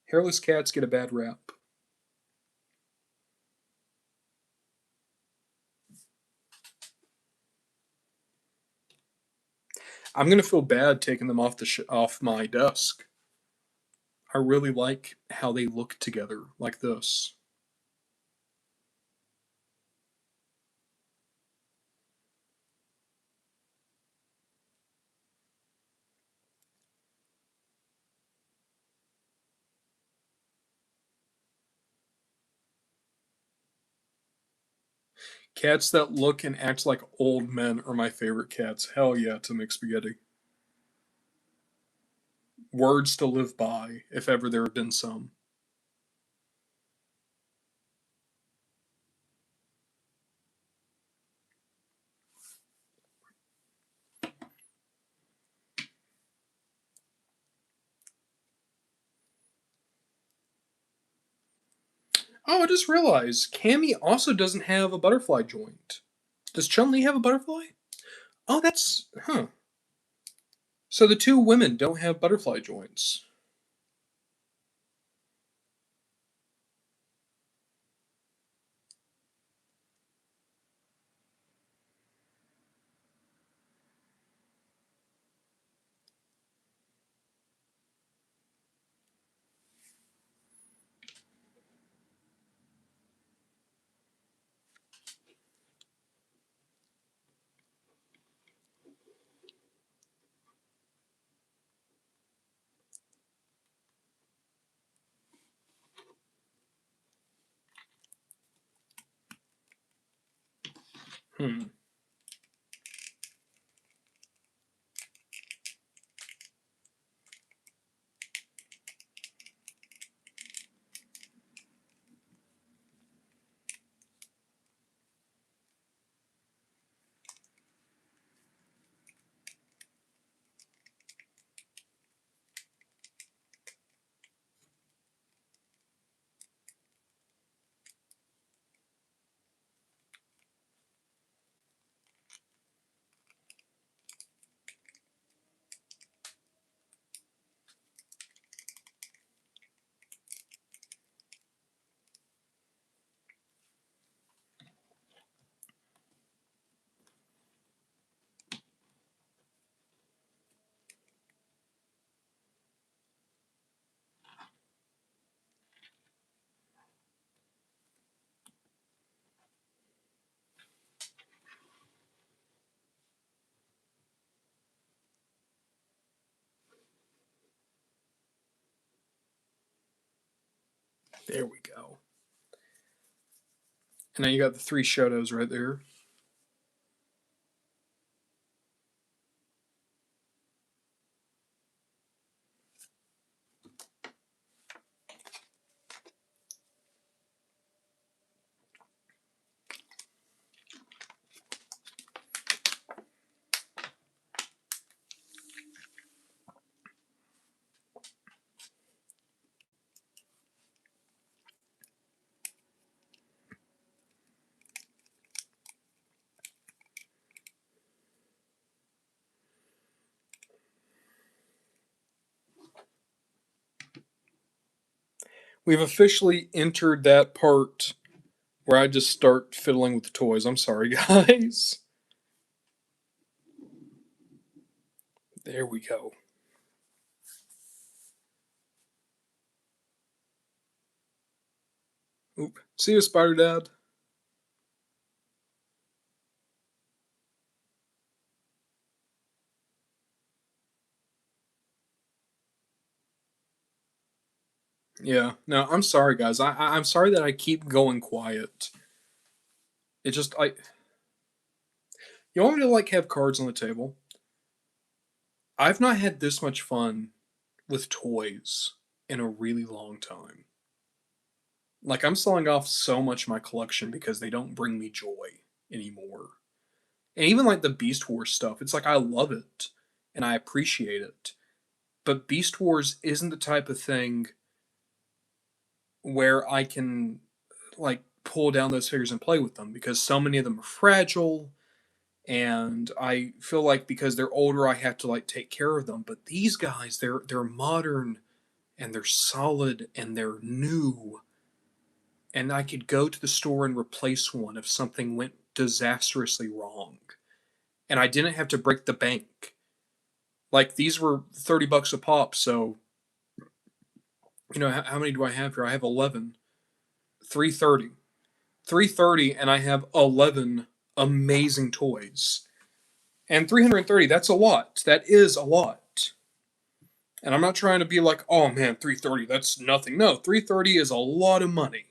Hairless cats get a bad rap. I'm gonna feel bad taking them off my desk. I really like how they look together, like this. Cats that look and act like old men are my favorite cats. Hell yeah, to McSpaghetti. Words to live by, if ever there have been some. Oh, I just realized Cammy also doesn't have a butterfly joint. Does Chun Li have a butterfly? Oh, that's huh. So the two women don't have butterfly joints. Hmm. There we go. And now you got the three Shotos right there. We've officially entered that part where I just start fiddling with the toys. I'm sorry, guys. There we go. Oop. See you, Spider Dad. Yeah. No, I'm sorry, guys. I'm sorry that I keep going quiet. It just I. You want me to like have cards on the table? I've not had this much fun with toys in a really long time. Like I'm selling off so much of my collection because they don't bring me joy anymore. And even like the Beast Wars stuff, it's like I love it and I appreciate it. But Beast Wars isn't the type of thing where I can like pull down those figures and play with them because so many of them are fragile and I feel like because they're older I have to like take care of them. But these guys, they're modern and they're solid and they're new and I could go to the store and replace one if something went disastrously wrong. And I didn't have to break the bank. Like these were $30 a pop, so how many do I have here? I have 11. 330. 330 and I have 11 amazing toys. And 330, that's a lot. That is a lot. And I'm not trying to be like, "Oh man, 330, that's nothing." No, 330 is a lot of money.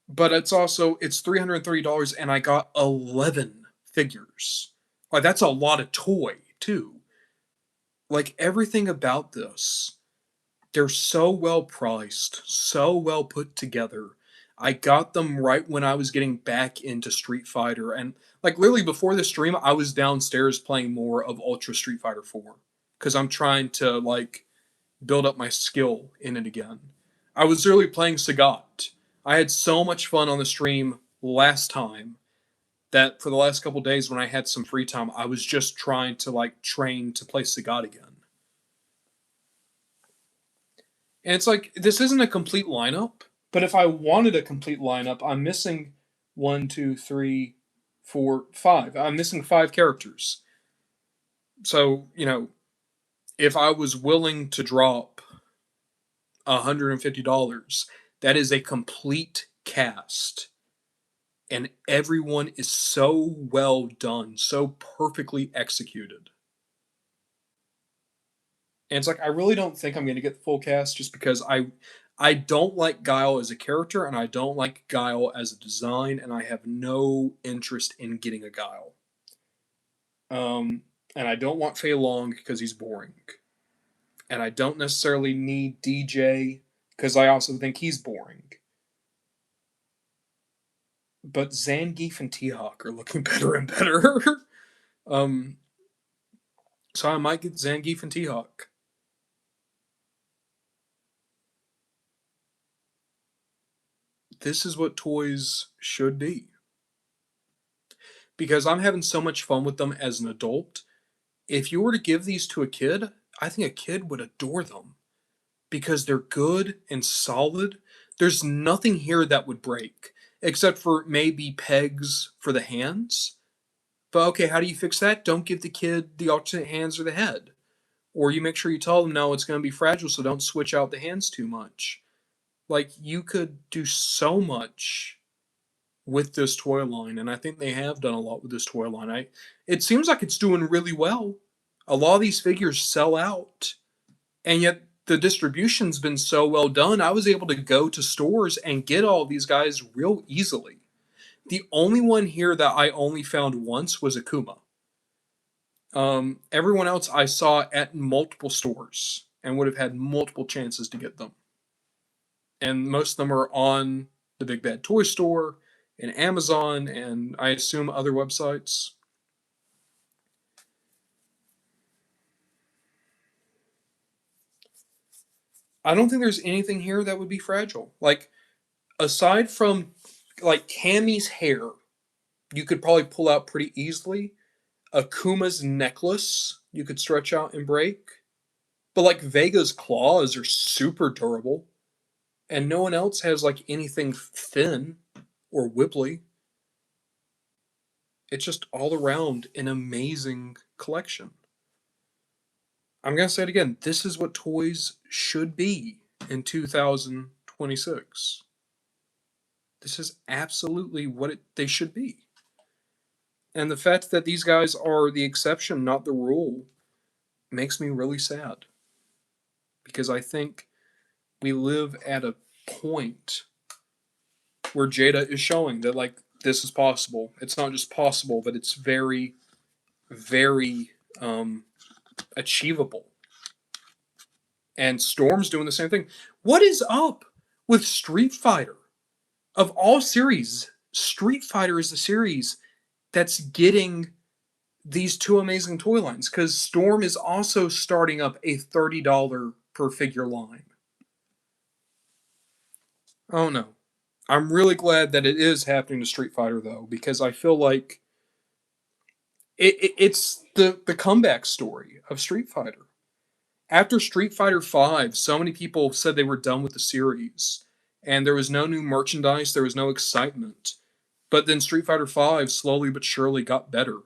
But it's $330 and I got 11 figures. Like that's a lot of toy, too. Like everything about this, they're so well priced, so well put together. I got them right when I was getting back into Street Fighter and like literally before the stream I was downstairs playing more of Ultra Street Fighter 4 cuz I'm trying to like build up my skill in it again. I was literally playing Sagat. I had so much fun on the stream last time that for the last couple days when I had some free time, I was just trying to like train to play Sagat again. And it's like this isn't a complete lineup, but if I wanted a complete lineup, I'm missing one, two, three, four, five. I'm missing five characters. So, if I was willing to drop $150, that is a complete cast. And everyone is so well done, so perfectly executed. And it's like I really don't think I'm going to get the full cast just because I don't like Guile as a character and I don't like Guile as a design and I have no interest in getting a Guile. And I don't want Fei Long because he's boring. And I don't necessarily need DJ because I also think he's boring. But Zangief and T-Hawk are looking better and better. um, so I might get Zangief and T-Hawk. This is what toys should be. Because I'm having so much fun with them as an adult. If you were to give these to a kid, I think a kid would adore them because they're good and solid. There's nothing here that would break except for maybe pegs for the hands. But okay, how do you fix that? Don't give the kid the alternate hands or the head. Or you make sure you tell them no, it's going to be fragile, so don't switch out the hands too much. Like you could do so much with this toy line, and I think they have done a lot with this toy line. It seems like it's doing really well. A lot of these figures sell out, and yet the distribution's been so well done. I was able to go to stores and get all these guys real easily. The only one here that I only found once was Akuma. Everyone else I saw at multiple stores and would have had multiple chances to get them. And most of them are on the Big Bad Toy Store and Amazon and I assume other websites. I don't think there's anything here that would be fragile. Like aside from like Cammy's hair, you could probably pull out pretty easily. Akuma's necklace, you could stretch out and break. But like Vega's claws are super durable. And no one else has like anything thin or wibbly. It's just all around an amazing collection. I'm going to say it again. This is what toys should be in 2026. This is absolutely what they should be. And the fact that these guys are the exception, not the rule, makes me really sad. Because I think we live at a point where Jada is showing that like this is possible. It's not just possible, but it's very, very achievable. And Storm's doing the same thing. What is up with Street Fighter? Of all series, Street Fighter is the series that's getting these two amazing toy lines because Storm is also starting up a $30 per figure line. Oh no. I'm really glad that it is happening to Street Fighter though, because I feel like it's the comeback story of Street Fighter. After Street Fighter V, so many people said they were done with the series, and there was no new merchandise, there was no excitement. But then Street Fighter V slowly but surely got better.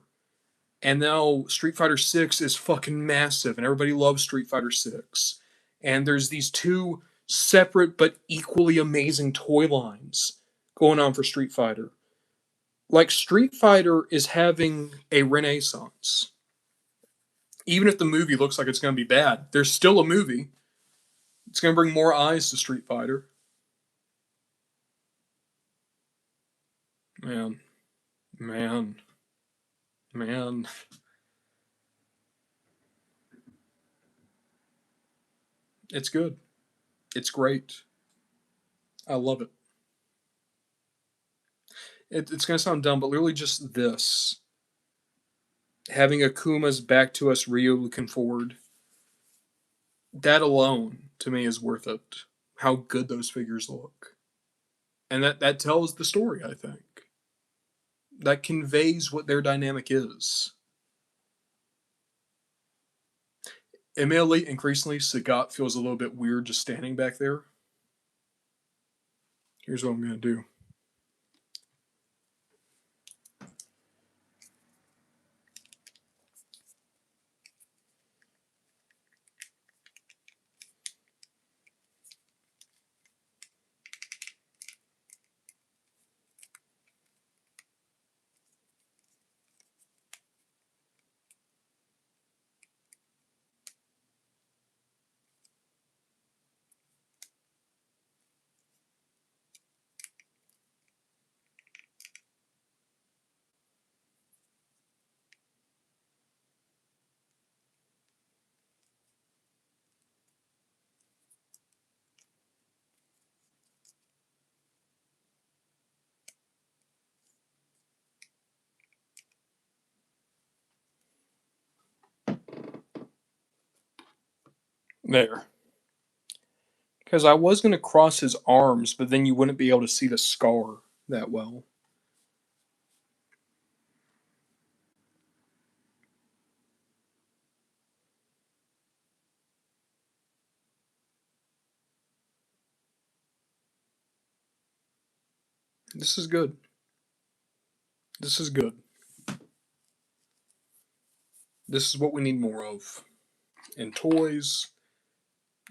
And now Street Fighter 6 is fucking massive, and everybody loves Street Fighter 6. And there's these two separate but equally amazing toy lines going on for Street Fighter. Like, Street Fighter is having a renaissance. Even if the movie looks like it's going to be bad, there's still a movie. It's going to bring more eyes to Street Fighter. Man. Man. Man. It's good. It's great. I love it. It's going to sound dumb, but literally just this. Having Akuma's back to us Ryu looking forward. That alone, to me, is worth it. How good those figures look. And that tells the story, I think. That conveys what their dynamic is. Admittedly, increasingly, Sagat feels a little bit weird just standing back there. Here's what I'm going to do. There. Because I was going to cross his arms, but then you wouldn't be able to see the scar that well. This is good. This is good. This is what we need more of. In toys,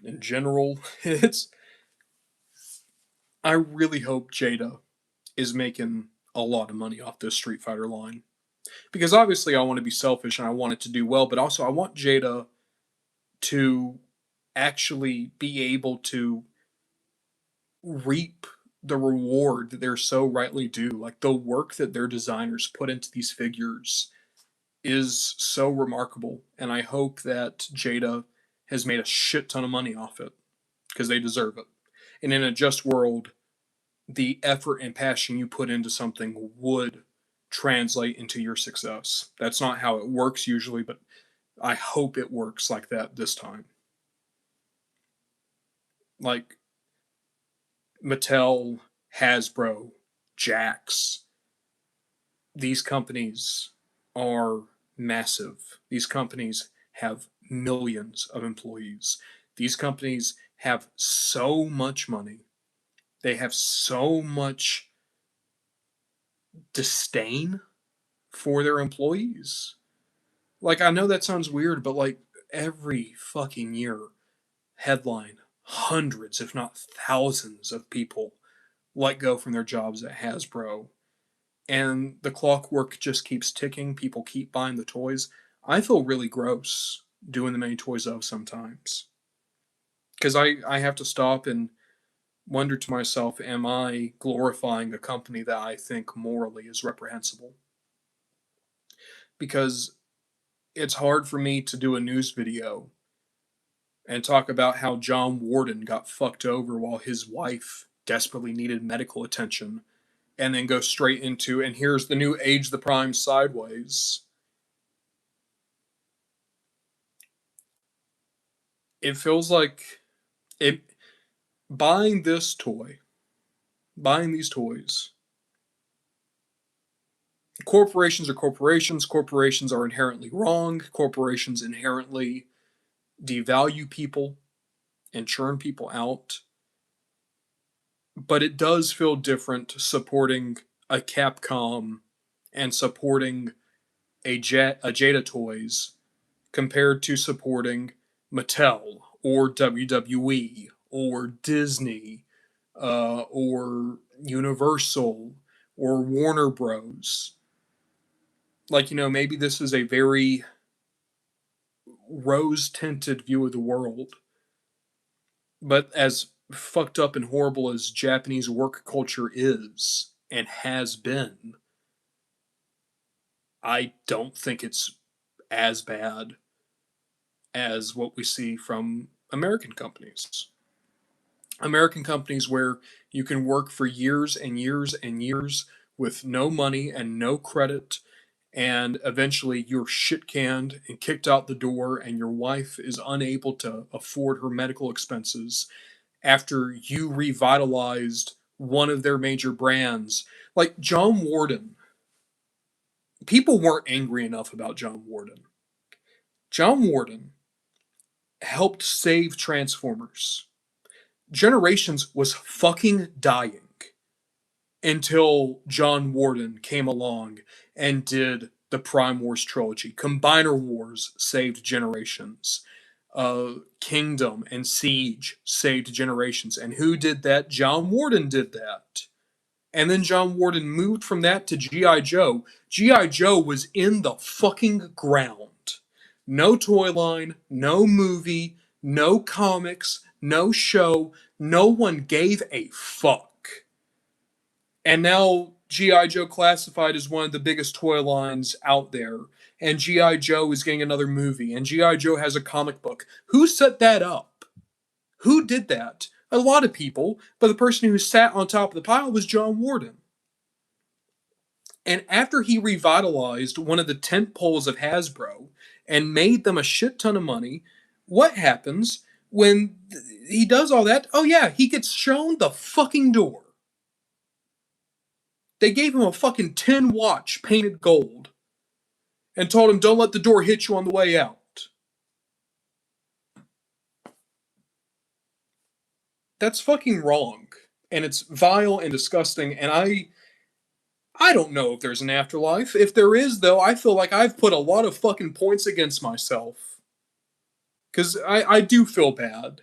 in general. It's. I really hope Jada is making a lot of money off this Street Fighter line. Because obviously I want to be selfish and I want it to do well, but also I want Jada to actually be able to reap the reward that they're so rightly due. Like the work that their designers put into these figures is so remarkable. And I hope that Jada has made a shit ton of money off it because they deserve it. And in a just world, the effort and passion you put into something would translate into your success. That's not how it works usually, but I hope it works like that this time. Like Mattel, Hasbro, Jax, these companies are massive. These companies have millions of employees. These companies have so much money. They have so much disdain for their employees. Like, I know that sounds weird, but like every fucking year, headline, hundreds, if not thousands of people let go from their jobs at Hasbro. And the clockwork just keeps ticking. People keep buying the toys. I feel really gross doing the many toys of sometimes. Because I have to stop and wonder to myself, am I glorifying a company that I think morally is reprehensible? Because it's hard for me to do a news video and talk about how John Warden got fucked over while his wife desperately needed medical attention, and then go straight into, and here's the new Age the Prime Sideways. It feels like it buying this toy, buying these toys. Corporations are corporations. Corporations are inherently wrong. Corporations inherently devalue people and churn people out. But it does feel different supporting a Capcom and supporting a Jada Toys compared to supporting Mattel or WWE or Disney or Universal or Warner Bros. Like, maybe this is a very rose tinted view of the world, but as fucked up and horrible as Japanese work culture is and has been, I don't think it's as bad as what we see from American companies. American companies where you can work for years and years and years with no money and no credit, and eventually you're shit canned and kicked out the door, and your wife is unable to afford her medical expenses after you revitalized one of their major brands. Like John Warden, people weren't angry enough about John Warden. John Warden helped save Transformers. Generations was fucking dying until John Warden came along and did the Prime Wars trilogy. Combiner Wars saved Generations. Kingdom and Siege saved Generations. And who did that? John Warden did that. And then John Warden moved from that to G.I. Joe. G.I. Joe was in the fucking ground. No toy line, no movie, no comics, no show. No one gave a fuck. And now G.I. Joe Classified is one of the biggest toy lines out there. And G.I. Joe is getting another movie. And G.I. Joe has a comic book. Who set that up? Who did that? A lot of people. But the person who sat on top of the pile was John Warden. And after he revitalized one of the tent poles of Hasbro and made them a shit ton of money, what happens when he does all that? Oh yeah, he gets shown the fucking door. They gave him a fucking tin watch painted gold and told him, don't let the door hit you on the way out. That's fucking wrong. And it's vile and disgusting. And I don't know if there's an afterlife. If there is, though, I feel like I've put a lot of fucking points against myself. Because I do feel bad.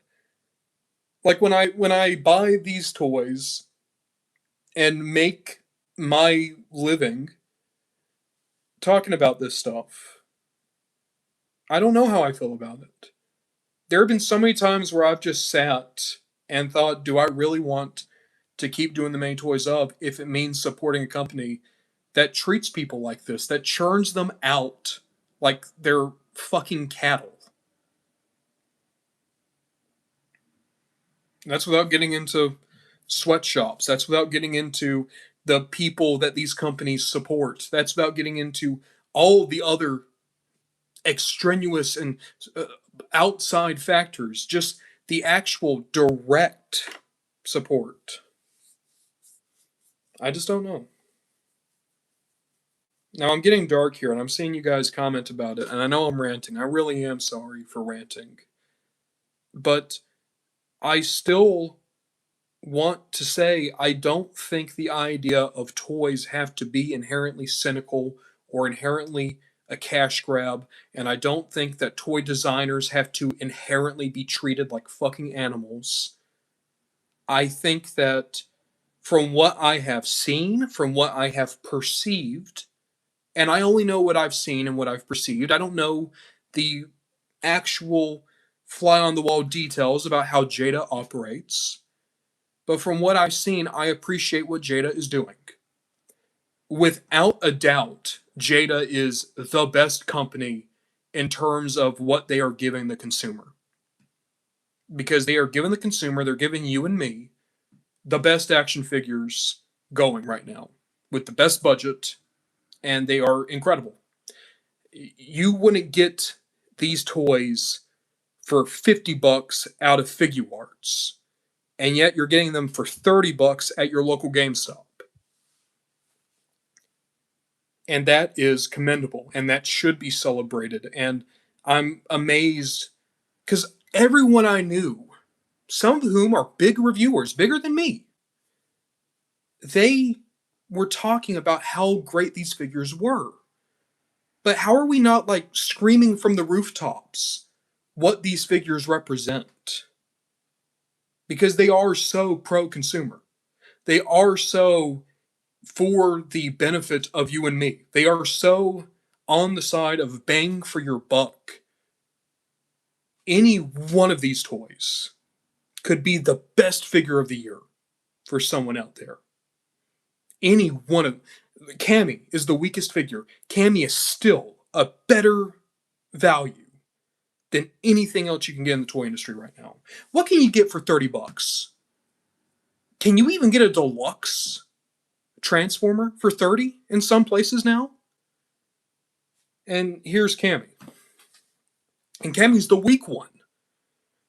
Like when I buy these toys and make my living talking about this stuff, I don't know how I feel about it. There have been so many times where I've just sat and thought, do I really want to keep doing the main toys up if it means supporting a company that treats people like this, that churns them out like they're fucking cattle? That's without getting into sweatshops. That's without getting into the people that these companies support. That's without getting into all the other extraneous and outside factors. Just the actual direct support. I just don't know. Now I'm getting dark here and I'm seeing you guys comment about it, and I know I'm ranting. I really am sorry for ranting. But I still want to say I don't think the idea of toys have to be inherently cynical or inherently a cash grab, and I don't think that toy designers have to inherently be treated like fucking animals. I think that from what I have seen, from what I have perceived, and I only know what I've seen and what I've perceived, I don't know the actual fly on the wall details about how Jada operates, but from what I've seen, I appreciate what Jada is doing. Without a doubt, Jada is the best company in terms of what they are giving the consumer. Because they are giving the consumer, they're giving you and me the best action figures going right now with the best budget, and they are incredible. You wouldn't get these toys for $50 out of Figure Arts, and yet you're getting them for $30 at your local GameStop. And that is commendable, and that should be celebrated. And I'm amazed because everyone I knew, some of whom are big reviewers, bigger than me, they were talking about how great these figures were. But how are we not like screaming from the rooftops what these figures represent? Because they are so pro consumer. They are so for the benefit of you and me. They are so on the side of bang for your buck. Any one of these toys could be the best figure of the year for someone out there. Any one of Cammy is the weakest figure. Cammy is still a better value than anything else you can get in the toy industry right now. What can you get for $30? Can you even get a deluxe Transformer for 30 in some places now? And here's Cammy. And Cammy's the weak one.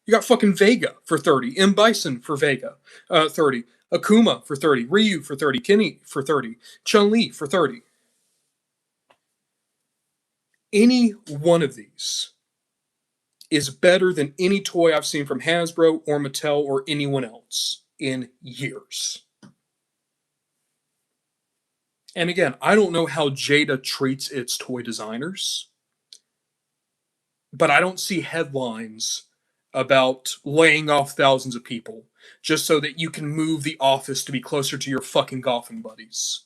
You got fucking Vega for 30, M. Bison for Vega, 30, Akuma for 30, Ryu for 30, Kenny for 30, Chun-Li for 30. Any one of these is better than any toy I've seen from Hasbro or Mattel or anyone else in years. And again, I don't know how Jada treats its toy designers, but I don't see headlines about laying off thousands of people just so that you can move the office to be closer to your fucking golfing buddies.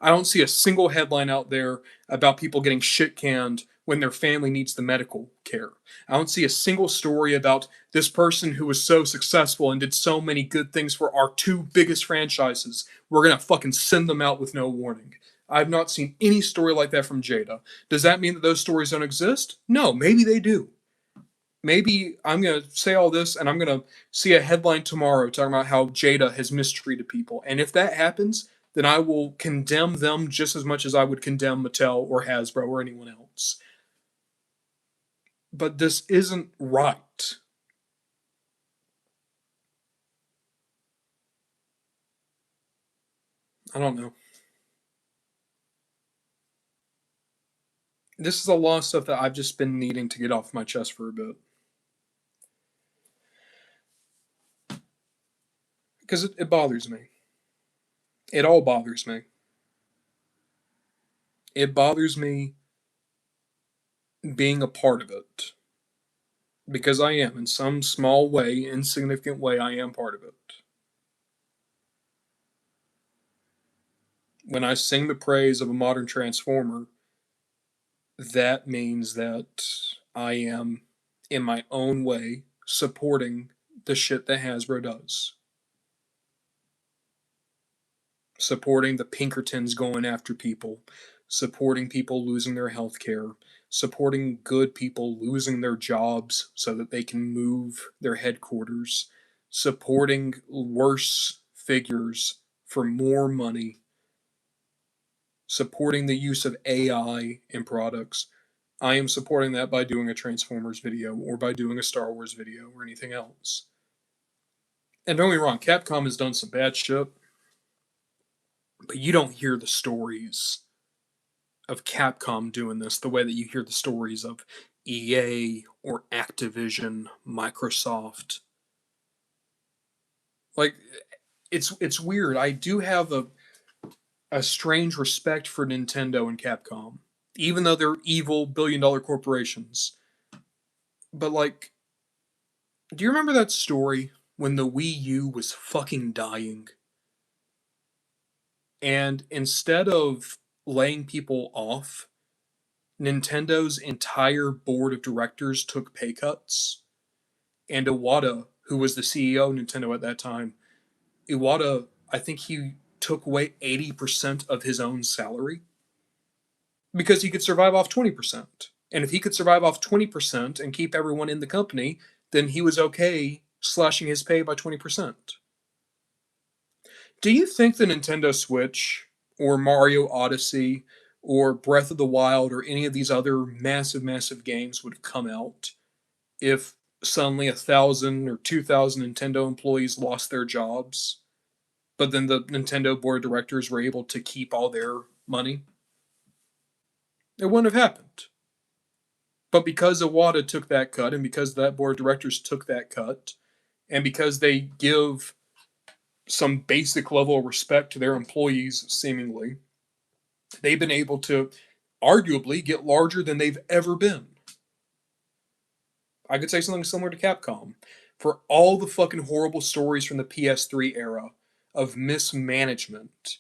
I don't see a single headline out there about people getting shit canned when their family needs the medical care. I don't see a single story about this person who was so successful and did so many good things for our two biggest franchises. We're going to fucking send them out with no warning. I've not seen any story like that from Jada. Does that mean that those stories don't exist? No, maybe they do. Maybe I'm going to say all this and I'm going to see a headline tomorrow talking about how Jada has mistreated people. And if that happens, then I will condemn them just as much as I would condemn Mattel or Hasbro or anyone else. But this isn't right. I don't know. This is a lot of stuff that I've just been needing to get off my chest for a bit. Because it bothers me. It all bothers me. It bothers me being a part of it. Because I am, in some small way, insignificant way, I am part of it. When I sing the praise of a modern Transformer, that means that I am, in my own way, supporting the shit that Hasbro does. Supporting the Pinkertons going after people, supporting people losing their health care, supporting good people losing their jobs so that they can move their headquarters, supporting worse figures for more money, supporting the use of AI in products. I am supporting that by doing a Transformers video or by doing a Star Wars video or anything else. And don't get me wrong, Capcom has done some bad shit, but you don't hear the stories of Capcom doing this the way that you hear the stories of EA or Activision, Microsoft. Like, it's weird. I do have a strange respect for Nintendo and Capcom, even though they're evil billion-dollar corporations. But like, do you remember that story when the Wii U was fucking dying? And instead of laying people off, Nintendo's entire board of directors took pay cuts And Iwata, who was the CEO of Nintendo at that time, Iwata, I think he took away 80% of his own salary because he could survive off 20%. And if he could survive off 20% and keep everyone in the company, then he was okay slashing his pay by 20%. Do you think the Nintendo Switch or Mario Odyssey or Breath of the Wild or any of these other massive, massive games would have come out if suddenly 1,000 or 2,000 Nintendo employees lost their jobs, but then the Nintendo board of directors were able to keep all their money? It wouldn't have happened. But because Iwata took that cut, and because that board of directors took that cut, and because they give some basic level of respect to their employees, seemingly, they've been able to arguably get larger than they've ever been. I could say something similar to Capcom. For all the fucking horrible stories from the PS3 era of mismanagement,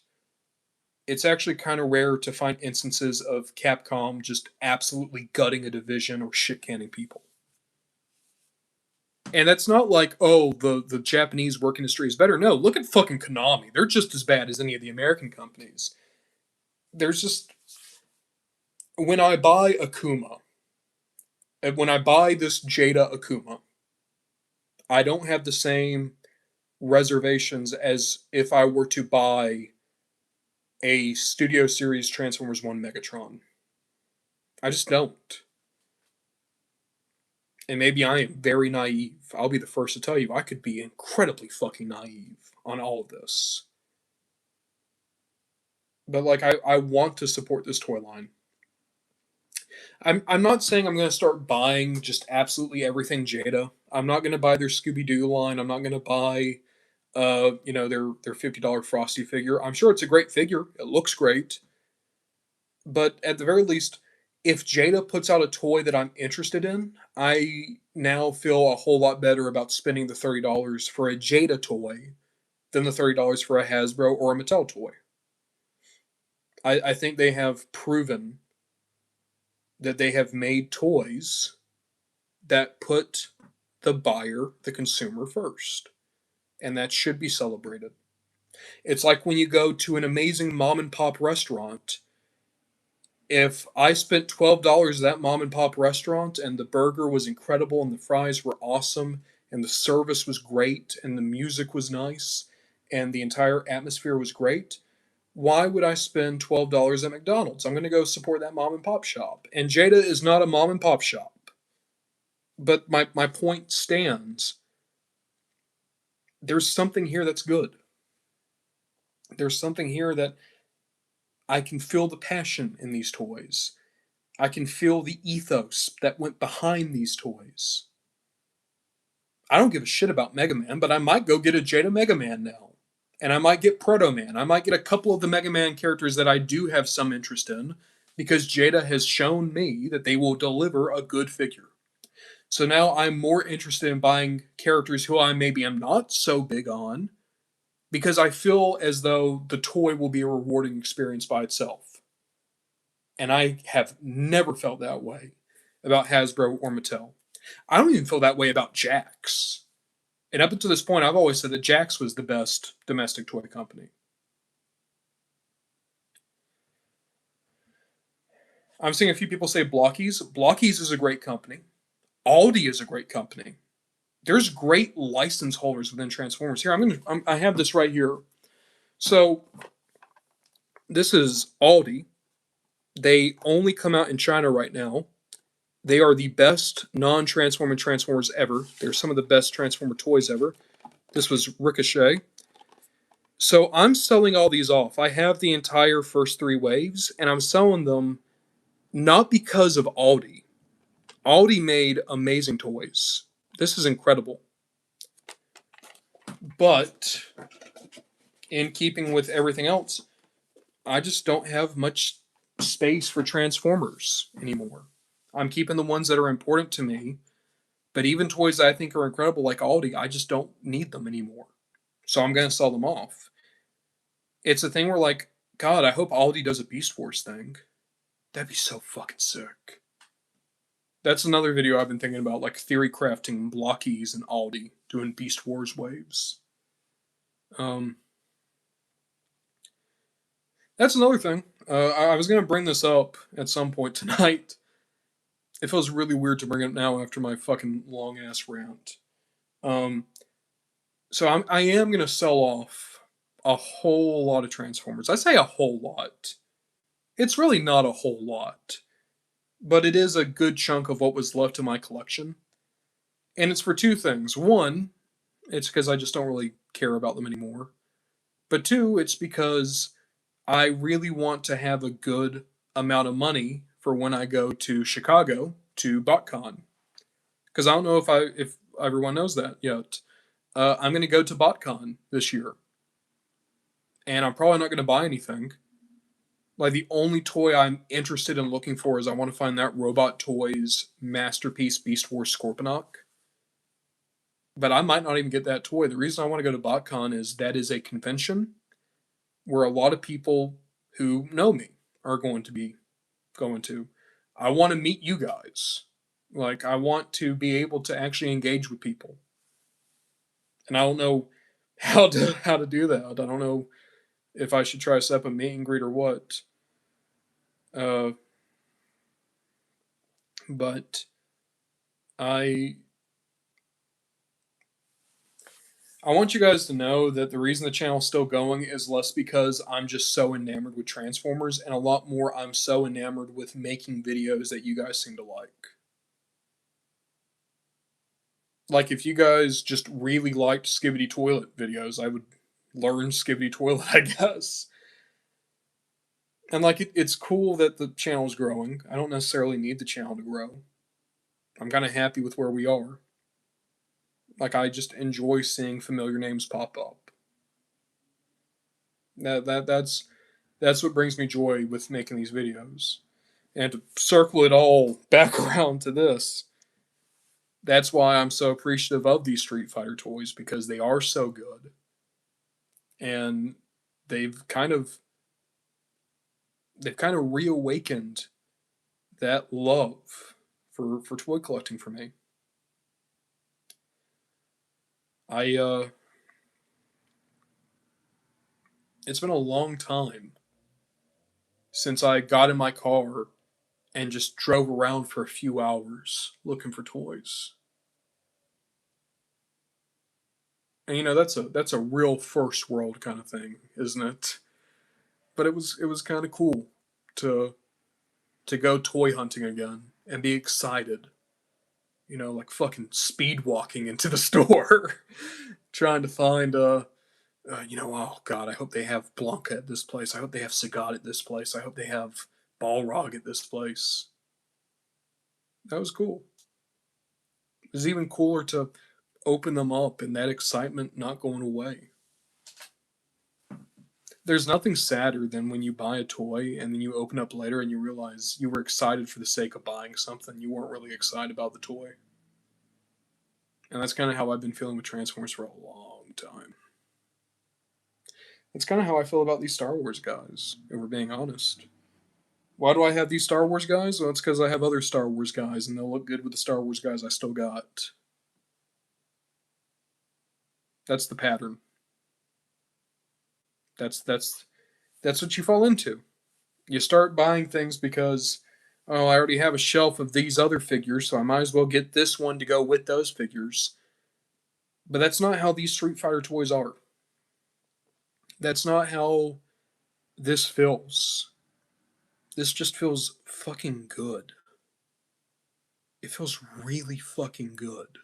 it's actually kind of rare to find instances of Capcom just absolutely gutting a division or shit canning people. And that's not like, oh, the Japanese work industry is better. No, look at fucking Konami. They're just as bad as any of the American companies. There's just. When I buy Akuma, when I buy this Jada Akuma, I don't have the same reservations as if I were to buy a Studio Series Transformers 1 Megatron. I just don't. And maybe I am very naive. I'll be the first to tell you, I could be incredibly fucking naive on all of this. But, like, I want to support this toy line. I'm not saying I'm going to start buying just absolutely everything Jada. I'm not going to buy their Scooby Doo line. I'm not going to buy, their $50 Frosty figure. I'm sure it's a great figure. It looks great. But at the very least, if Jada puts out a toy that I'm interested in, I now feel a whole lot better about spending the $30 for a Jada toy than the $30 for a Hasbro or a Mattel toy. I think they have proven that they have made toys that put the buyer, the consumer, first. And that should be celebrated. It's like when you go to an amazing mom and pop restaurant. If I spent $12 at that mom and pop restaurant and the burger was incredible and the fries were awesome and the service was great and the music was nice and the entire atmosphere was great, why would I spend $12 at McDonald's? I'm going to go support that mom and pop shop. And Jada is not a mom and pop shop. But my point stands. There's something here that's good. There's something here that I can feel the passion in these toys. I can feel the ethos that went behind these toys. I don't give a shit about Mega Man, but I might go get a Jada Mega Man now. And I might get Proto Man. I might get a couple of the Mega Man characters that I do have some interest in, because Jada has shown me that they will deliver a good figure. So now I'm more interested in buying characters who I maybe am not so big on, because I feel as though the toy will be a rewarding experience by itself. And I have never felt that way about Hasbro or Mattel. I don't even feel that way about Jax. And up until this point, I've always said that Jax was the best domestic toy company. I'm seeing a few people say Blockies. Blockies is a great company. Aldi is a great company. There's great license holders within Transformers. Here, I have this right here. So, this is Aldi. They only come out in China right now. They are the best non-Transformer Transformers ever. They're some of the best Transformer toys ever. This was Ricochet. So I'm selling all these off. I have the entire first three waves, and I'm selling them not because of Aldi. Aldi made amazing toys. This is incredible. But in keeping with everything else, I just don't have much space for Transformers anymore. I'm keeping the ones that are important to me, but even toys that I think are incredible, like Aldi, I just don't need them anymore. So I'm going to sell them off. It's a thing where, like, God, I hope Aldi does a Beast Wars thing. That'd be so fucking sick. That's another video I've been thinking about, like theory crafting blockies and Aldi doing Beast Wars waves. Um, that's another thing. I was gonna bring this up at some point tonight. It feels really weird to bring it up now after my fucking long ass rant. Um, so I am gonna sell off a whole lot of Transformers. I say a whole lot. It's really not a whole lot, but it is a good chunk of what was left of my collection. And it's for two things. One, it's because I just don't really care about them anymore. But two, it's because I really want to have a good amount of money for when I go to Chicago to BotCon. Because I don't know if everyone knows that yet. I'm going to go to BotCon this year, and I'm probably not going to buy anything. Like the only toy I'm interested in looking for is I want to find that Robot Toys Masterpiece Beast Wars Scorponok. But I might not even get that toy. The reason I want to go to BotCon is that is a convention where a lot of people who know me are going to be going to. I want to meet you guys. Like I want to be able to actually engage with people. And I don't know how to do that. I don't know if I should try to set up a meet and greet or what. Uh, but I I want you guys to know that the reason the channel's still going is less because I'm just so enamored with Transformers, and a lot more I'm so enamored with making videos that you guys seem to like. Like, if you guys just really liked Skibidi Toilet videos, I would learn Skibidi Toilet, I guess. And, like, it's cool that the channel's growing. I don't necessarily need the channel to grow. I'm kind of happy with where we are. Like, I just enjoy seeing familiar names pop up. That's what brings me joy with making these videos. And to circle it all back around to this, that's why I'm so appreciative of these Street Fighter toys, because they are so good. And they've kind of reawakened that love for toy collecting for me. I it's been a long time since I got in my car and just drove around for a few hours looking for toys. And that's a real first world kind of thing, isn't it? But it was kind of cool to go toy hunting again and be excited. Like fucking speed walking into the store, trying to find oh god, I hope they have Blanca at this place. I hope they have Sagat at this place. I hope they have Balrog at this place. That was cool. It was even cooler to open them up and that excitement not going away. There's nothing sadder than when you buy a toy and then you open up later and you realize you were excited for the sake of buying something. You weren't really excited about the toy. And that's kind of how I've been feeling with Transformers for a long time. That's kind of how I feel about these Star Wars guys, if we're being honest. Why do I have these Star Wars guys? Well, it's because I have other Star Wars guys, and they'll look good with the Star Wars guys I still got. That's the pattern. That's what you fall into. You start buying things because, oh, I already have a shelf of these other figures, so I might as well get this one to go with those figures. But that's not how these Street Fighter toys are. That's not how this feels. This just feels fucking good. It feels really fucking good.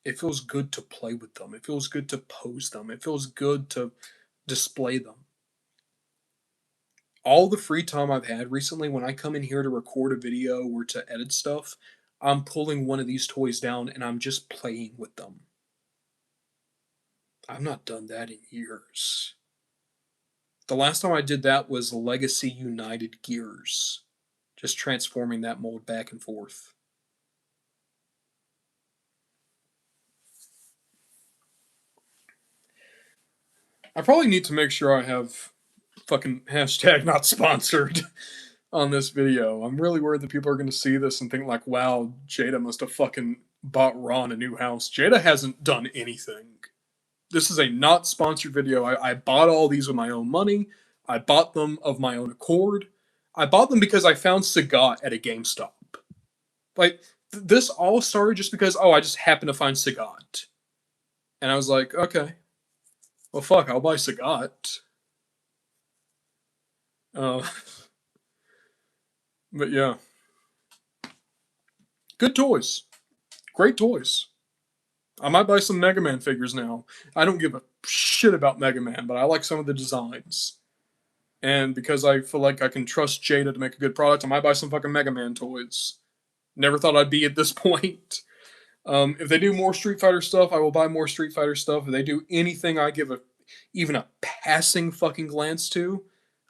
It feels good to play with them. It feels good to pose them. It feels good to display them. All the free time I've had recently, when I come in here to record a video or to edit stuff, I'm pulling one of these toys down and I'm just playing with them. I've not done that in years. The last time I did that was Legacy United Gears. Just transforming that mold back and forth. I probably need to make sure I have fucking hashtag not sponsored on this video. I'm really worried that people are going to see this and think like, wow, Jada must have fucking bought Ron a new house. Jada hasn't done anything. This is a not sponsored video. I bought all these with my own money. I bought them of my own accord. I bought them because I found Sagat at a GameStop. Like, this all started just because, I just happened to find Sagat. And I was like, okay, well, fuck, I'll buy Sagat. Uh, but yeah. Good toys. Great toys. I might buy some Mega Man figures now. I don't give a shit about Mega Man, but I like some of the designs. And because I feel like I can trust Jada to make a good product, I might buy some fucking Mega Man toys. Never thought I'd be at this point. If they do more Street Fighter stuff, I will buy more Street Fighter stuff. If they do anything I give even a passing fucking glance to,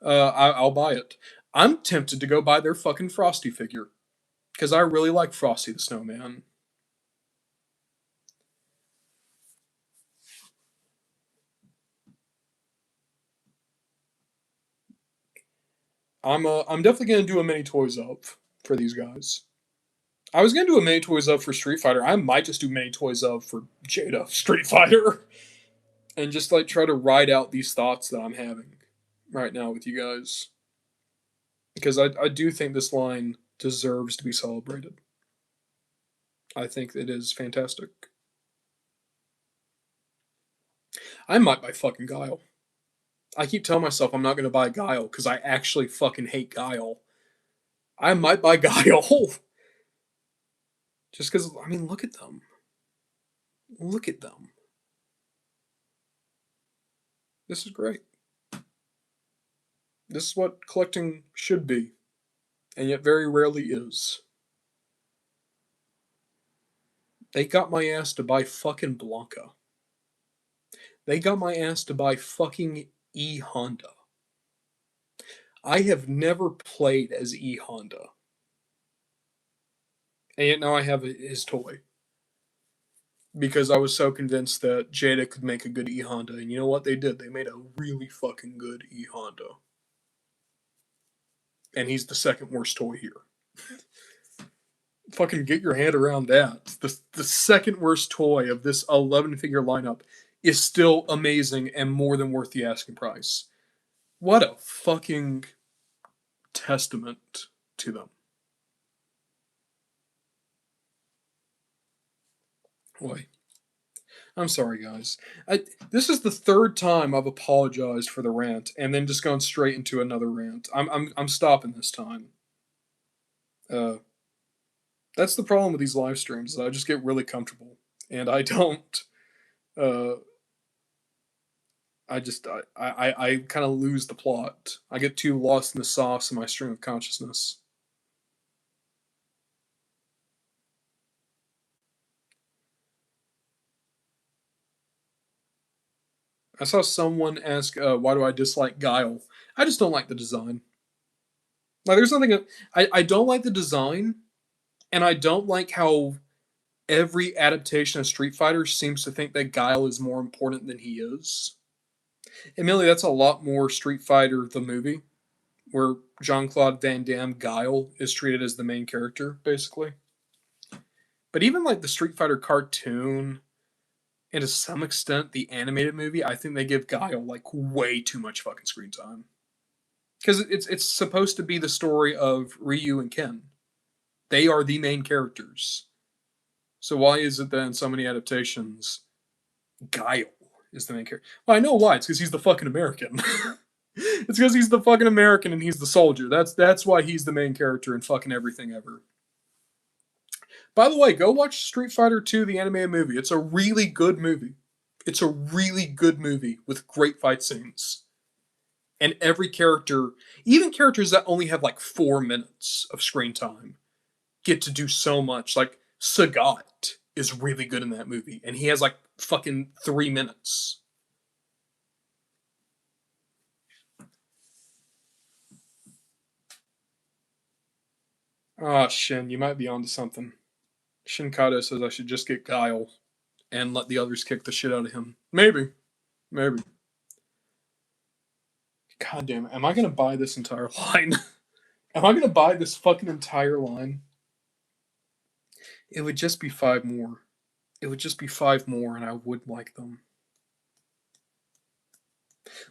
I'll buy it. I'm tempted to go buy their fucking Frosty figure. Because I really like Frosty the Snowman. I'm definitely gonna do a mini toys up for these guys. I was gonna do a mini toys up for Street Fighter. I might just do mini toys up for Jada Street Fighter, and just like try to ride out these thoughts that I'm having right now with you guys, because I do think this line deserves to be celebrated. I think it is fantastic. I might buy fucking Guile. I keep telling myself I'm not gonna buy Guile because I actually fucking hate Guile. I might buy Guile. Just because, I mean, look at them. Look at them. This is great. This is what collecting should be, and yet very rarely is. They got my ass to buy fucking Blanca. They got my ass to buy fucking E Honda. I have never played as E Honda. And yet now I have his toy. Because I was so convinced that Jada could make a good E Honda. And you know what they did? They made a really fucking good E Honda. And he's the second worst toy here. Fucking get your hand around that. The second worst toy of this 11 figure lineup is still amazing and more than worth the asking price. What a fucking testament to them. Boy. I'm sorry, guys. This is the third time I've apologized for the rant and then just gone straight into another rant. I'm stopping this time. That's the problem with these live streams. Is I just get really comfortable and I don't. I kind of lose the plot. I get too lost in the sauce in my stream of consciousness. I saw someone ask, why do I dislike Guile? I just don't like the design. Like, there's nothing. I don't like the design, and I don't like how every adaptation of Street Fighter seems to think that Guile is more important than he is. Admittedly, that's a lot more Street Fighter the movie, where Jean-Claude Van Damme Guile is treated as the main character, basically. But even like the Street Fighter cartoon, and to some extent the animated movie, I think they give Guile like way too much fucking screen time. Because it's supposed to be the story of Ryu and Ken. They are the main characters. So why is it that in so many adaptations, Guile is the main character? Well, I know why. It's because he's the fucking American. It's because he's the fucking American and he's the soldier. That's why he's the main character in fucking everything ever. By the way, go watch Street Fighter 2, the animated movie. It's a really good movie. It's a really good movie with great fight scenes. And every character, even characters that only have like 4 minutes of screen time, get to do so much. Like, Sagat is really good in that movie, and he has like fucking 3 minutes. Ah, Shin, you might be onto something. Shin Kado says I should just get Guile and let the others kick the shit out of him. Maybe. God damn it. Am I going to buy this entire line? Am I gonna buy this fucking entire line? It would just be five more. It would just be five more, and I would like them.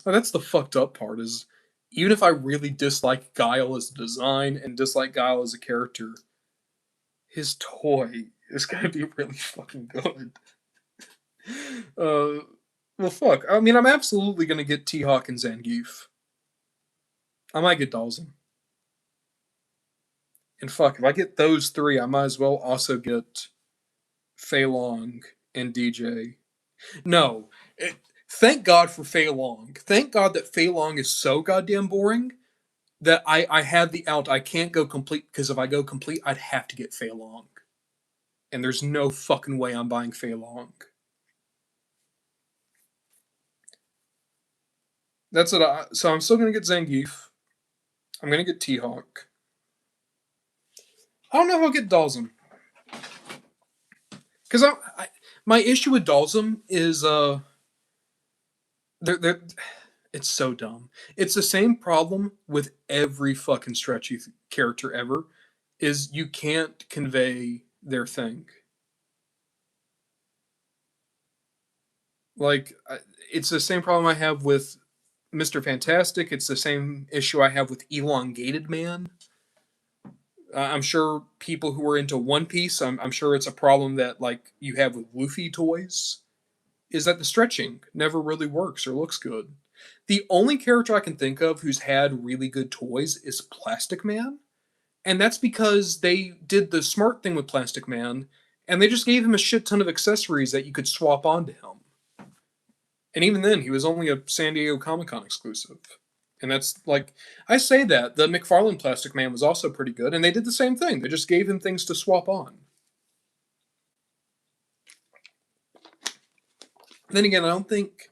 Well, that's the fucked up part. Is even if I really dislike Guile as a design and dislike Guile as a character, his toy is gonna be really fucking good. Uh, well, fuck. I mean, I'm absolutely gonna get T Hawk and Zangief. I might get Dalsum. And fuck, if I get those three, I might as well also get Fei Long and DJ. No, thank God for Fei Long. Thank God that Fei Long is so goddamn boring that I had the out. I can't go complete because if I go complete, I'd have to get Fei Long, and there's no fucking way I'm buying Fei Long. That's it. So I'm still gonna get Zangief. I'm gonna get T Hawk. I don't know if I'll get Dalsum because my issue with Dalsum is they're it's so dumb. It's the same problem with every fucking stretchy character ever. Is you can't convey their thing. Like it's the same problem I have with Mr. Fantastic. It's the same issue I have with Elongated Man. I'm sure people who are into One Piece, I'm sure it's a problem that like you have with Luffy toys. Is that the stretching never really works or looks good. The only character I can think of who's had really good toys is Plastic Man, and that's because they did the smart thing with Plastic Man, and they just gave him a shit ton of accessories that you could swap onto him. And even then, he was only a San Diego Comic Con exclusive. And that's like, I say that. The McFarlane Plastic Man was also pretty good, and they did the same thing. They just gave him things to swap on. Then again, I don't think.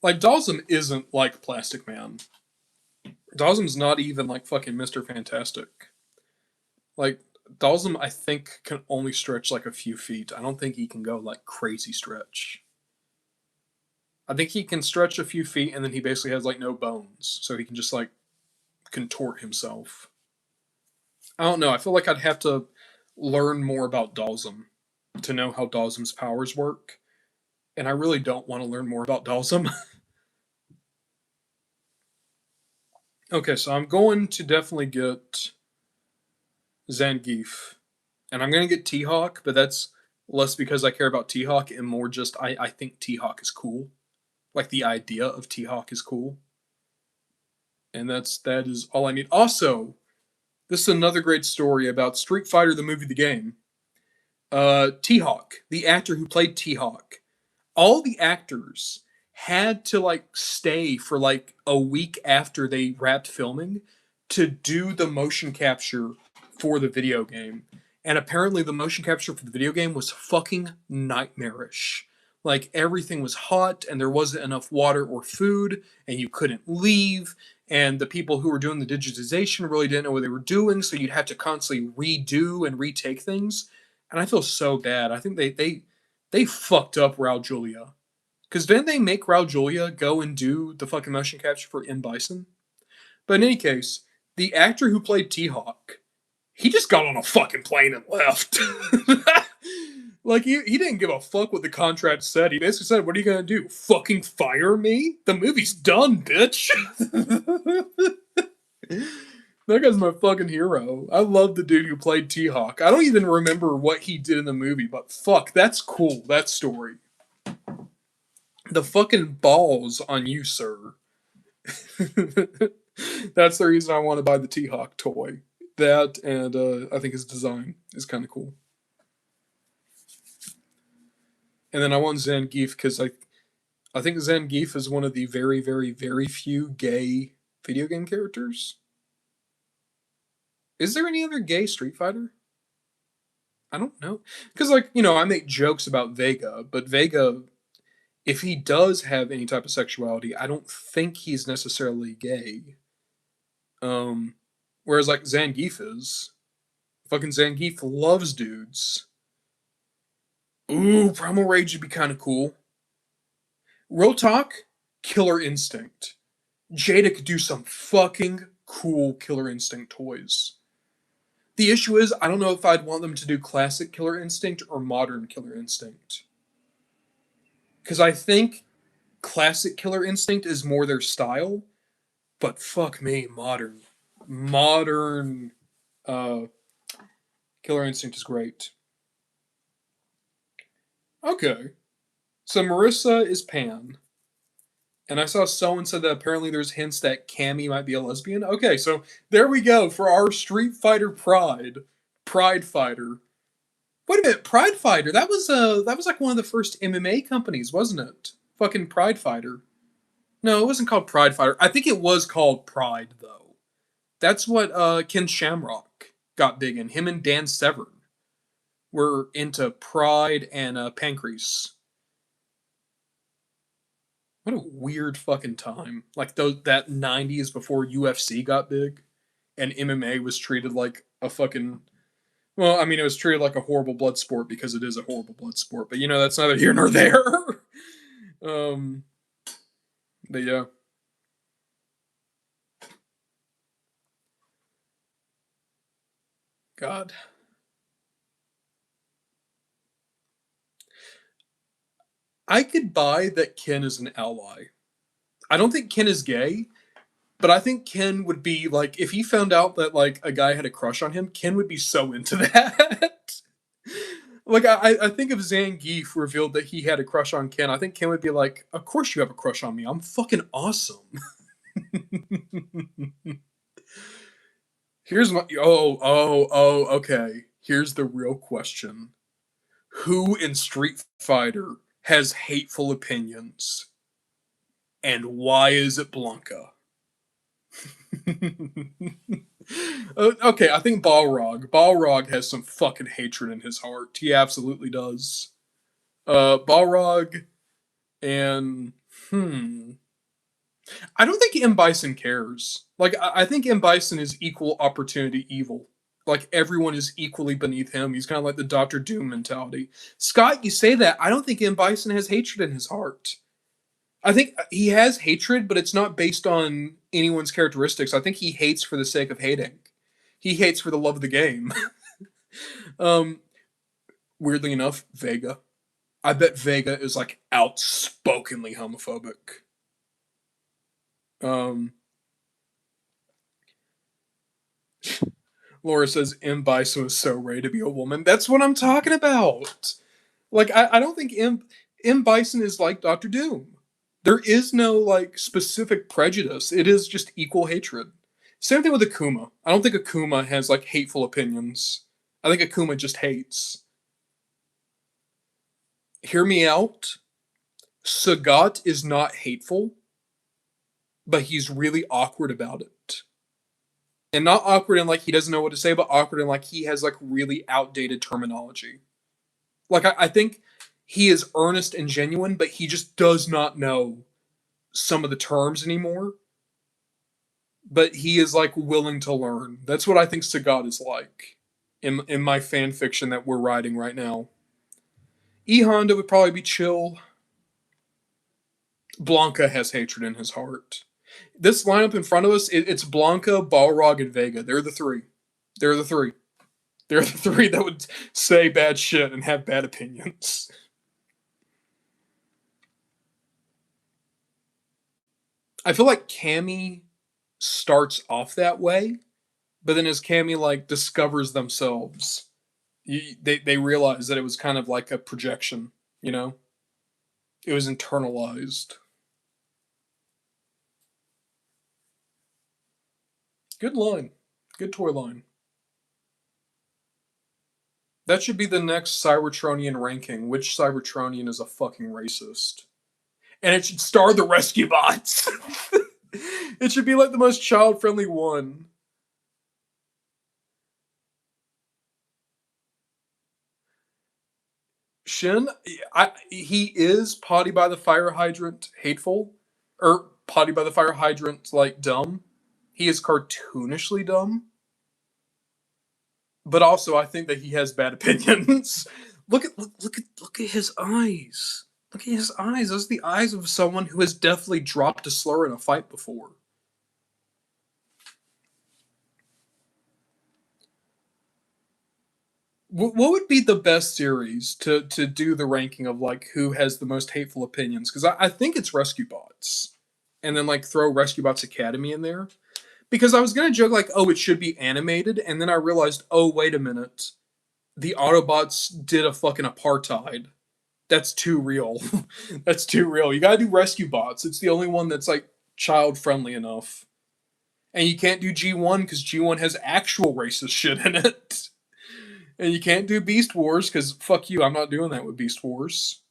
Like, Dalsum isn't like Plastic Man. Dalsum's not even like fucking Mr. Fantastic. Like, Dalsum, I think, can only stretch like a few feet. I don't think he can go like crazy stretch. I think he can stretch a few feet and then he basically has like no bones. So he can just like contort himself. I don't know. I feel like I'd have to learn more about Dalsum to know how Dalsum's powers work. And I really don't want to learn more about Dalsum. Okay, so I'm going to definitely get Zangief. And I'm going to get T Hawk, but that's less because I care about T Hawk and more just I think T Hawk is cool. Like the idea of T Hawk is cool. And that is all I need. Also, this is another great story about Street Fighter, the movie, the game. T Hawk, the actor who played T Hawk, all the actors had to like stay for like a week after they wrapped filming to do the motion capture for the video game. And apparently the motion capture for the video game was fucking nightmarish. Like everything was hot and there wasn't enough water or food and you couldn't leave and the people who were doing the digitization really didn't know what they were doing, so you'd have to constantly redo and retake things. And I feel so bad. I think they fucked up Raul Julia. Because didn't they make Raul Julia go and do the fucking motion capture for M. Bison? But in any case, the actor who played T Hawk, he just got on a fucking plane and left. Like, he didn't give a fuck what the contract said. He basically said, "What are you gonna do? Fucking fire me? The movie's done, bitch." That guy's my fucking hero. I love the dude who played T Hawk. I don't even remember what he did in the movie, but fuck, that's cool. That story. The fucking balls on you, sir. That's the reason I want to buy the T Hawk toy. That and I think his design is kind of cool. And then I want Zangief because I think Zangief is one of the very, very, very few gay video game characters. Is there any other gay Street Fighter? I don't know. Because, like, I make jokes about Vega, but Vega, if he does have any type of sexuality, I don't think he's necessarily gay. Whereas, like, Zangief is. Fucking Zangief loves dudes. Ooh, Primal Rage would be kind of cool. Real talk, Killer Instinct. Jada could do some fucking cool Killer Instinct toys. The issue is, I don't know if I'd want them to do classic Killer Instinct or modern Killer Instinct. Because I think classic Killer Instinct is more their style, but fuck me, modern uh, Killer Instinct is great. Okay, so Marissa is Pan, and I saw someone said that apparently there's hints that Cammy might be a lesbian. Okay, so there we go for our Street Fighter Pride Fighter. Wait a minute, Pride Fighter. That was like one of the first MMA companies, wasn't it? Fucking Pride Fighter. No, it wasn't called Pride Fighter. I think it was called Pride though. That's what Ken Shamrock got big in. Him and Dan Severn were into Pride and Pancrase. What a weird fucking time. Like that 90s before UFC got big and MMA was treated like a fucking, well, I mean, it was treated like a horrible blood sport because it is a horrible blood sport, but that's neither here nor there. um but yeah. God. I could buy that Ken is an ally. I don't think Ken is gay, but I think Ken would be like, if he found out that like a guy had a crush on him, Ken would be so into that. Like I think if Zangief revealed that he had a crush on Ken, I think Ken would be like, "Of course you have a crush on me. I'm fucking awesome." Here's my okay. Here's the real question: who in Street Fighter has hateful opinions, and why is it Blanca? Okay, I think Balrog. Balrog has some fucking hatred in his heart. He absolutely does. Balrog and I don't think M Bison cares. Like I think M Bison is equal opportunity evil. Like everyone is equally beneath him. He's kind of like the Doctor Doom mentality. Scott, you say that. I don't think M Bison has hatred in his heart. I think he has hatred, but it's not based on anyone's characteristics. I think he hates for the sake of hating. He hates for the love of the game. um, Weirdly enough, Vega. I bet Vega is like outspokenly homophobic. Um, Laura says M Bison was so ready to be a woman. That's what I'm talking about. Like I don't think M Bison is like Doctor Doom. There is no like specific prejudice. It is just equal hatred. Same thing with Akuma. I don't think Akuma has like hateful opinions. I think Akuma just hates. Hear me out. Sagat is not hateful, but he's really awkward about it. And not awkward in like he doesn't know what to say, but awkward in like he has like really outdated terminology. Like I think he is earnest and genuine, but he just does not know some of the terms anymore. But he is like willing to learn. That's what I think Sagat is like in my fan fiction that we're writing right now. E Honda would probably be chill. Blanca has hatred in his heart. This lineup in front of us, it's Blanca, Balrog, and Vega. They're the three. They're the three. They're the three that would say bad shit and have bad opinions. I feel like Cammy starts off that way, but then as Cammy like discovers themselves, they realize that it was kind of like a projection. It was internalized. Good line. Good toy line. That should be the next Cybertronian ranking. Which Cybertronian is a fucking racist? And it should star the rescue bots. It should be like the most child-friendly one. Shin, he is potty by the fire hydrant hateful, or potty by the fire hydrant like dumb. He is cartoonishly dumb, but also I think that he has bad opinions. Look at his eyes. Look at his eyes. Those are the eyes of someone who has definitely dropped a slur in a fight before. What would be the best series to do the ranking of like who has the most hateful opinions? Because I think it's Rescue Bots, and then like throw Rescue Bots Academy in there. Because I was gonna joke like, oh, it should be animated, and then I realized, oh, wait a minute, the Autobots did a fucking apartheid. That's too real. That's too real. You gotta do Rescue Bots. It's the only one that's like child friendly enough. And you can't do G1 because G1 has actual racist shit in it. And you can't do Beast Wars because fuck you, I'm not doing that with Beast Wars.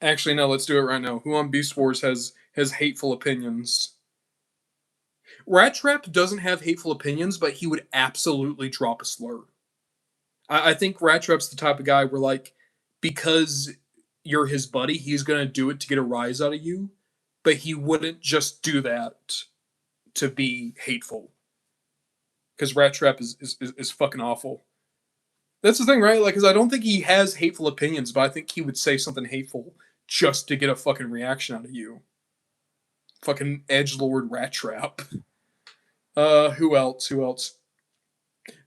Actually, no, let's do it right now. Who on Beast Wars has hateful opinions? Rat Trap doesn't have hateful opinions, but he would absolutely drop a slur. I think Rat Trap's the type of guy where like because you're his buddy, he's gonna do it to get a rise out of you, but he wouldn't just do that to be hateful. Because Rat Trap is fucking awful. That's the thing, right? Like, because I don't think he has hateful opinions, but I think he would say something hateful just to get a fucking reaction out of you. Fucking edgelord Rat Trap. Who else? Who else?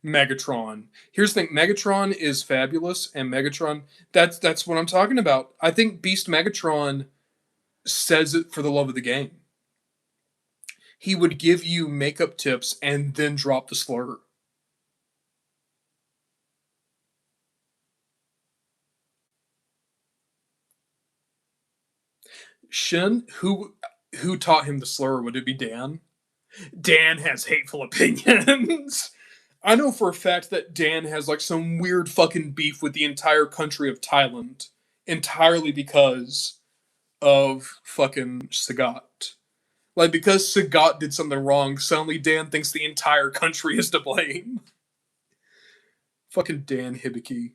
Megatron. Here's the thing: Megatron is fabulous, and Megatron. That's what I'm talking about. I think Beast Megatron says it for the love of the game. He would give you makeup tips and then drop the slur. Shin, who taught him the slur? Would it be Dan? Dan has hateful opinions. I know for a fact that Dan has like some weird fucking beef with the entire country of Thailand entirely because of fucking Sagat. Like because Sagat did something wrong, suddenly Dan thinks the entire country is to blame. Fucking Dan Hibiki.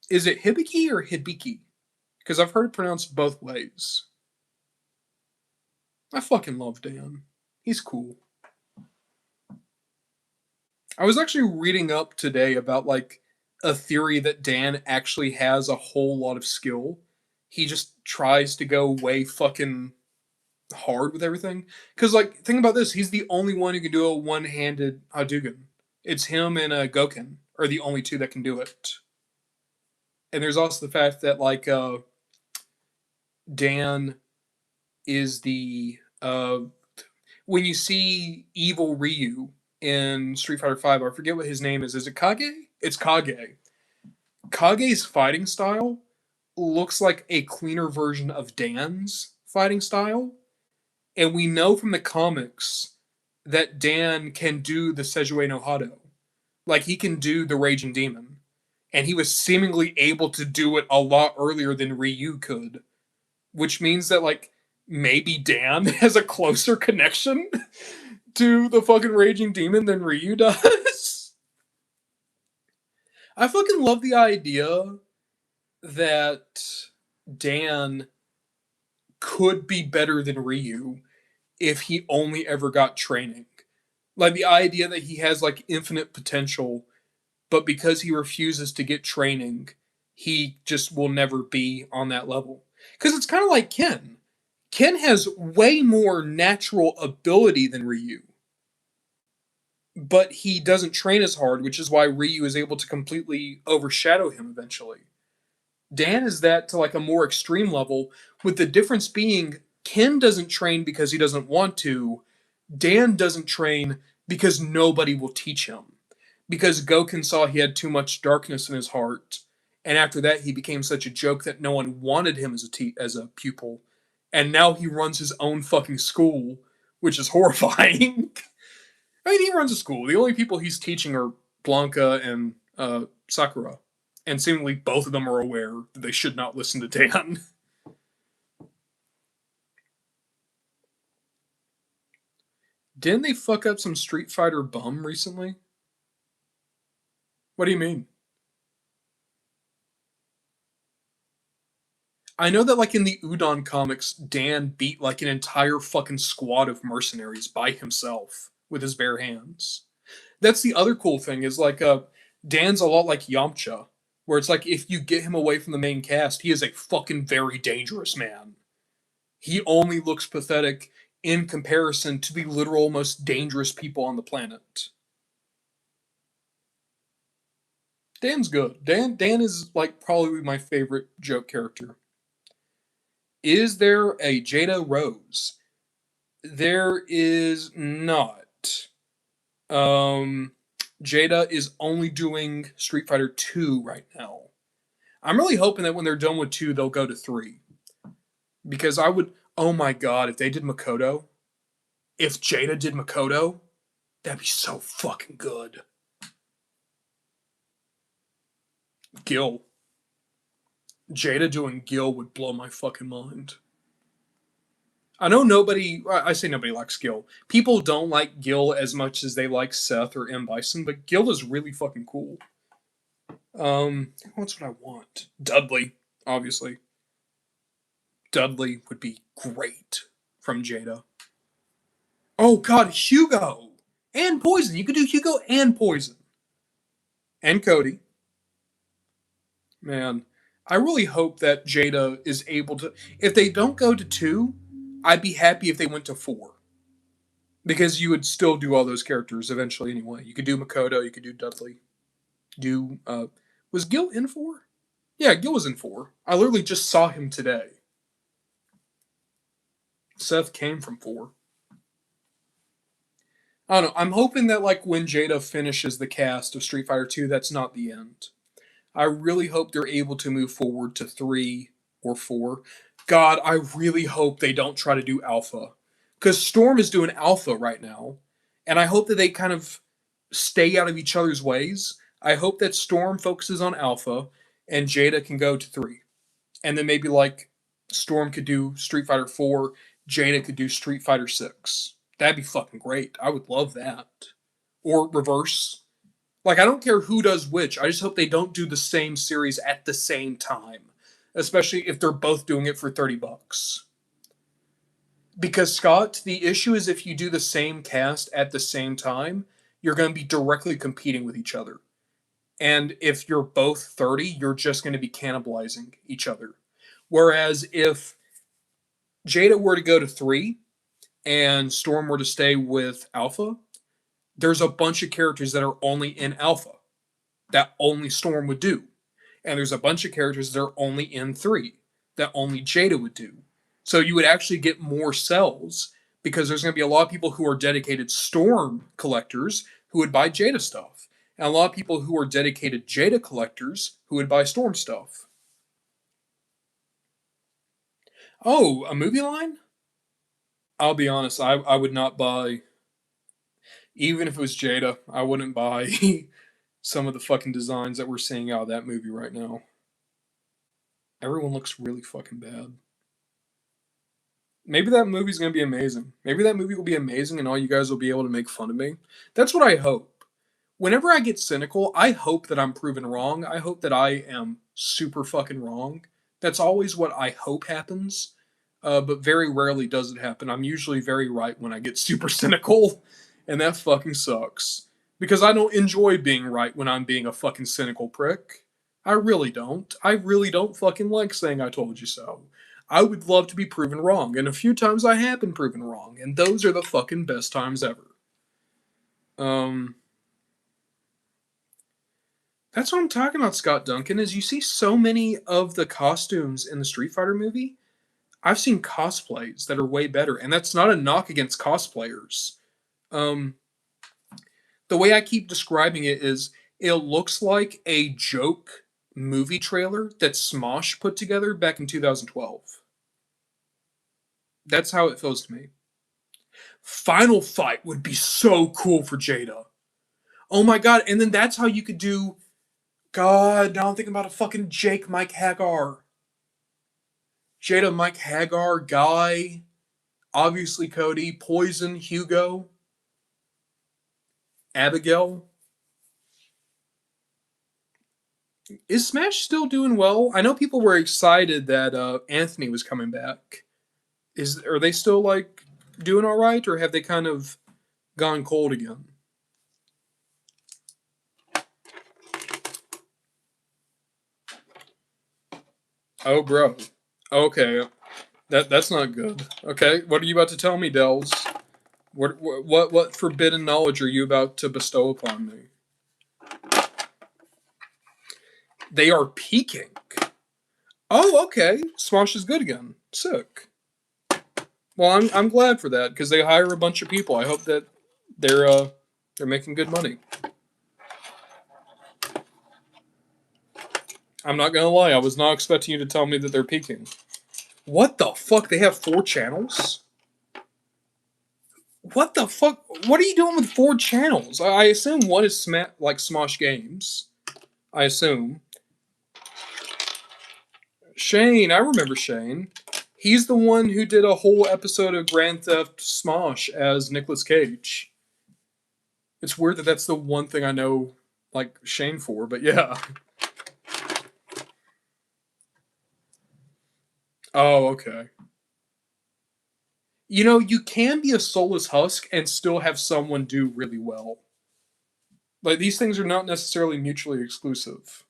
Is it Hibiki or Hibiki? Because I've heard it pronounced both ways. I fucking love Dan. He's cool. I was actually reading up today about like a theory that Dan actually has a whole lot of skill. He just tries to go way fucking hard with everything. Because like, think about this: he's the only one who can do a one-handed Hadouken. It's him and Goken are the only two that can do it. And there's also the fact that like Dan is the when you see evil Ryu in Street Fighter Five, I forget what his name is. Is it Kage? It's Kage. Kage's fighting style looks like a cleaner version of Dan's fighting style, and we know from the comics that Dan can do the Sejuei no Hado. Like he can do the Raging Demon, and he was seemingly able to do it a lot earlier than Ryu could, which means that like maybe Dan has a closer connection to the fucking Raging Demon than Ryu does. I fucking love the idea that Dan could be better than Ryu if he only ever got training. Like the idea that he has like infinite potential, but because he refuses to get training, he just will never be on that level. Because it's kind of like Ken. Ken has way more natural ability than Ryu, but he doesn't train as hard, which is why Ryu is able to completely overshadow him eventually. Dan is that to like a more extreme level, with the difference being Ken doesn't train because he doesn't want to. Dan doesn't train because nobody will teach him. Because Goken saw he had too much darkness in his heart, and after that he became such a joke that no one wanted him as a pupil, and now he runs his own fucking school, which is horrifying. I mean, he runs a school. The only people he's teaching are Blanca and Sakura, and seemingly both of them are aware that they should not listen to Dan. Didn't they fuck up some Street Fighter bum recently? What do you mean? I know that like in the Udon comics, Dan beat like an entire fucking squad of mercenaries by himself with his bare hands. That's the other cool thing is like Dan's a lot like Yamcha, where it's like if you get him away from the main cast, he is a fucking very dangerous man. He only looks pathetic in comparison to the literal most dangerous people on the planet. Dan's good. Dan is like probably my favorite joke character. Is there a Jada Rose? There is not. Um, Jada is only doing Street Fighter 2 right now. I'm really hoping that when they're done with 2, they'll go to 3. Because I would, oh my god, if they did Makoto, if Jada did Makoto, that'd be so fucking good. Gil. Jada doing Gil would blow my fucking mind. I know I say nobody likes Gil. People don't like Gil as much as they like Seth or M. Bison, but Gil is really fucking cool. What's what I want? Dudley, obviously. Dudley would be great from Jada. Oh god, Hugo! And Poison. You could do Hugo and Poison. And Cody. Man, I really hope that Jada is able to. If they don't go to 2, I'd be happy if they went to 4. Because you would still do all those characters eventually anyway. You could do Makoto, you could do Dudley. Was Gil in 4? Yeah, Gil was in 4. I literally just saw him today. Seth came from 4. I don't know. I'm hoping that like when Jada finishes the cast of Street Fighter 2, that's not the end. I really hope they're able to move forward to 3 or 4. God, I really hope they don't try to do Alpha. Because Storm is doing Alpha right now. And I hope that they kind of stay out of each other's ways. I hope that Storm focuses on Alpha and Jada can go to 3. And then maybe like Storm could do Street Fighter 4, Jada could do Street Fighter 6. That'd be fucking great. I would love that. Or reverse. Like, I don't care who does which. I just hope they don't do the same series at the same time. Especially if they're both doing it for $30. Because, Scott, the issue is if you do the same cast at the same time, you're going to be directly competing with each other. And if you're both 30, you're just going to be cannibalizing each other. Whereas if Jada were to go to 3 and Storm were to stay with Alpha, there's a bunch of characters that are only in Alpha that only Storm would do. And there's a bunch of characters that are only in 3 that only Jada would do. So you would actually get more cells because there's going to be a lot of people who are dedicated Storm collectors who would buy Jada stuff. And a lot of people who are dedicated Jada collectors who would buy Storm stuff. Oh, a movie line? I'll be honest, I would not buy, even if it was Jada, I wouldn't buy some of the fucking designs that we're seeing out of that movie right now. Everyone looks really fucking bad. Maybe that movie's gonna be amazing. Maybe that movie will be amazing and all you guys will be able to make fun of me. That's what I hope. Whenever I get cynical, I hope that I'm proven wrong. I hope that I am super fucking wrong. That's always what I hope happens. But very rarely does it happen. I'm usually very right when I get super cynical, and that fucking sucks. Because I don't enjoy being right when I'm being a fucking cynical prick. I really don't. I really don't fucking like saying I told you so. I would love to be proven wrong, and a few times I have been proven wrong, and those are the fucking best times ever. That's what I'm talking about, Scott Duncan, is you see so many of the costumes in the Street Fighter movie. I've seen cosplays that are way better, and that's not a knock against cosplayers. Um, the way I keep describing it is it looks like a joke movie trailer that Smosh put together back in 2012. That's how it feels to me. Final Fight would be so cool for Jada. Oh my god, and then that's how you could do. God, now I'm thinking about a fucking Jake Mike Hagar. Jada Mike Hagar, Guy, obviously Cody, Poison, Hugo, Abigail. Is Smash still doing well? I know people were excited that Anthony was coming back. Are they still like doing all right, or have they kind of gone cold again? Oh, bro. Okay, that's not good. Okay, what are you about to tell me, Dells? What forbidden knowledge are you about to bestow upon me? They are peaking. Oh, okay. Smosh is good again. Sick. Well, I'm glad for that because they hire a bunch of people. I hope that they're making good money. I'm not gonna lie, I was not expecting you to tell me that they're peaking. What the fuck? They have 4 channels? What the fuck? What are you doing with 4 channels? I assume one is like Smosh Games. I assume. Shane, I remember Shane. He's the one who did a whole episode of Grand Theft Smosh as Nicolas Cage. It's weird that that's the one thing I know, like, Shane for, but yeah. Oh, okay. You know, you can be a soulless husk and still have someone do really well. Like, these things are not necessarily mutually exclusive.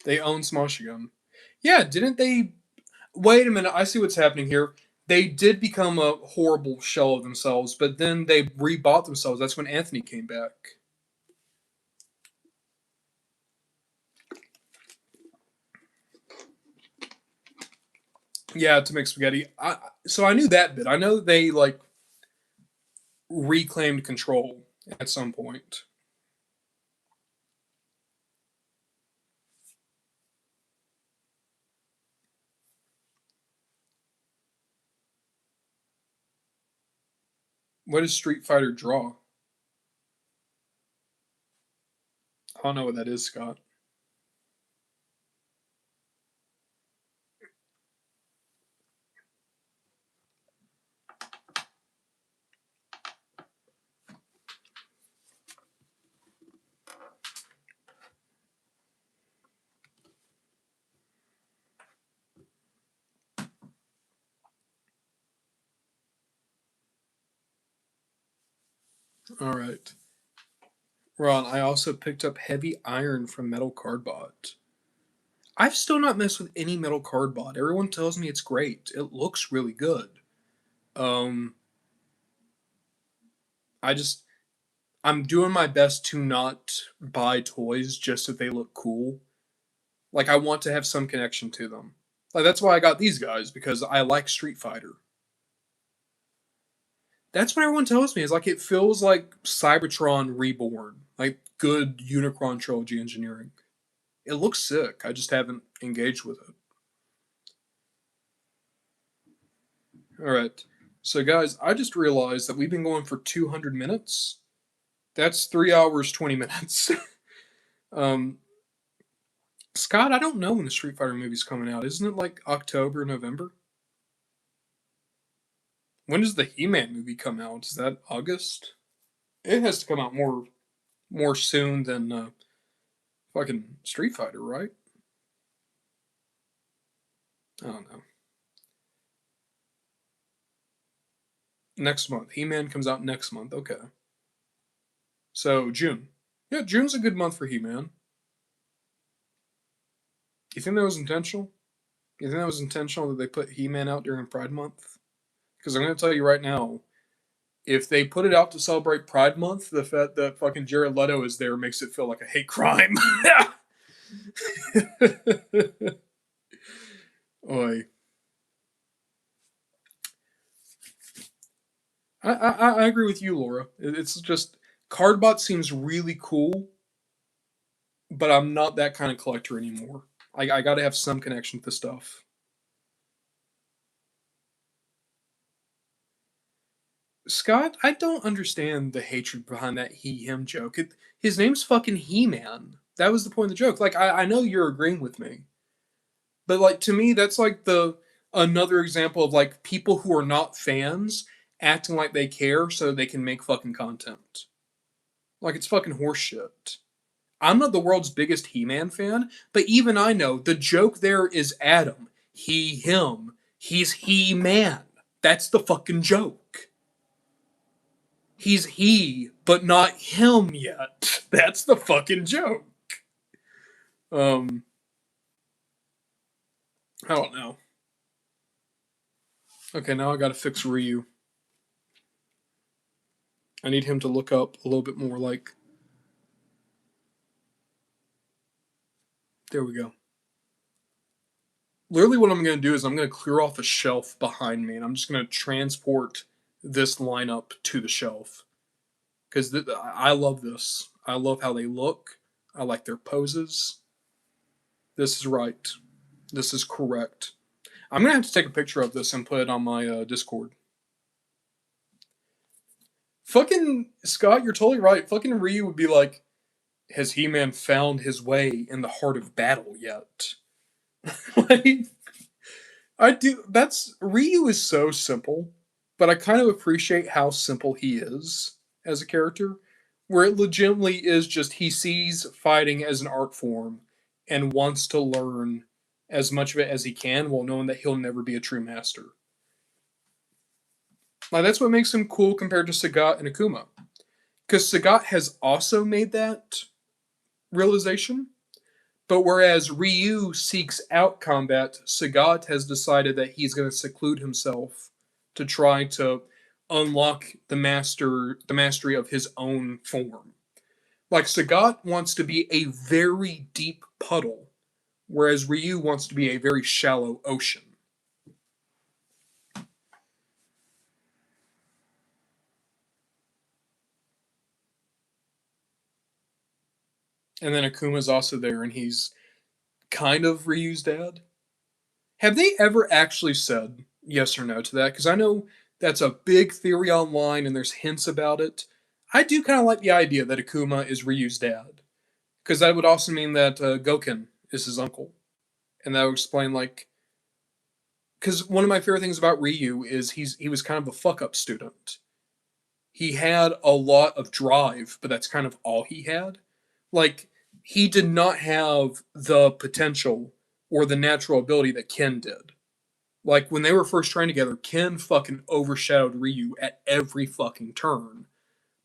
They own Smoshigan. Yeah, didn't they? Wait a minute, I see what's happening here. They did become a horrible shell of themselves, but then they rebought themselves. That's when Anthony came back. Yeah, to make spaghetti. So I knew that bit. I know they like reclaimed control at some point. What does Street Fighter draw? I don't know what that is, Scott. All right. Ron, I also picked up Heavy Iron from Metal Cardbot. I've still not messed with any Metal Cardbot. Everyone tells me it's great. It looks really good. Um, I just I'm doing my best to not buy toys just if they look cool. Like I want to have some connection to them. Like that's why I got these guys because I like Street Fighter. That's what everyone tells me. Is like it feels like Cybertron reborn, like good Unicron trilogy engineering. It looks sick. I just haven't engaged with it. All right. So guys, I just realized that we've been going for 200 minutes. That's 3 hours 20 minutes. um, Scott, I don't know when the Street Fighter movie's coming out. Isn't it like October, November? When does the He-Man movie come out? Is that August? It has to come out more soon than fucking Street Fighter, right? I don't know. Next month. He-Man comes out next month. Okay. So June. Yeah, June's a good month for He-Man. You think that was intentional? You think that was intentional that they put He-Man out during Pride Month? Because I'm going to tell you right now, if they put it out to celebrate Pride Month, the fact that fucking Jared Leto is there makes it feel like a hate crime. Oi. I agree with you, Laura. It's just Cardbot seems really cool, but I'm not that kind of collector anymore. I got to have some connection to stuff. Scott, I don't understand the hatred behind that he him joke. His name's fucking He Man. That was the point of the joke. Like I know you're agreeing with me, but like to me, that's like the another example of like people who are not fans acting like they care so they can make fucking content. Like it's fucking horseshit. I'm not the world's biggest He Man fan, but even I know the joke there is Adam. He, him. He's He Man. That's the fucking joke. He's he, but not him yet. That's the fucking joke. Um, I don't know. Okay, now I gotta fix Ryu. I need him to look up a little bit more like. There we go. Literally, what I'm going to do is I'm going to clear off a shelf behind me and I'm just going to transport this lineup to the shelf. Because I love this. I love how they look. I like their poses. This is right. This is correct. I'm going to have to take a picture of this and put it on my Discord. Fucking Scott, you're totally right. Fucking Ryu would be like, has He-Man found his way in the heart of battle yet? Like, I do. That's Ryu is so simple, but I kind of appreciate how simple he is as a character. Where it legitimately is just he sees fighting as an art form and wants to learn as much of it as he can while knowing that he'll never be a true master. Like that's what makes him cool compared to Sagat and Akuma. Because Sagat has also made that realization. But whereas Ryu seeks out combat, Sagat has decided that he's going to seclude himself to try to unlock the mastery of his own form. Like Sagat wants to be a very deep puddle, whereas Ryu wants to be a very shallow ocean. And then Akuma's also there, and he's kind of Ryu's dad. Have they ever actually said yes or no to that? Because I know that's a big theory online, and there's hints about it. I do kind of like the idea that Akuma is Ryu's dad, because that would also mean that Goken is his uncle, and that would explain like. Because one of my favorite things about Ryu is he was kind of a fuck up student. He had a lot of drive, but that's kind of all he had. Like he did not have the potential or the natural ability that Ken did. Like when they were first trained together, Ken fucking overshadowed Ryu at every fucking turn.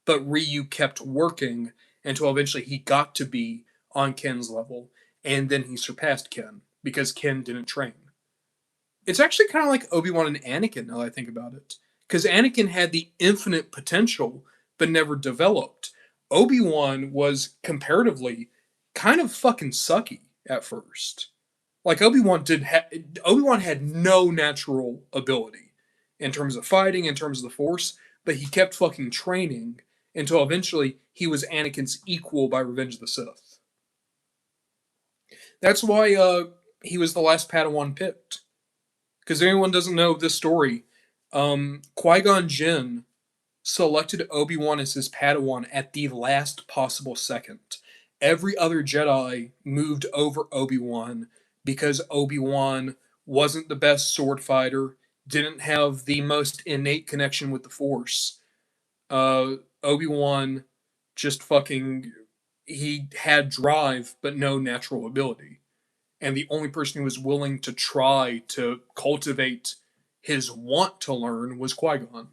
But Ryu kept working until eventually he got to be on Ken's level, and then he surpassed Ken because Ken didn't train. It's actually kind of like Obi-Wan and Anakin now that I think about it. Because Anakin had the infinite potential but never developed. Obi-Wan was comparatively kind of fucking sucky at first. Like Obi-Wan had no natural ability in terms of fighting, in terms of the Force, but he kept fucking training until eventually he was Anakin's equal by Revenge of the Sith. That's why he was the last Padawan picked. Because if anyone doesn't know this story, Qui-Gon Jinn selected Obi-Wan as his Padawan at the last possible second. Every other Jedi moved over Obi-Wan because Obi-Wan wasn't the best sword fighter, didn't have the most innate connection with the Force. Obi-Wan just fucking he had drive but no natural ability. And the only person who was willing to try to cultivate his want to learn was Qui-Gon.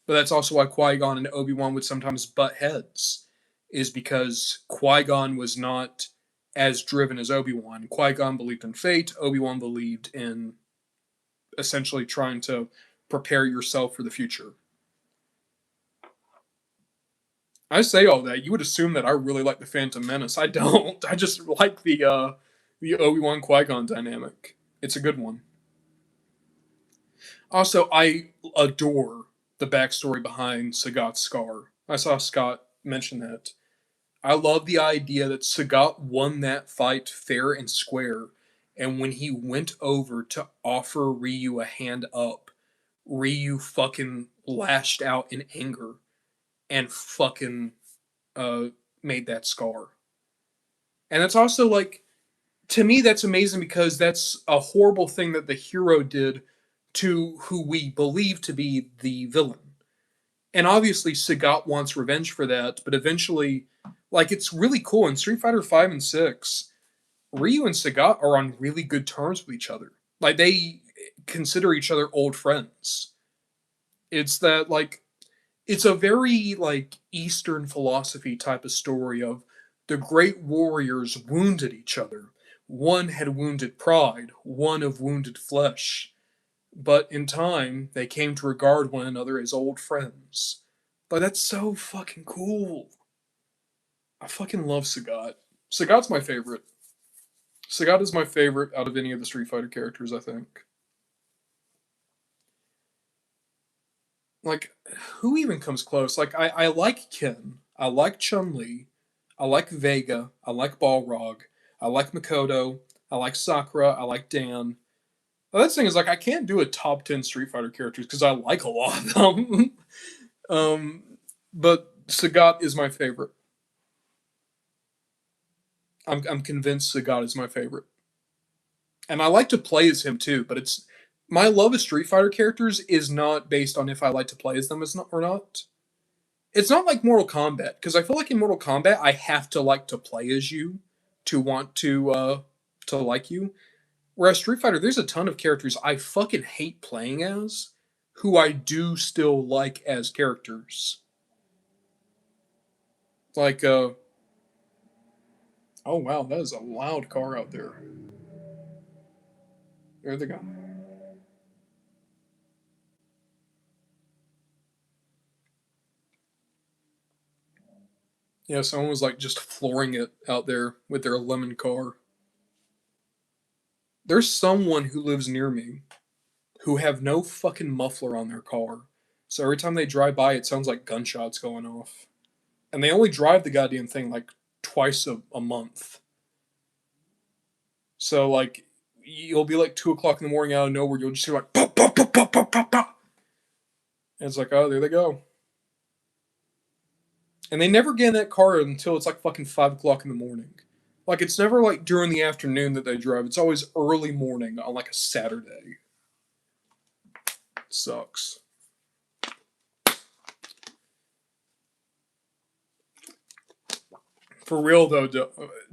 But that's also why Qui-Gon and Obi-Wan would sometimes butt heads, is because Qui-Gon was not as driven as Obi-Wan. Qui-Gon believed in fate, Obi-Wan believed in essentially trying to prepare yourself for the future. I say all that, you would assume that I really like the Phantom Menace. I don't. I just like the Obi-Wan Qui-Gon dynamic. It's a good one. Also, I adore the backstory behind Sagat's scar. I saw Scott mention that. I love the idea that Sagat won that fight fair and square, and when he went over to offer Ryu a hand up, Ryu fucking lashed out in anger and fucking uh, made that scar. And that's also like, to me, that's amazing because that's a horrible thing that the hero did to who we believe to be the villain. And obviously, Sagat wants revenge for that, but eventually, like, it's really cool. In Street Fighter 5 and 6, Ryu and Sagat are on really good terms with each other. Like, they consider each other old friends. It's that, like, it's a very, like, Eastern philosophy type of story of the great warriors wounded each other. One had wounded pride, one of wounded flesh. But in time, they came to regard one another as old friends. Like that's so fucking cool. I fucking love Sagat. Sagat's my favorite. Sagat is my favorite out of any of the Street Fighter characters, I think. Like, who even comes close? Like, I like Ken. I like Chun Li. I like Vega. I like Balrog. I like Makoto. I like Sakura. I like Dan. The other thing is, like, I can't do a top 10 Street Fighter characters because I like a lot of them. um, but Sagat is my favorite. I'm convinced Sagat is my favorite. And I like to play as him too, but it's my love of Street Fighter characters is not based on if I like to play as them as not, or not. It's not like Mortal Kombat because I feel like in Mortal Kombat I have to like to play as you to want to like you. Whereas Street Fighter, there's a ton of characters I fucking hate playing as, who I do still like as characters. Like oh wow, that is a loud car out there. There they go. Yeah, someone was like just flooring it out there with their lemon car. There's someone who lives near me who have no fucking muffler on their car. So every time they drive by, it sounds like gunshots going off. And they only drive the goddamn thing like twice a month. So like you'll be like 2 o'clock in the morning out of nowhere, you'll just hear like pop pop pop pop pop pop pop. And it's like, oh, there they go. And they never get in that car until it's like fucking 5 o'clock in the morning. Like it's never like during the afternoon that they drive. It's always early morning on like a Saturday. Sucks. For real though,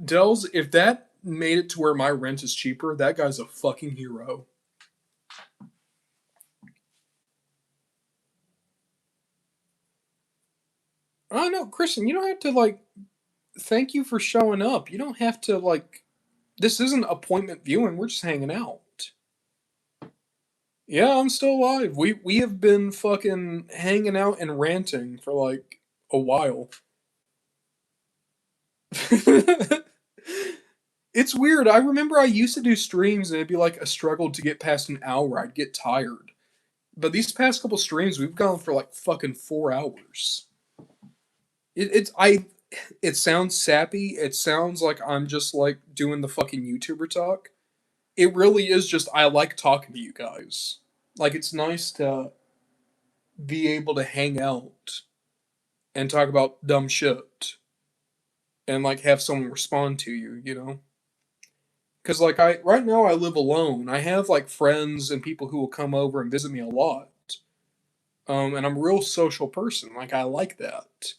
Dells, if that made it to where my rent is cheaper, that guy's a fucking hero. Oh no, Christian, you don't have to like thank you for showing up. You don't have to like this isn't appointment viewing, we're just hanging out. Yeah, I'm still alive. We have been fucking hanging out and ranting for like a while. It's weird. I remember I used to do streams and it'd be like a struggle to get past an hour. I'd get tired. But these past couple streams, we've gone for like fucking 4 hours. It's I. It sounds sappy. It sounds like I'm just like doing the fucking YouTuber talk. It really is just I like talking to you guys. Like it's nice to be able to hang out and talk about dumb shit and like have someone respond to you. You know. Because like I right now I live alone. I have like friends and people who will come over and visit me a lot. And I'm a real social person. Like I like that.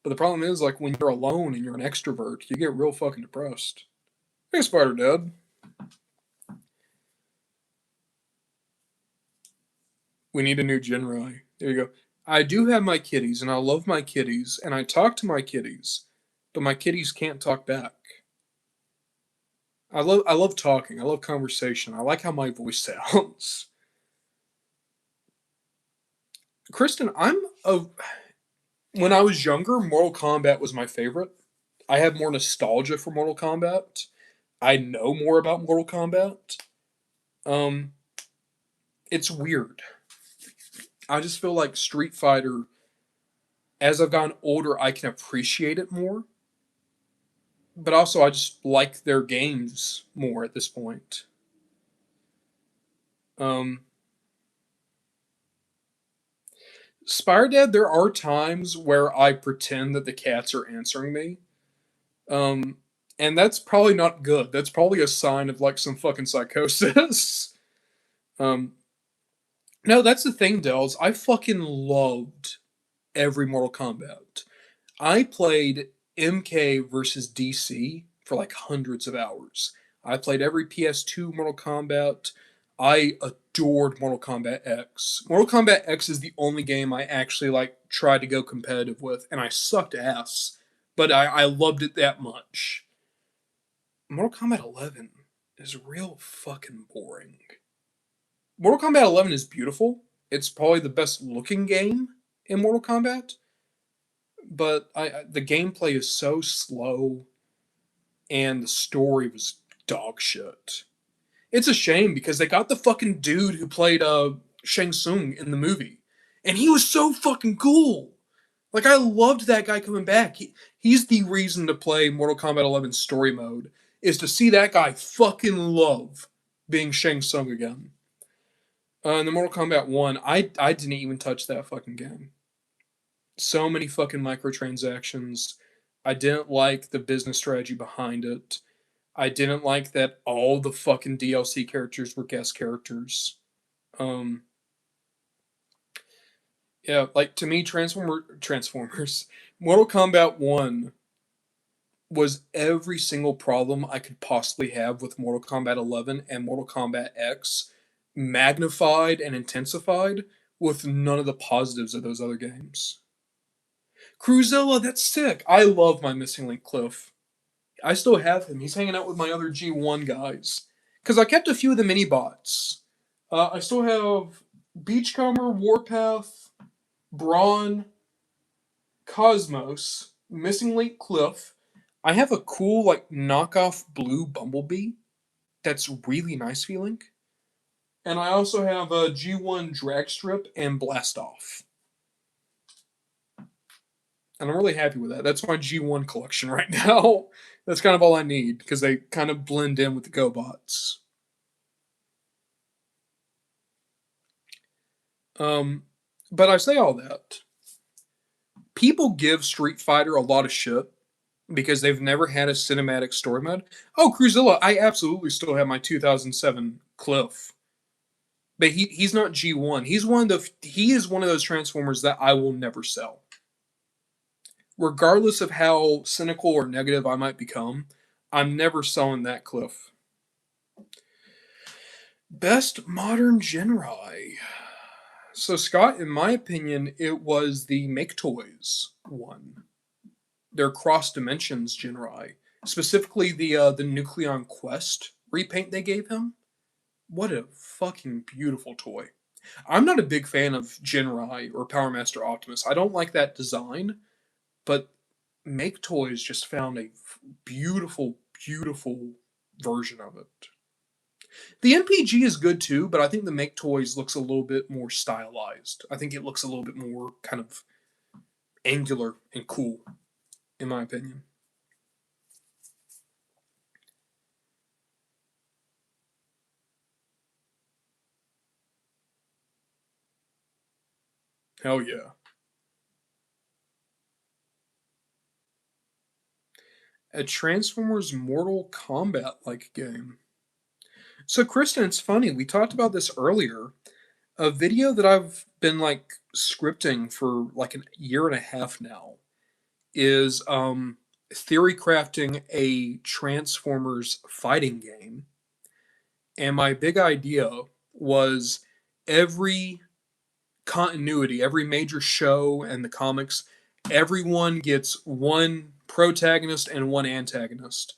But the problem is like when you're alone and you're an extrovert, you get real fucking depressed. Hey Spider Dad. We need a new genre. There you go. I do have my kitties and I love my kitties and I talk to my kitties, but my kitties can't talk back. I love talking. I love conversation. I like how my voice sounds. Kristen, I'm a when I was younger, Mortal Kombat was my favorite. I have more nostalgia for Mortal Kombat. I know more about Mortal Kombat. Um, it's weird. I just feel like Street Fighter, as I've gotten older, I can appreciate it more. But also, I just like their games more at this point. Um, Spire Dad, there are times where I pretend that the cats are answering me. Um, and that's probably not good. That's probably a sign of like some fucking psychosis. um, no, that's the thing, Dells. I fucking loved every Mortal Kombat. I played MK versus DC for like hundreds of hours. I played every PS2 Mortal Kombat. I adored Mortal Kombat X. Mortal Kombat X is the only game I actually like tried to go competitive with, and I sucked ass, but I loved it that much. Mortal Kombat 11 is real fucking boring. Mortal Kombat 11 is beautiful. It's probably the best looking game in Mortal Kombat, but the gameplay is so slow, and the story was dog shit. It's a shame because they got the fucking dude who played Shang Tsung in the movie, and he was so fucking cool. Like I loved that guy coming back. He's the reason to play Mortal Kombat 11 story mode is to see that guy fucking love being Shang Tsung again. In the Mortal Kombat 1, I didn't even touch that fucking game. So many fucking microtransactions. I didn't like the business strategy behind it. I didn't like that all the fucking DLC characters were guest characters. Um, yeah, like to me, Transformers, Mortal Kombat 1 was every single problem I could possibly have with Mortal Kombat 11 and Mortal Kombat X magnified and intensified with none of the positives of those other games. Cruzilla, that's sick. I love my Missing Link Cliff. I still have him. He's hanging out with my other G1 guys. Because I kept a few of the mini bots. I still have Beachcomber, Warpath, Braun, Cosmos, Missing Link Cliff. I have a cool, like, knockoff blue Bumblebee that's really nice feeling. And I also have a G1 Dragstrip and Blastoff. And I'm really happy with that. That's my G1 collection right now. That's kind of all I need because they kind of blend in with the GoBots. But I say all that. People give Street Fighter a lot of shit because they've never had a cinematic story mode. Oh, Cruzilla, I absolutely still have my 2007 Cliff. But he's not G1. He is one of those Transformers that I will never sell. Regardless of how cynical or negative I might become, I'm never selling that Cliff. Best modern Genrai. So Scott, in my opinion, it was the Make Toys one. Their Cross Dimensions Genrai, specifically the Nucleon Quest repaint they gave him. What a fucking beautiful toy. I'm not a big fan of Genrai or Power Master Optimus. I don't like that design, but Make Toys just found a beautiful, beautiful version of it. The MPG is good too, but I think the Make Toys looks a little bit more stylized. I think it looks a little bit more kind of angular and cool, in my opinion. Hell yeah. A Transformers Mortal Kombat like game. So, Kristen, it's funny. We talked about this earlier. A video that I've been like scripting for like a year and a half now is theory crafting a Transformers fighting game. And my big idea was every continuity, every major show and the comics, everyone gets one protagonist and one antagonist.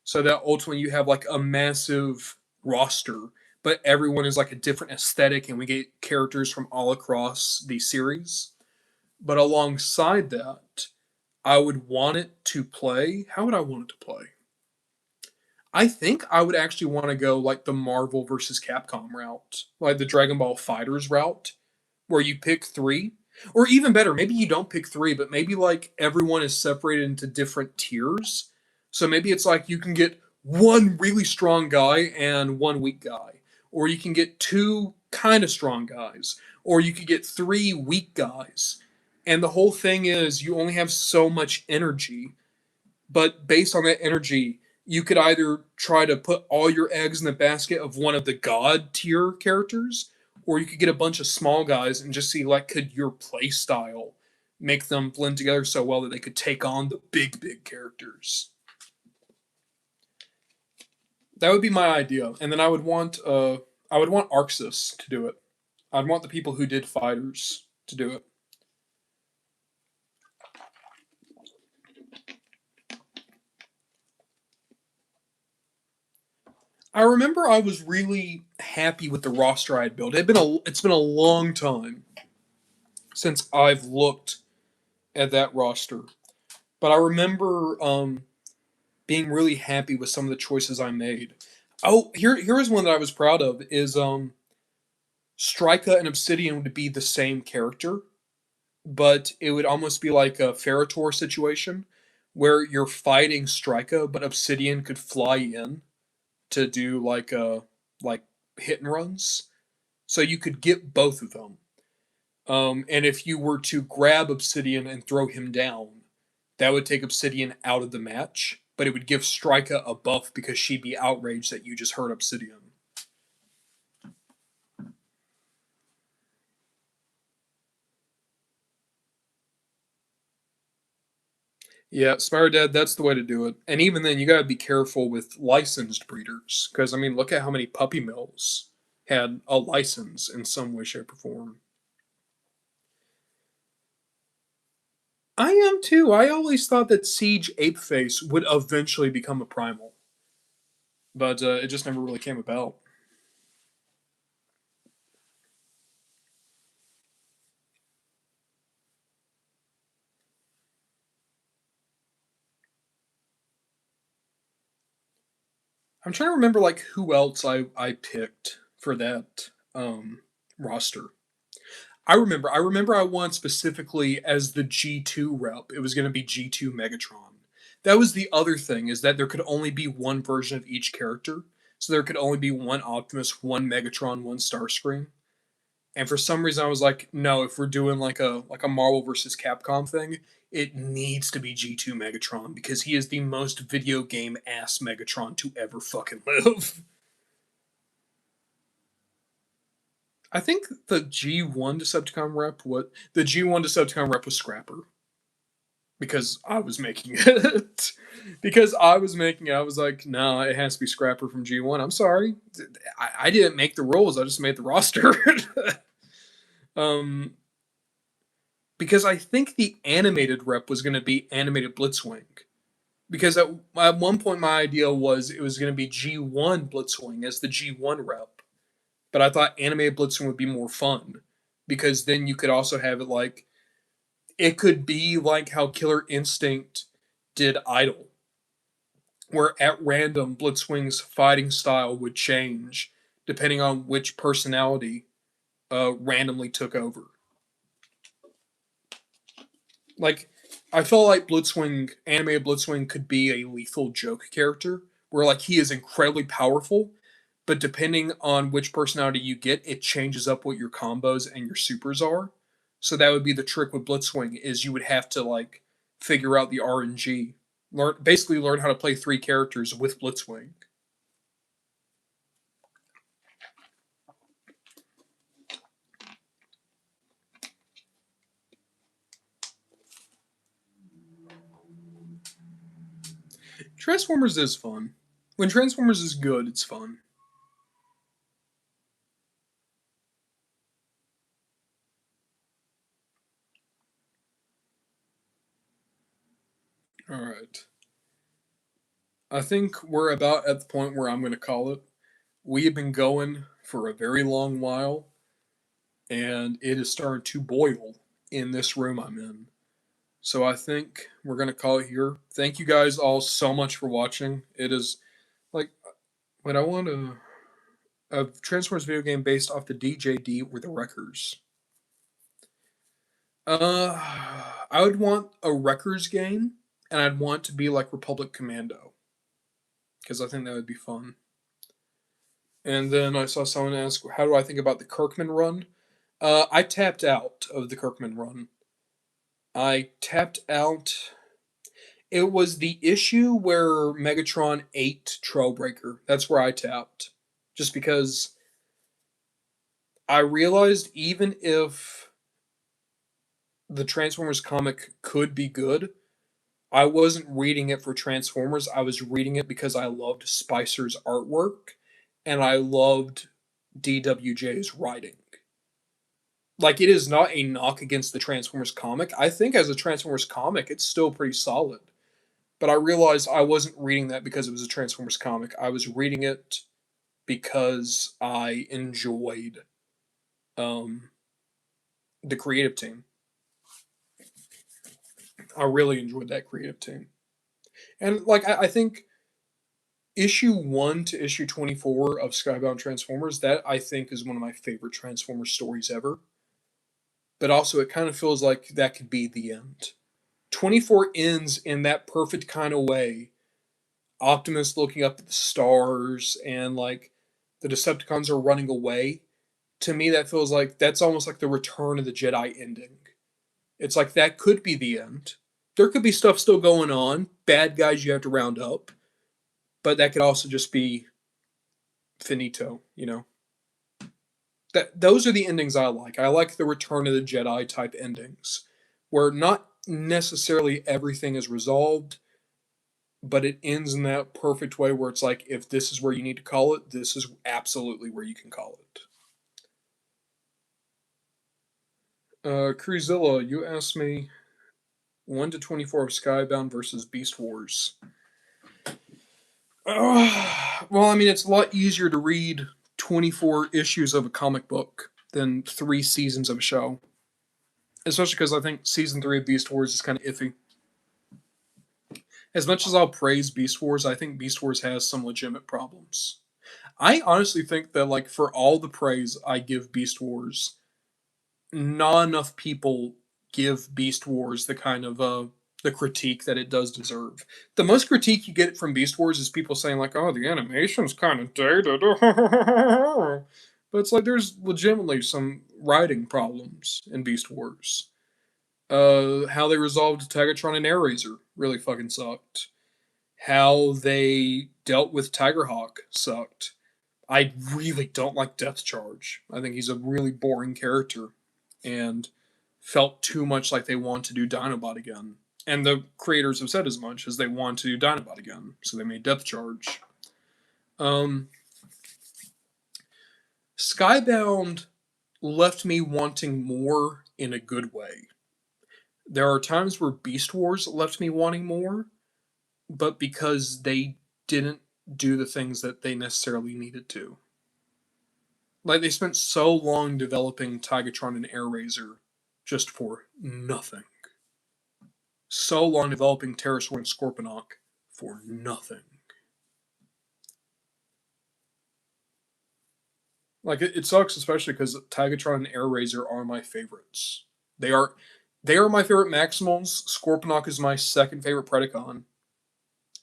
So that ultimately you have like a massive roster, but everyone is like a different aesthetic and we get characters from all across the series. But alongside that, I would want it to play. How would I want it to play? I think I would actually want to go like the Marvel versus Capcom route, like the Dragon Ball Fighters route, where you pick three. Or even better, maybe you don't pick three, but maybe like everyone is separated into different tiers. So maybe it's like you can get one really strong guy and one weak guy. Or you can get two kind of strong guys. Or you could get three weak guys. And the whole thing is you only have so much energy, but based on that energy, you could either try to put all your eggs in the basket of one of the god tier characters, or you could get a bunch of small guys and just see like could your play style make them blend together so well that they could take on the big characters. That would be my idea, and then I would want Arxis to do it. I'd want the people who did Fighters to do it. I remember I was really happy with the roster I had built. It's been a long time since I've looked at that roster. But I remember being really happy with some of the choices I made. Oh, here's one that I was proud of is Strika and Obsidian would be the same character, but it would almost be like a Ferritor situation where you're fighting Strika, but Obsidian could fly in to do like hit and runs. So you could get both of them. And if you were to grab Obsidian and throw him down, that would take Obsidian out of the match, but it would give Strika a buff because she'd be outraged that you just hurt Obsidian. Yeah, Spire Dead, that's the way to do it. And even then, you gotta be careful with licensed breeders. Because, I mean, look at how many puppy mills had a license in some way, shape, or form. I am too. I always thought that Siege Apeface would eventually become a primal. But it just never really came about. I'm trying to remember like who else I picked for that roster. I remember I won specifically as the G2 rep. It was going to be G2 Megatron. That was the other thing is that there could only be one version of each character. So there could only be one Optimus, one Megatron, one Starscream. And for some reason I was like, no, if we're doing like a Marvel versus Capcom thing, it needs to be G2 Megatron because he is the most video game ass Megatron to ever fucking live. I think the G1 Decepticon rep what the G1 Decepticon rep was Scrapper because I was making it. Because I was making it, I was like, no, it has to be Scrapper from G1. I'm sorry, I didn't make the rules. I just made the roster. um, because I think the animated rep was going to be animated Blitzwing. Because at one point my idea was it was going to be G1 Blitzwing as the G1 rep, but I thought animated Blitzwing would be more fun because then you could also have it like it could be like how Killer Instinct did Idol, where at random Blitzwing's fighting style would change depending on which personality randomly took over. Like I felt like Blitzwing, animated Blitzwing, could be a lethal joke character where like he is incredibly powerful, but depending on which personality you get, it changes up what your combos and your supers are. So that would be the trick with Blitzwing is you would have to like figure out the RNG, learn how to play three characters with Blitzwing. Transformers is fun. When Transformers is good, it's fun. All right. I think we're about at the point where I'm going to call it. We have been going for a very long while, and it is starting to boil in this room I'm in. So I think we're going to call it here. Thank you guys all so much for watching. It is like when I want a Transformers video game based off the DJD or the Wreckers. Uh, I would want a Wreckers game, and I'd want to be like Republic Commando because I think that would be fun. And then I saw someone ask, "How do I think about the Kirkman run?" I tapped out of the Kirkman run. I tapped out. It was the issue where Megatron ate Trailbreaker. That's where I tapped. Just because I realized even if the Transformers comic could be good, I wasn't reading it for Transformers. I was reading it because I loved Spicer's artwork and I loved DWJ's writing. Like, it is not a knock against the Transformers comic. I think as a Transformers comic, it's still pretty solid. But I realized I wasn't reading that because it was a Transformers comic. I was reading it because I enjoyed um, the creative team. I really enjoyed that creative team. And like I think issue 1 to issue 24 of Skybound Transformers, that I think is one of my favorite Transformers stories ever. But also it kind of feels like that could be the end. 24 ends in that perfect kind of way. Optimus looking up at the stars and like the Decepticons are running away. To me that feels like that's almost like the Return of the Jedi ending. It's like that could be the end. There could be stuff still going on, bad guys you have to round up, but that could also just be finito, you know. That those are the endings I like. I like the Return of the Jedi type endings, where not necessarily everything is resolved, but it ends in that perfect way where it's like, if this is where you need to call it, this is absolutely where you can call it. Cruzilla, you asked me 1 to 24 of Skybound versus Beast Wars. Well, I mean, it's a lot easier to read 24 issues of a comic book than 3 seasons of a show. Especially because I think season 3 of Beast Wars is kind of iffy. As much as I'll praise Beast Wars, I think Beast Wars has some legitimate problems. I honestly think that, like, for all the praise I give Beast Wars, not enough people give Beast Wars the kind of the critique that it does deserve. The most critique you get from Beast Wars is people saying like, "Oh, the animation's kind of dated," but it's like there's legitimately some writing problems in Beast Wars. How they resolved Tigatron and Airraiser really fucking sucked. How they dealt with Tigerhawk sucked. I really don't like Death Charge. I think he's a really boring character and felt too much like they want to do Dinobot again. And the creators have said as much as they want to do Dinobot again, so they made Death Charge. Um, Skybound left me wanting more in a good way. There are times where Beast Wars left me wanting more, but because they didn't do the things that they necessarily needed to. Like, they spent so long developing Tigatron and Airraiser just for nothing. So long developing Pterosaur and Scorponok for nothing. Like, it sucks, especially because Tigatron and Airraiser are my favorites. They are they are my favorite Maximals. Scorponok is my second favorite Predacon.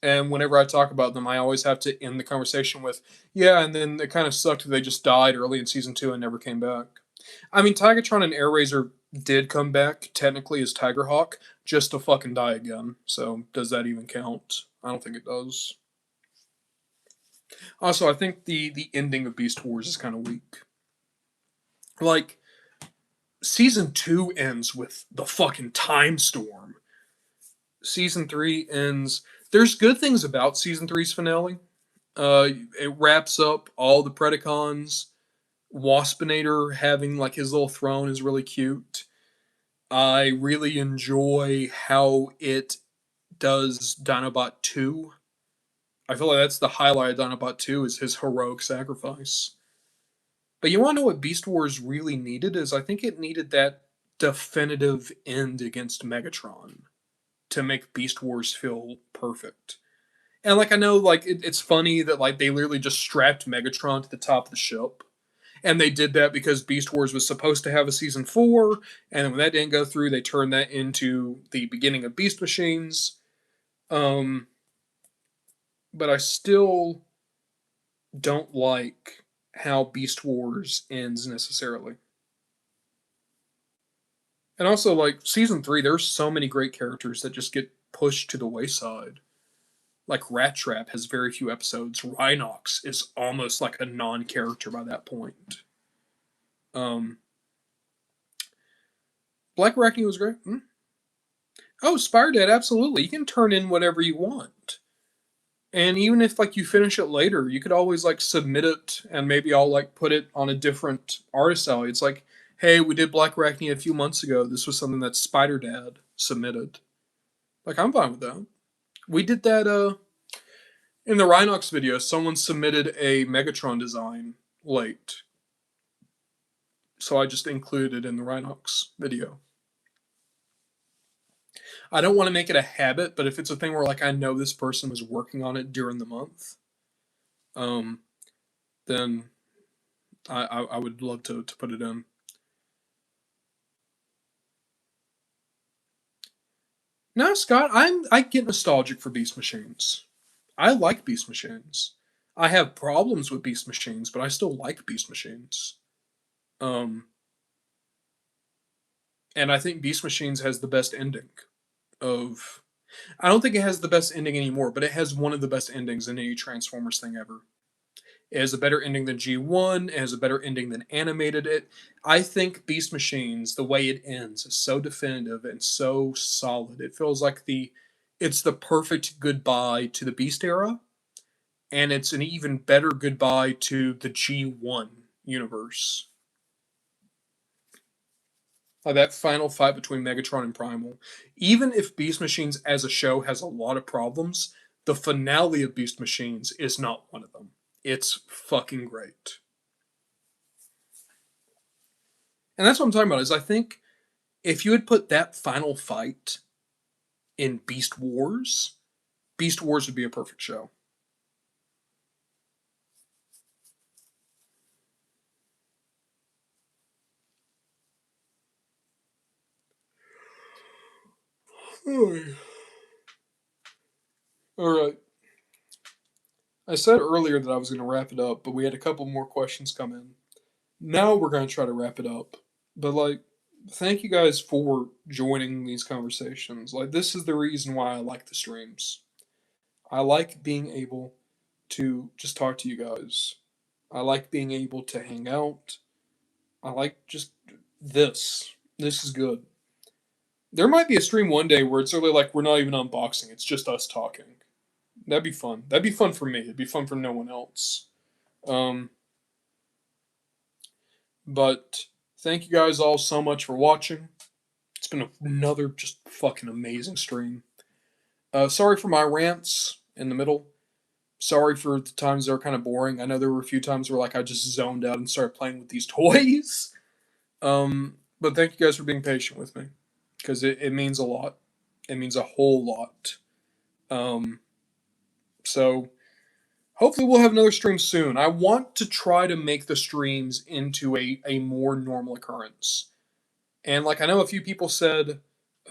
And whenever I talk about them, I always have to end the conversation with, yeah, and then it kind of sucked that they just died early in season 2 and never came back. I mean, Tigatron and Airraiser did come back, technically, as Tigerhawk, just to fucking die again. So, does that even count? I don't think it does. Also, I think the ending of Beast Wars is kind of weak. Like, season 2 ends with the fucking time storm. Season 3 ends. There's good things about season three's finale. It wraps up all the Predacons. Waspinator having like his little throne is really cute. I really enjoy how it does Dinobot 2. I feel like that's the highlight of Dinobot 2 is his heroic sacrifice. But you want to know what Beast Wars really needed is I think it needed that definitive end against Megatron to make Beast Wars feel perfect. And like I know like it's funny that like they literally just strapped Megatron to the top of the ship. And they did that because Beast Wars was supposed to have a season 4, and when that didn't go through, they turned that into the beginning of Beast Machines. Um, but I still don't like how Beast Wars ends necessarily. And also, like, season 3, there's so many great characters that just get pushed to the wayside. Like, Rat Trap has very few episodes. Rhinox is almost like a non character by that point. Um, Black Arachne was great. Oh, Spire Dad, absolutely. You can turn in whatever you want. And even if like you finish it later, you could always like submit it and maybe I'll like put it on a different artist alley. It's like, hey, we did Black Arachne a few months ago. This was something that Spider Dad submitted. Like I'm fine with that. We did that in the Rhinox video, someone submitted a Megatron design late. So I just included it in the Rhinox video. I don't want to make it a habit, but if it's a thing where like I know this person was working on it during the month, um, then I would love to put it in. No, Scott, I get nostalgic for Beast Machines. I like Beast Machines. I have problems with Beast Machines, but I still like Beast Machines. Um, and I think Beast Machines has the best ending of. I don't think it has the best ending anymore, but it has one of the best endings in any Transformers thing ever. It has a better ending than G1. It has a better ending than animated it. I think Beast Machines, the way it ends, is so definitive and so solid. It feels like it's the perfect goodbye to the Beast era, and it's an even better goodbye to the G1 universe. Like that final fight between Megatron and Primal. Even if Beast Machines as a show has a lot of problems, the finale of Beast Machines is not one of them. It's fucking great. And that's what I'm talking about, is I think if you had put that final fight in Beast Wars would be a perfect show. Alright. I said earlier that I was going to wrap it up, but we had a couple more questions come in. Now we're going to try to wrap it up. But, like, thank you guys for joining these conversations. Like, this is the reason why I like the streams. I like being able to just talk to you guys. I like being able to hang out. I like just this. This is good. There might be a stream one day where it's really like we're not even unboxing, it's just us talking. That'd be fun. That'd be fun for me. It'd be fun for no one else. Um, but thank you guys all so much for watching. It's been another just fucking amazing stream. Sorry for my rants in the middle. Sorry for the times that are kind of boring. I know there were a few times where like I just zoned out and started playing with these toys. But thank you guys for being patient with me because it means a lot. It means a whole lot. Um, so hopefully we'll have another stream soon. I want to try to make the streams into a more normal occurrence. And like I know a few people said,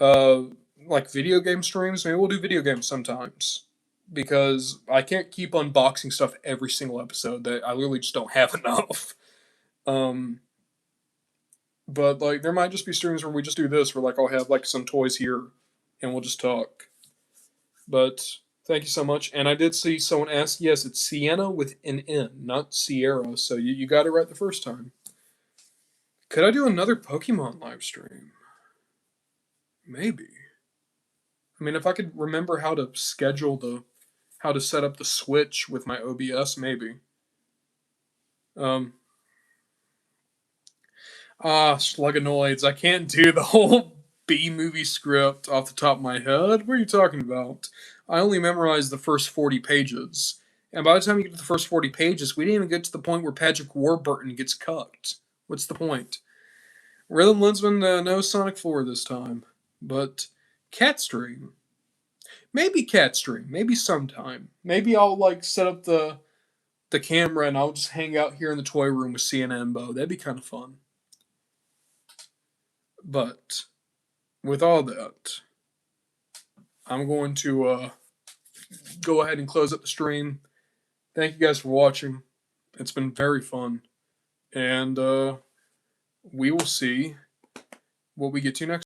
uh, like video game streams. Maybe we'll do video games sometimes because I can't keep unboxing stuff every single episode. That I literally just don't have enough. Um, but like there might just be streams where we just do this, where like I'll have like some toys here, and we'll just talk. But thank you so much. And I did see someone ask, yes, it's Sienna with an N, not Sierra. So you got it right the first time. Could I do another Pokemon live stream? Maybe. I mean, if I could remember how to how to set up the Switch with my OBS, maybe. Um, Slugonoids. I can't do the whole B movie script off the top of my head. What are you talking about? I only memorized the first 40 pages. And by the time you get to the first 40 pages, we didn't even get to the point where Patrick Warburton gets cucked. What's the point? Rhythm Linsman, no Sonic 4 this time. But Catstream. Maybe Catstream. Maybe sometime. Maybe I'll like set up the camera and I'll just hang out here in the toy room with Sienna and Bo. That'd be kind of fun. But with all that, I'm going to go ahead and close up the stream. Thank you guys for watching. It's been very fun. And we will see what we get to next.